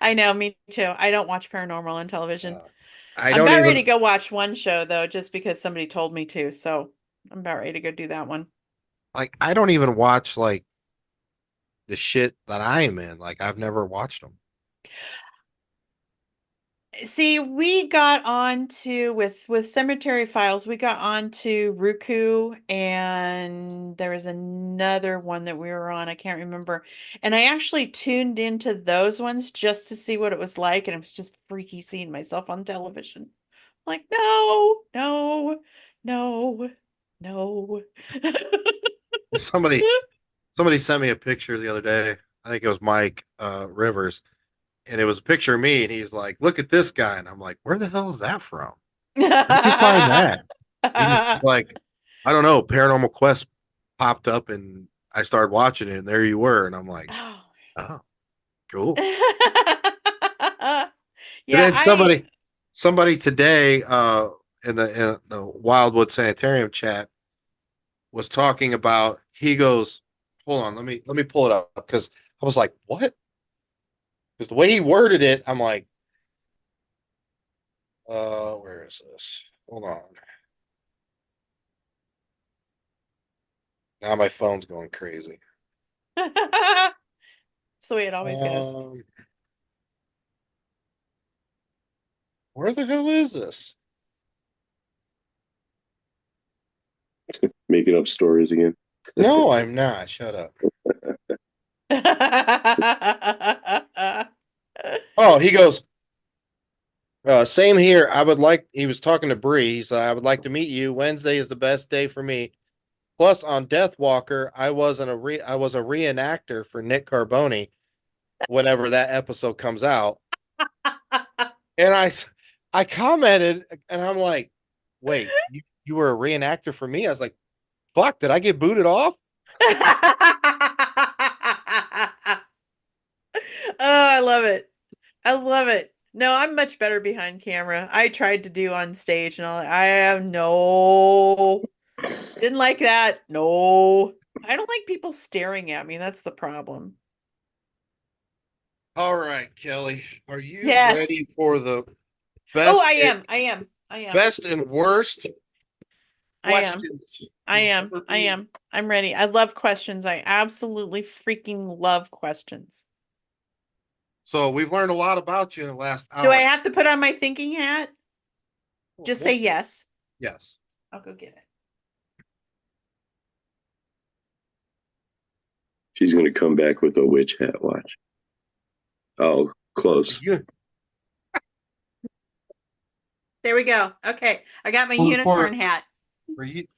Speaker 2: I know, me too. I don't watch paranormal on television.
Speaker 3: Uh, I
Speaker 2: I'm
Speaker 3: don't
Speaker 2: about ready
Speaker 3: even
Speaker 2: to go watch one show though, just because somebody told me to. So I'm about ready to go do that one.
Speaker 3: I don't even watch like the shit that I am in. Like I've never watched them.
Speaker 2: See, we got on to with Cemetery Files, we got on to Roku, and there was another one that we were on, I can't remember. And I actually tuned into those ones just to see what it was like, and it was just freaky seeing myself on television. Like, no, no, no, no.
Speaker 3: Somebody somebody sent me a picture the other day. I think it was Mike Rivers, and it was a picture of me, and he's like, "Look at this guy," and I'm like, "Where the hell is that from? Where'd you find that?" He's like, "I don't know. Paranormal Quest popped up, and I started watching it, and there you were." And I'm like,
Speaker 2: Oh,
Speaker 3: "Oh." Cool.
Speaker 2: Yeah,
Speaker 3: And then somebody today in the Wildwood Sanitarium chat was talking about, he goes, hold on, let me pull it up, because I was like, what? Because the way he worded it, I'm like, where is this? Hold on. Now my phone's going crazy.
Speaker 2: It's the way it always goes.
Speaker 3: Where the hell is this?
Speaker 1: Making up stories again.
Speaker 3: No, I'm not. Shut up. Oh, he goes, same here. He was talking to Bree. He said, I would like to meet you. Wednesday is the best day for me. Plus, on Death Walker, I was a reenactor for Nick Carboni whenever that episode comes out. And I commented, and I'm like, wait, you were a reenactor for me? I was like, fuck, did I get booted off?
Speaker 2: Oh, I love it. I love it. No, I'm much better behind camera. I tried to do on stage and all that. I have didn't like that. No. I don't like people staring at me. That's the problem.
Speaker 3: All right, Kelly, are you
Speaker 2: Yes.
Speaker 3: ready for the
Speaker 2: Oh, I am.
Speaker 3: best and worst
Speaker 2: I am.
Speaker 3: questions?
Speaker 2: I am. I'm ready. I love questions. I absolutely freaking love questions.
Speaker 3: So we've learned a lot about you in the last hour.
Speaker 2: Do I have to put on my thinking hat? Just say yes.
Speaker 3: Yes.
Speaker 2: I'll go get it.
Speaker 1: She's going to come back with a witch hat. Watch. Oh, close.
Speaker 2: There we go. Okay, I got my unicorn hat.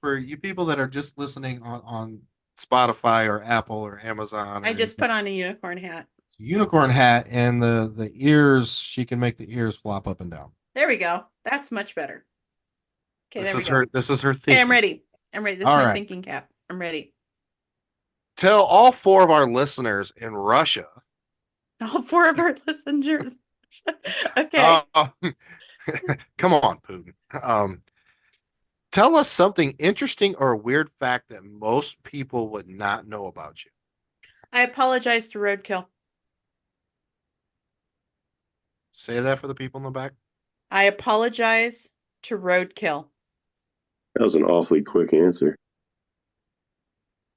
Speaker 3: For you people that are just listening on Spotify or Apple or Amazon,
Speaker 2: I just put on a unicorn hat.
Speaker 3: It's a unicorn hat, and the ears, she can make the ears flop up and down.
Speaker 2: There we go. That's much better. Okay,
Speaker 3: This is her thinking.
Speaker 2: Okay, I'm ready. This is my thinking cap. I'm ready.
Speaker 3: Tell all 4 of our listeners in Russia.
Speaker 2: All 4 of our listeners. Okay.
Speaker 3: Come on, Putin. Tell us something interesting or a weird fact that most people would not know about you.
Speaker 2: I apologize to Roadkill.
Speaker 3: Say that for the people in the back.
Speaker 2: I apologize to Roadkill.
Speaker 1: That was an awfully quick answer.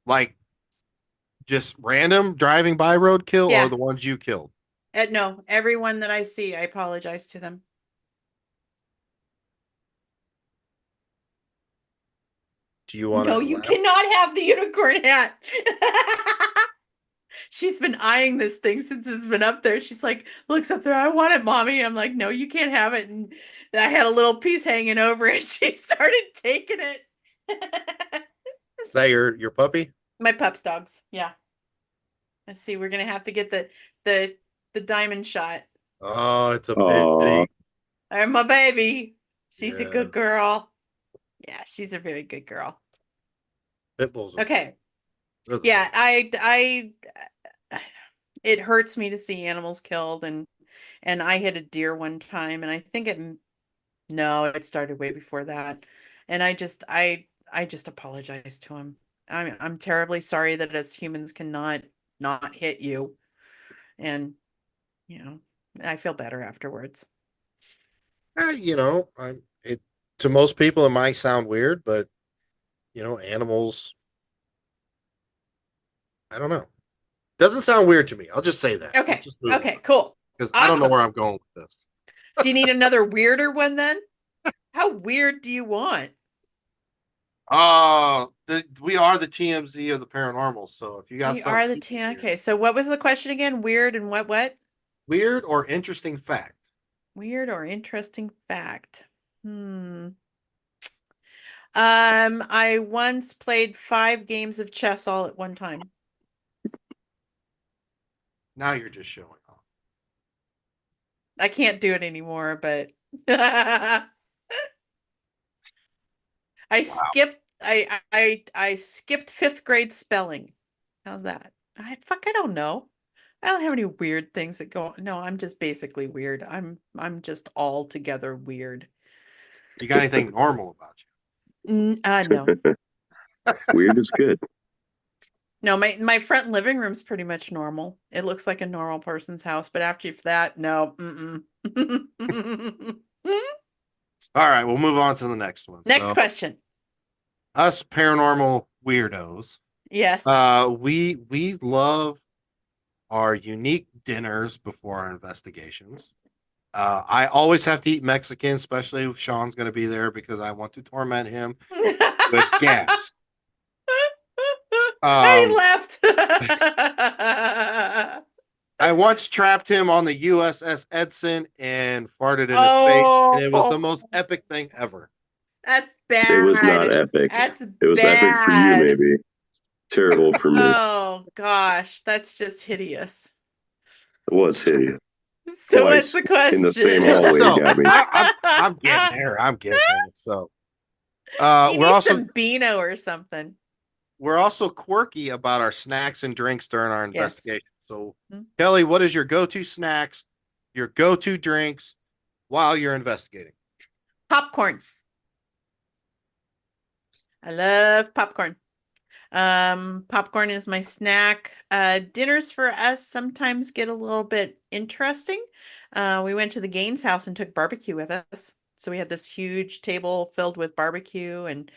Speaker 3: Like, just random driving by Roadkill,
Speaker 2: Yeah.
Speaker 3: or the ones you killed?
Speaker 2: No, everyone that I see, I apologize to them.
Speaker 3: Do you want to?
Speaker 2: No, you cannot have the unicorn hat. She's been eyeing this thing since it's been up there. She's like, looks up there, I want it, mommy. I'm like, no, you can't have it. And I had a little piece hanging over it. She started taking it.
Speaker 3: Is that your puppy?
Speaker 2: My pups dogs. Yeah. Let's see. We're gonna have to get the diamond shot.
Speaker 3: Oh, it's a pity.
Speaker 2: I'm a baby. She's a good girl. Yeah, she's a very good girl.
Speaker 3: Pit bulls.
Speaker 2: Okay. Yeah, I it hurts me to see animals killed, and I hit a deer one time, and I think it started way before that. And I just apologize to him. I'm terribly sorry that as humans cannot not hit you. And I feel better afterwards.
Speaker 3: To most people it might sound weird, but animals, I don't know. Doesn't sound weird to me. I'll just say that.
Speaker 2: Okay. Okay, cool.
Speaker 3: Because awesome. I don't know where I'm going with this.
Speaker 2: Do you need another weirder one then? How weird do you want?
Speaker 3: We are the TMZ of the paranormal. So if you got
Speaker 2: something. We are the TMZ. Okay, so what was the question again? Weird and what?
Speaker 3: Weird or interesting fact.
Speaker 2: Weird or interesting fact. I once played 5 games of chess all at one time.
Speaker 3: Now you're just showing off.
Speaker 2: I can't do it anymore, but I skipped I skipped 5th grade spelling. How's that? I don't know. I don't have any weird things that go. No, I'm just basically weird. I'm just altogether weird.
Speaker 3: You got anything normal about
Speaker 2: No.
Speaker 1: Weird is good.
Speaker 2: No, my front living room's pretty much normal. It looks like a normal person's house, but after that, no.
Speaker 3: All right, we'll move on to the next one.
Speaker 2: Next
Speaker 3: So,
Speaker 2: question.
Speaker 3: us paranormal weirdos,
Speaker 2: Yes.
Speaker 3: we love our unique dinners before our investigations. I always have to eat Mexican, especially if Sean's going to be there because I want to torment him with gas.
Speaker 2: And he
Speaker 3: Um,
Speaker 2: left.
Speaker 3: I once trapped him on the USS Edson and farted in his face, and it was the
Speaker 2: Oh,
Speaker 3: most epic thing ever.
Speaker 2: that's
Speaker 1: It was not
Speaker 2: bad.
Speaker 1: epic.
Speaker 2: That's
Speaker 1: It was epic for you,
Speaker 2: bad.
Speaker 1: maybe. Terrible for me.
Speaker 2: Oh gosh, that's just hideous.
Speaker 1: It was hideous.
Speaker 2: So what's
Speaker 1: Twice
Speaker 2: the question?
Speaker 1: in the same hallway. You
Speaker 3: So
Speaker 1: got me.
Speaker 3: I'm getting there. I'm getting there. So
Speaker 2: You
Speaker 3: we're
Speaker 2: need
Speaker 3: also
Speaker 2: some Beano or something.
Speaker 3: we're also quirky about our snacks and drinks during our
Speaker 2: Yes.
Speaker 3: investigation. So
Speaker 2: Mhm.
Speaker 3: Kelly, what is your go-to snacks, your go-to drinks while you're investigating?
Speaker 2: Popcorn. I love popcorn. Popcorn is my snack. Dinners for us sometimes get a little bit interesting. We went to the Gaines house and took barbecue with us. So we had this huge table filled with barbecue and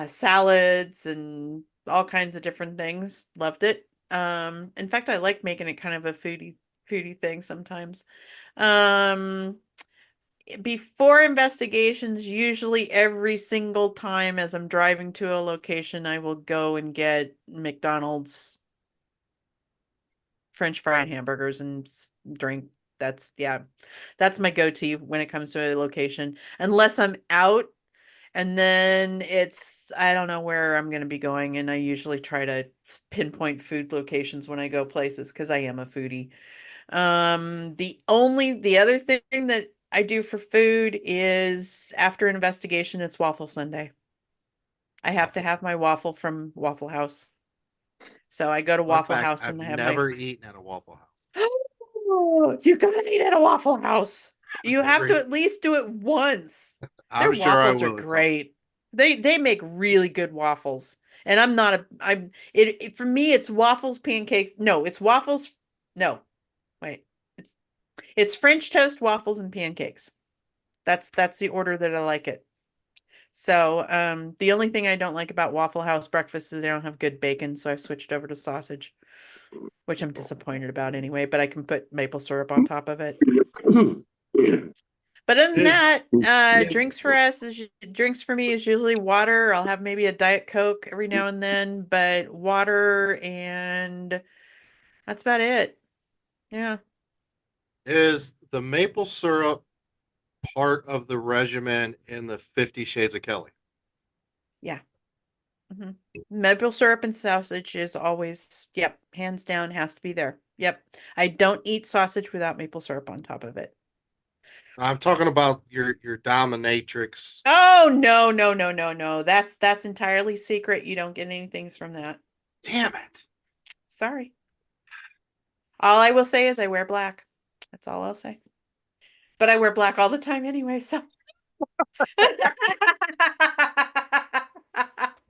Speaker 2: salads and all kinds of different things. Loved it. In fact, I like making it kind of a foodie thing sometimes. Um, before investigations, usually every single time as I'm driving to a location, I will go and get McDonald's French fry and hamburgers and drink. That's my go-to when it comes to a location. Unless I'm out and then I don't know where I'm going to be going. And I usually try to pinpoint food locations when I go places because I am a foodie. The other thing that I do for food is after an investigation, it's waffle Sunday. I have to have my waffle from Waffle House. So I go to
Speaker 3: Fun
Speaker 2: Waffle
Speaker 3: fact:
Speaker 2: House
Speaker 3: I've
Speaker 2: and I have my.
Speaker 3: never eaten at a Waffle House.
Speaker 2: Oh, you gotta eat at a Waffle House. You have
Speaker 3: Never
Speaker 2: to
Speaker 3: eaten.
Speaker 2: at least do it once. Their
Speaker 3: I'm sure I
Speaker 2: waffles are
Speaker 3: will at some.
Speaker 2: great. They make really good waffles. And I'm not a I'm it for me it's waffles, pancakes. No, it's waffles. No. Wait. It's French toast, waffles, and pancakes. That's the order that I like it. So, the only thing I don't like about Waffle House breakfast is they don't have good bacon, so I switched over to sausage, which I'm disappointed about anyway, but I can put maple syrup on top of it. But other than that, drinks for me is usually water. I'll have maybe a Diet Coke every now and then, but water and that's about it. Yeah.
Speaker 3: Is the maple syrup part of the regimen in the 50 Shades of Kelly?
Speaker 2: Yeah. Mhm. Maple syrup and sausage is always, yep, hands down has to be there. Yep. I don't eat sausage without maple syrup on top of it.
Speaker 3: I'm talking about your dominatrix.
Speaker 2: Oh, no, no, no, no, no. That's entirely secret. You don't get anything from that.
Speaker 3: Damn it.
Speaker 2: Sorry. All I will say is I wear black. That's all I'll say. But I wear black all the time anyway, so.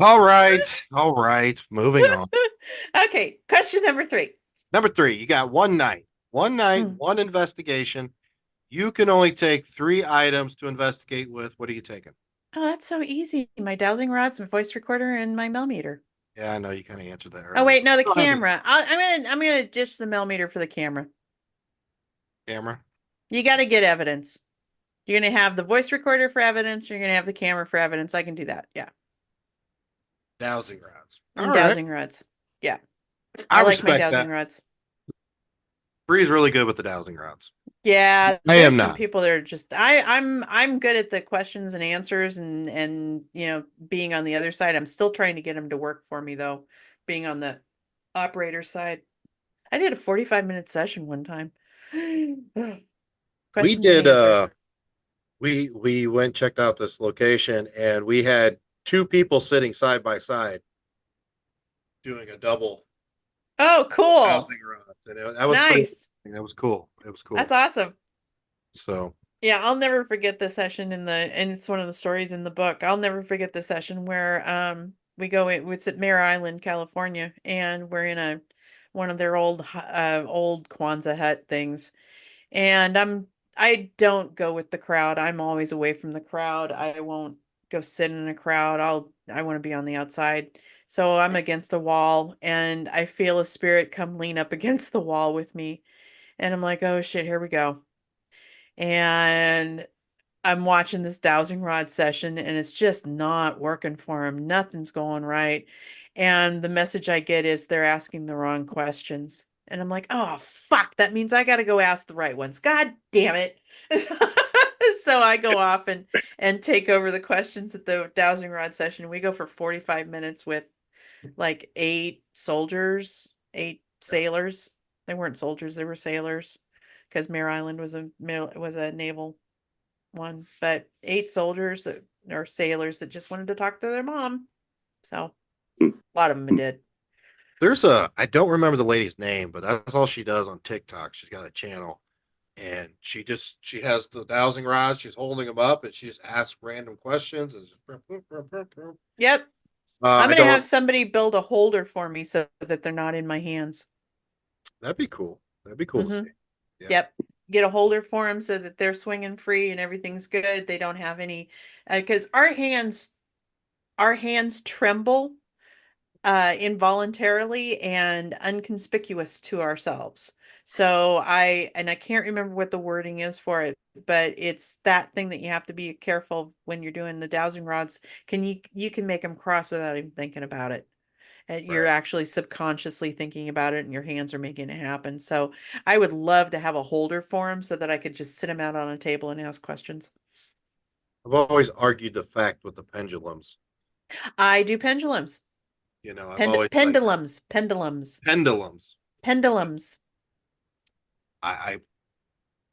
Speaker 3: All right. All right. Moving on.
Speaker 2: Okay, question number 3.
Speaker 3: Number 3, you got one night. One night,
Speaker 2: Mm.
Speaker 3: one investigation. You can only take 3 items to investigate with. What are you taking?
Speaker 2: Oh, that's so easy. My dowsing rods, my voice recorder, and my millimeter.
Speaker 3: Yeah, I know you kind of answered that
Speaker 2: Oh
Speaker 3: earlier.
Speaker 2: wait, no, the
Speaker 3: Go ahead with
Speaker 2: camera. I'm gonna ditch the millimeter for the camera.
Speaker 3: the camera.
Speaker 2: You got to get evidence. You're gonna have the voice recorder for evidence. You're gonna have the camera for evidence. I can do that. Yeah,
Speaker 3: Dowsing rods. All
Speaker 2: and
Speaker 3: right.
Speaker 2: dowsing rods. Yeah,
Speaker 3: I
Speaker 2: I like my
Speaker 3: respect
Speaker 2: dowsing
Speaker 3: that.
Speaker 2: rods.
Speaker 3: Bree's really good with the dowsing rods.
Speaker 2: Yeah,
Speaker 3: I
Speaker 2: there's
Speaker 3: am
Speaker 2: some
Speaker 3: not.
Speaker 2: people that are just I'm good at the questions and answers and being on the other side. I'm still trying to get them to work for me though, being on the operator side. I did a 45-minute session one time.
Speaker 3: We
Speaker 2: Questions and
Speaker 3: did
Speaker 2: answers.
Speaker 3: we went checked out this location and we had 2 people sitting side by side doing a double
Speaker 2: Oh, cool.
Speaker 3: Housing rods. And that was pretty.
Speaker 2: Nice.
Speaker 3: That was cool. It was cool.
Speaker 2: That's awesome.
Speaker 3: So
Speaker 2: Yeah, I'll never forget the session and it's one of the stories in the book. I'll never forget the session where it's at Mare Island, California, and we're in one of their old Kwanzaa hut things. And I don't go with the crowd. I'm always away from the crowd. I won't go sit in a crowd. I want to be on the outside. So I'm against a wall and I feel a spirit come lean up against the wall with me. And I'm like, "Oh shit, here we go." And I'm watching this dowsing rod session and it's just not working for him. Nothing's going right. And the message I get is they're asking the wrong questions. And I'm like, oh, fuck. That means I got to go ask the right ones. God damn it. So I go off and take over the questions at the dowsing rod session. We go for 45 minutes with like 8 sailors. They weren't soldiers, they were sailors because Mare Island was a naval one, but 8 soldiers or sailors that just wanted to talk to their mom. So a lot of them did.
Speaker 3: there's I don't remember the lady's name, but that's all she does on TikTok. She's got a channel, and she has the dowsing rods. She's holding them up, and she just asks random questions. And just,
Speaker 2: Yep.
Speaker 3: I
Speaker 2: I'm going to have
Speaker 3: don't.
Speaker 2: somebody build a holder for me so that they're not in my hands.
Speaker 3: That'd be cool. That'd be cool to see. Yeah.
Speaker 2: Yep. Get a holder for them so that they're swinging free and everything's good. They don't have any, because our hands tremble involuntarily and unconspicuous to ourselves. So I can't remember what the wording is for it, but it's that thing that you have to be careful when you're doing the dowsing rods. You can make them cross without even thinking about it. And you're
Speaker 3: Right.
Speaker 2: actually subconsciously thinking about it and your hands are making it happen. So I would love to have a holder for them so that I could just sit them out on a table and ask questions.
Speaker 3: I've always argued the fact with the pendulums.
Speaker 2: I do pendulums.
Speaker 3: I've always like
Speaker 2: Pendulums.
Speaker 3: pendulums.
Speaker 2: Pendulums.
Speaker 3: I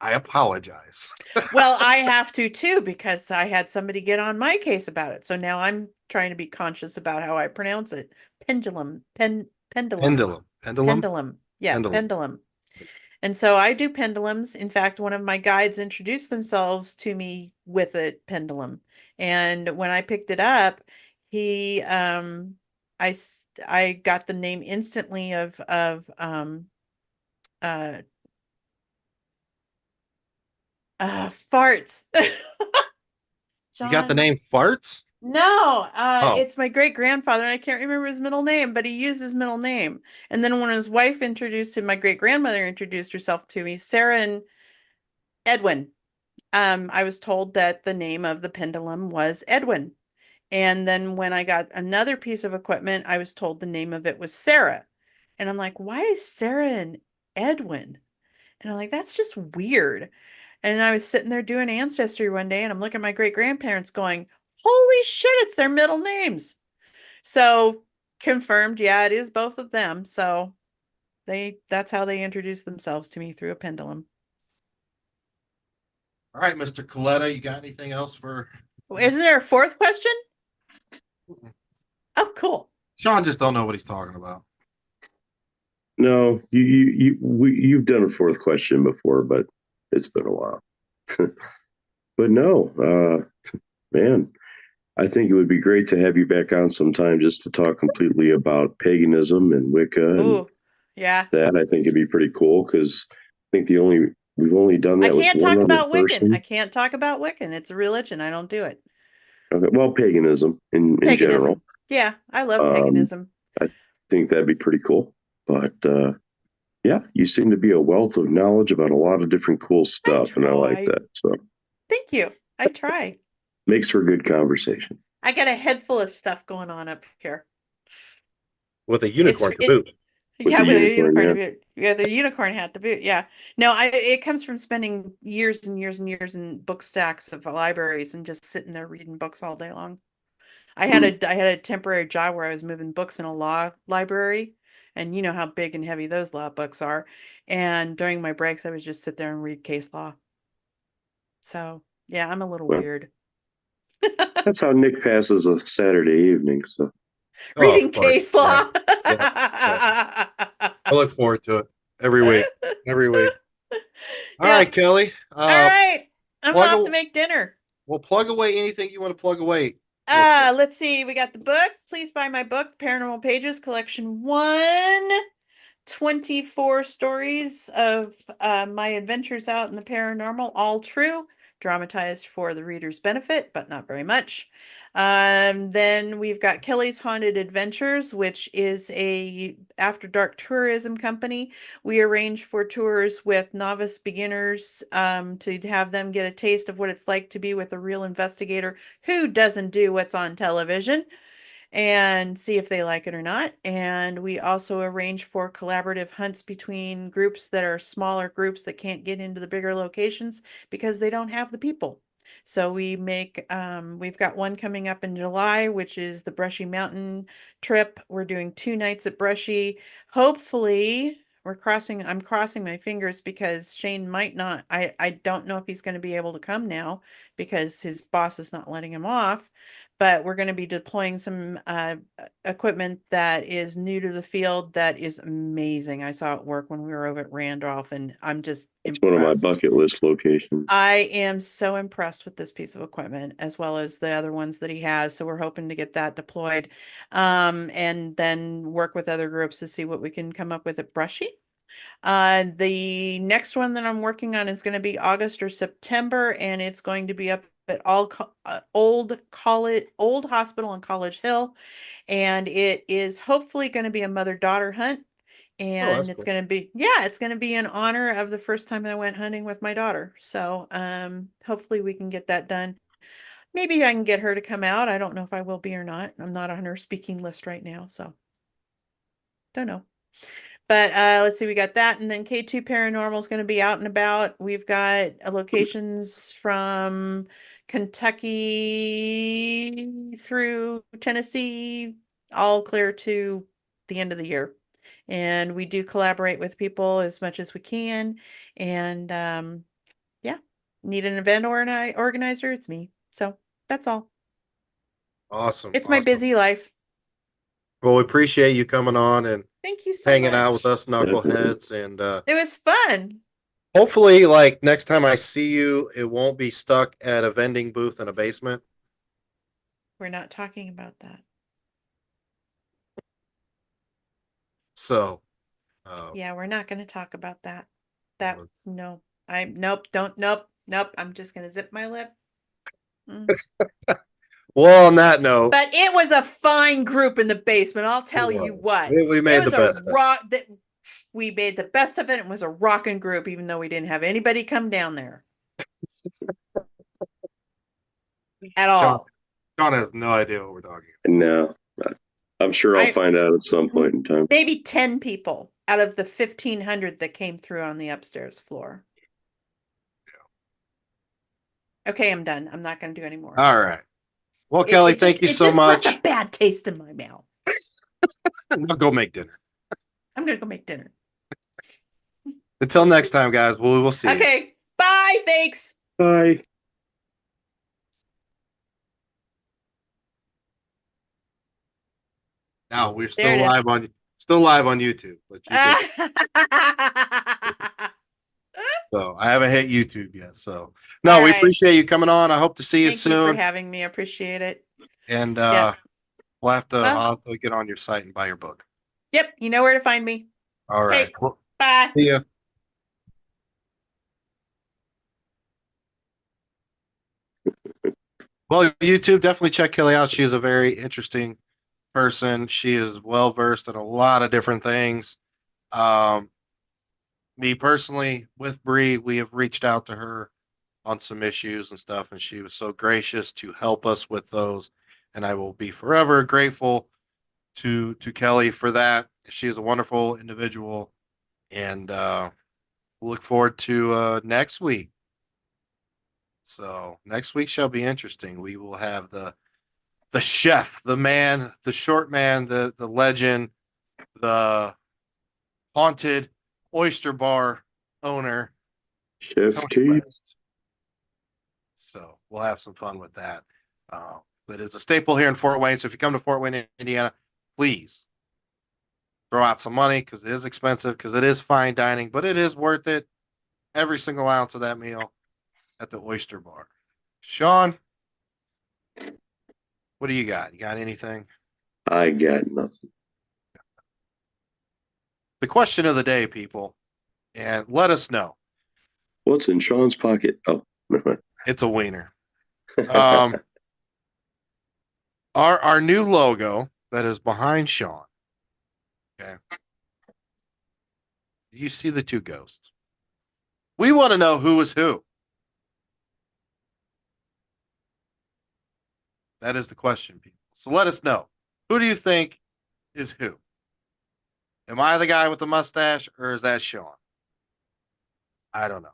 Speaker 3: I apologize.
Speaker 2: Well, I have to too because I had somebody get on my case about it. So now I'm trying to be conscious about how I pronounce it. Pendulum.
Speaker 3: Pendulum.
Speaker 2: Yeah,
Speaker 3: Pendulum.
Speaker 2: pendulum. And so I do pendulums. In fact, one of my guides introduced themselves to me with a pendulum. And when I picked it up, he I got the name instantly of uh farts.
Speaker 3: You got the
Speaker 2: John.
Speaker 3: name Farts?
Speaker 2: No,
Speaker 3: Oh,
Speaker 2: it's my great grandfather, and I can't remember his middle name, but he used his middle name. And then when his wife introduced him, my great grandmother introduced herself to me, Sarah and Edwin. I was told that the name of the pendulum was Edwin. And then when I got another piece of equipment, I was told the name of it was Sarah. And I'm like, why is Sarah and Edwin? And I'm like, that's just weird. And I was sitting there doing ancestry one day and I'm looking at my great grandparents going, holy shit, it's their middle names. So confirmed, yeah, it is both of them. So that's how they introduced themselves to me through a pendulum.
Speaker 3: all right, Mr. Coletta, you got anything else for
Speaker 2: Isn't there a fourth question? Oh, cool.
Speaker 3: Sean? Just don't know what he's talking about.
Speaker 1: No, you've done a fourth question before, but it's been a while. But no, man, I think it would be great to have you back on sometime just to talk completely about paganism and Wicca and
Speaker 2: Ooh, yeah.
Speaker 1: that. I think it'd be pretty cool because I think we've only done
Speaker 2: I
Speaker 1: that with
Speaker 2: can't
Speaker 1: one
Speaker 2: talk
Speaker 1: other
Speaker 2: about Wiccan.
Speaker 1: person.
Speaker 2: I can't talk about Wiccan. It's a religion. I don't do it.
Speaker 1: Okay, well, paganism in general.
Speaker 2: Paganism. Yeah, I love
Speaker 1: Um,
Speaker 2: paganism.
Speaker 1: I think that'd be pretty cool. But yeah, you seem to be a wealth of knowledge about a lot of different cool stuff, and I like
Speaker 2: try.
Speaker 1: that. So
Speaker 2: Thank you. I try.
Speaker 1: makes for good conversation.
Speaker 2: I got a head full of stuff going on up here.
Speaker 3: With a unicorn to boot.
Speaker 1: With
Speaker 2: Yeah,
Speaker 1: the
Speaker 2: with a
Speaker 1: unicorn,
Speaker 2: unicorn
Speaker 1: yeah.
Speaker 2: to boot. Yeah, the unicorn hat to boot. Yeah. No, it comes from spending years and years and years in book stacks of libraries and just sitting there reading books all day long. I had a temporary job where I was moving books in a law library, and you know how big and heavy those law books are. And during my breaks, I would just sit there and read case law. So yeah, I'm a little
Speaker 1: Well,
Speaker 2: weird.
Speaker 1: that's how Nick passes a Saturday evening. So
Speaker 3: Oh,
Speaker 2: Reading
Speaker 3: of course.
Speaker 2: case
Speaker 3: Yeah.
Speaker 2: law.
Speaker 3: Yeah. Yeah. I look forward to it every week. Every week. All
Speaker 2: Yep.
Speaker 3: right, Kelly.
Speaker 2: All right. I'm
Speaker 3: plug
Speaker 2: off
Speaker 3: a-
Speaker 2: to make dinner.
Speaker 3: Well, plug away anything you want to plug away. real quick.
Speaker 2: Let's see. We got the book. Please buy my book, Paranormal Pages, Collection 1. 24 stories of my adventures out in the paranormal, all true, dramatized for the reader's benefit, but not very much. Then we've got Kelly's Haunted Adventures, which is a after dark tourism company. We arrange for tours with novice beginners to have them get a taste of what it's like to be with a real investigator who doesn't do what's on television and see if they like it or not. And we also arrange for collaborative hunts between groups that are smaller groups that can't get into the bigger locations because they don't have the people. So we've got one coming up in July, which is the Brushy Mountain trip. We're doing 2 nights at Brushy. Hopefully, I'm crossing my fingers because Shane might not, I don't know if he's going to be able to come now because his boss is not letting him off, but we're going to be deploying some equipment that is new to the field that is amazing. I saw it work when we were over at Randolph, and I'm just
Speaker 1: It's one of my
Speaker 2: impressed.
Speaker 1: bucket list locations.
Speaker 2: I am so impressed with this piece of equipment as well as the other ones that he has. So we're hoping to get that deployed and then work with other groups to see what we can come up with at Brushy. The next one that I'm working on is going to be August or September, and it's going to be up at old hospital on College Hill, and it is hopefully going to be a mother-daughter hunt.
Speaker 3: Oh, that's
Speaker 2: And it's
Speaker 3: cool.
Speaker 2: going to be, it's going to be in honor of the first time I went hunting with my daughter. So, hopefully we can get that done. Maybe I can get her to come out. I don't know if I will be or not. I'm not on her speaking list right now, so don't know. But let's see, we got that, and then K2 Paranormal is going to be out and about. We've got locations from Kentucky through Tennessee, all clear to the end of the year. And we do collaborate with people as much as we can. And yeah, need an event organizer? It's me. So that's all.
Speaker 3: Awesome.
Speaker 2: It's my busy life.
Speaker 3: Well, we appreciate you coming on and
Speaker 2: Thank you so
Speaker 3: hanging out with
Speaker 2: much.
Speaker 3: us knuckleheads. And
Speaker 2: It was fun.
Speaker 3: hopefully, like next time I see you, it won't be stuck at a vending booth in a basement.
Speaker 2: We're not talking about that.
Speaker 3: So,
Speaker 2: Yeah, we're not going to talk about that.
Speaker 3: well,
Speaker 2: No. Nope. I'm just going to zip my lip. Mm.
Speaker 3: well, on that note,
Speaker 2: But it was a fine group in the basement. I'll tell you what.
Speaker 3: we made
Speaker 2: It was
Speaker 3: the
Speaker 2: a
Speaker 3: best. Of it.
Speaker 2: rock that we made the best of it. It was a rocking group, even though we didn't have anybody come down there at all.
Speaker 3: Sean has no idea what we're talking
Speaker 1: No, I'm sure I'll find out at some point in time.
Speaker 2: Maybe 10 people out of the 1,500 that came through on the upstairs floor. Okay, I'm done. I'm not going to do any more.
Speaker 3: All right. Well, Kelly, thank you so much.
Speaker 2: It just left a bad taste in my mouth.
Speaker 3: I'll go make dinner.
Speaker 2: I'm going to go make dinner.
Speaker 3: Until next time, guys. We'll see.
Speaker 2: Okay. Bye. Thanks.
Speaker 1: Bye.
Speaker 3: Now we're still live on YouTube, but you can, so I haven't hit YouTube yet. So no,
Speaker 2: All
Speaker 3: we
Speaker 2: right.
Speaker 3: appreciate you coming on. I hope to see you soon.
Speaker 2: Thank you for having me. I appreciate it.
Speaker 3: And
Speaker 2: Yeah.
Speaker 3: I'll have to get on your site and buy your book.
Speaker 2: Yep. You know where to find me.
Speaker 3: All right.
Speaker 2: Okay. Bye.
Speaker 3: See ya. Well, YouTube, definitely check Kelly out. She's a very interesting person. She is well versed in a lot of different things. Me personally, with Bree, we have reached out to her on some issues and stuff, and she was so gracious to help us with those. And I will be forever grateful to Kelly for that. She is a wonderful individual, and look forward to next week. So next week shall be interesting. We will have the chef, the man, the short man, the legend, the haunted oyster bar owner,
Speaker 1: Chef
Speaker 3: Tony
Speaker 1: T.
Speaker 3: West. So we'll have some fun with that. But it's a staple here in Fort Wayne. So if you come to Fort Wayne, Indiana, please throw out some money because it is expensive, because it is fine dining, but it is worth it. Every single ounce of that meal at the Oyster Bar. Sean, what do you got? You got anything?
Speaker 1: I got nothing.
Speaker 3: The question of the day, people, and let us know.
Speaker 1: What's in Sean's pocket? Oh,
Speaker 3: It's a wiener. Our new logo that is behind Sean. Okay. Do you see the two ghosts? We want to know who is who. That is the question, people. So let us know. Who do you think is who? Am I the guy with the mustache, or is that Sean? I don't know.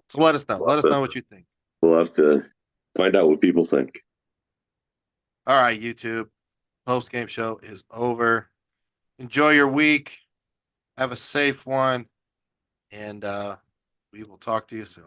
Speaker 3: So let us know. Let us know what you think.
Speaker 1: we'll have to find out what people think.
Speaker 3: All right, YouTube. Post game show is over. Enjoy your week. Have a safe one. And we will talk to you soon.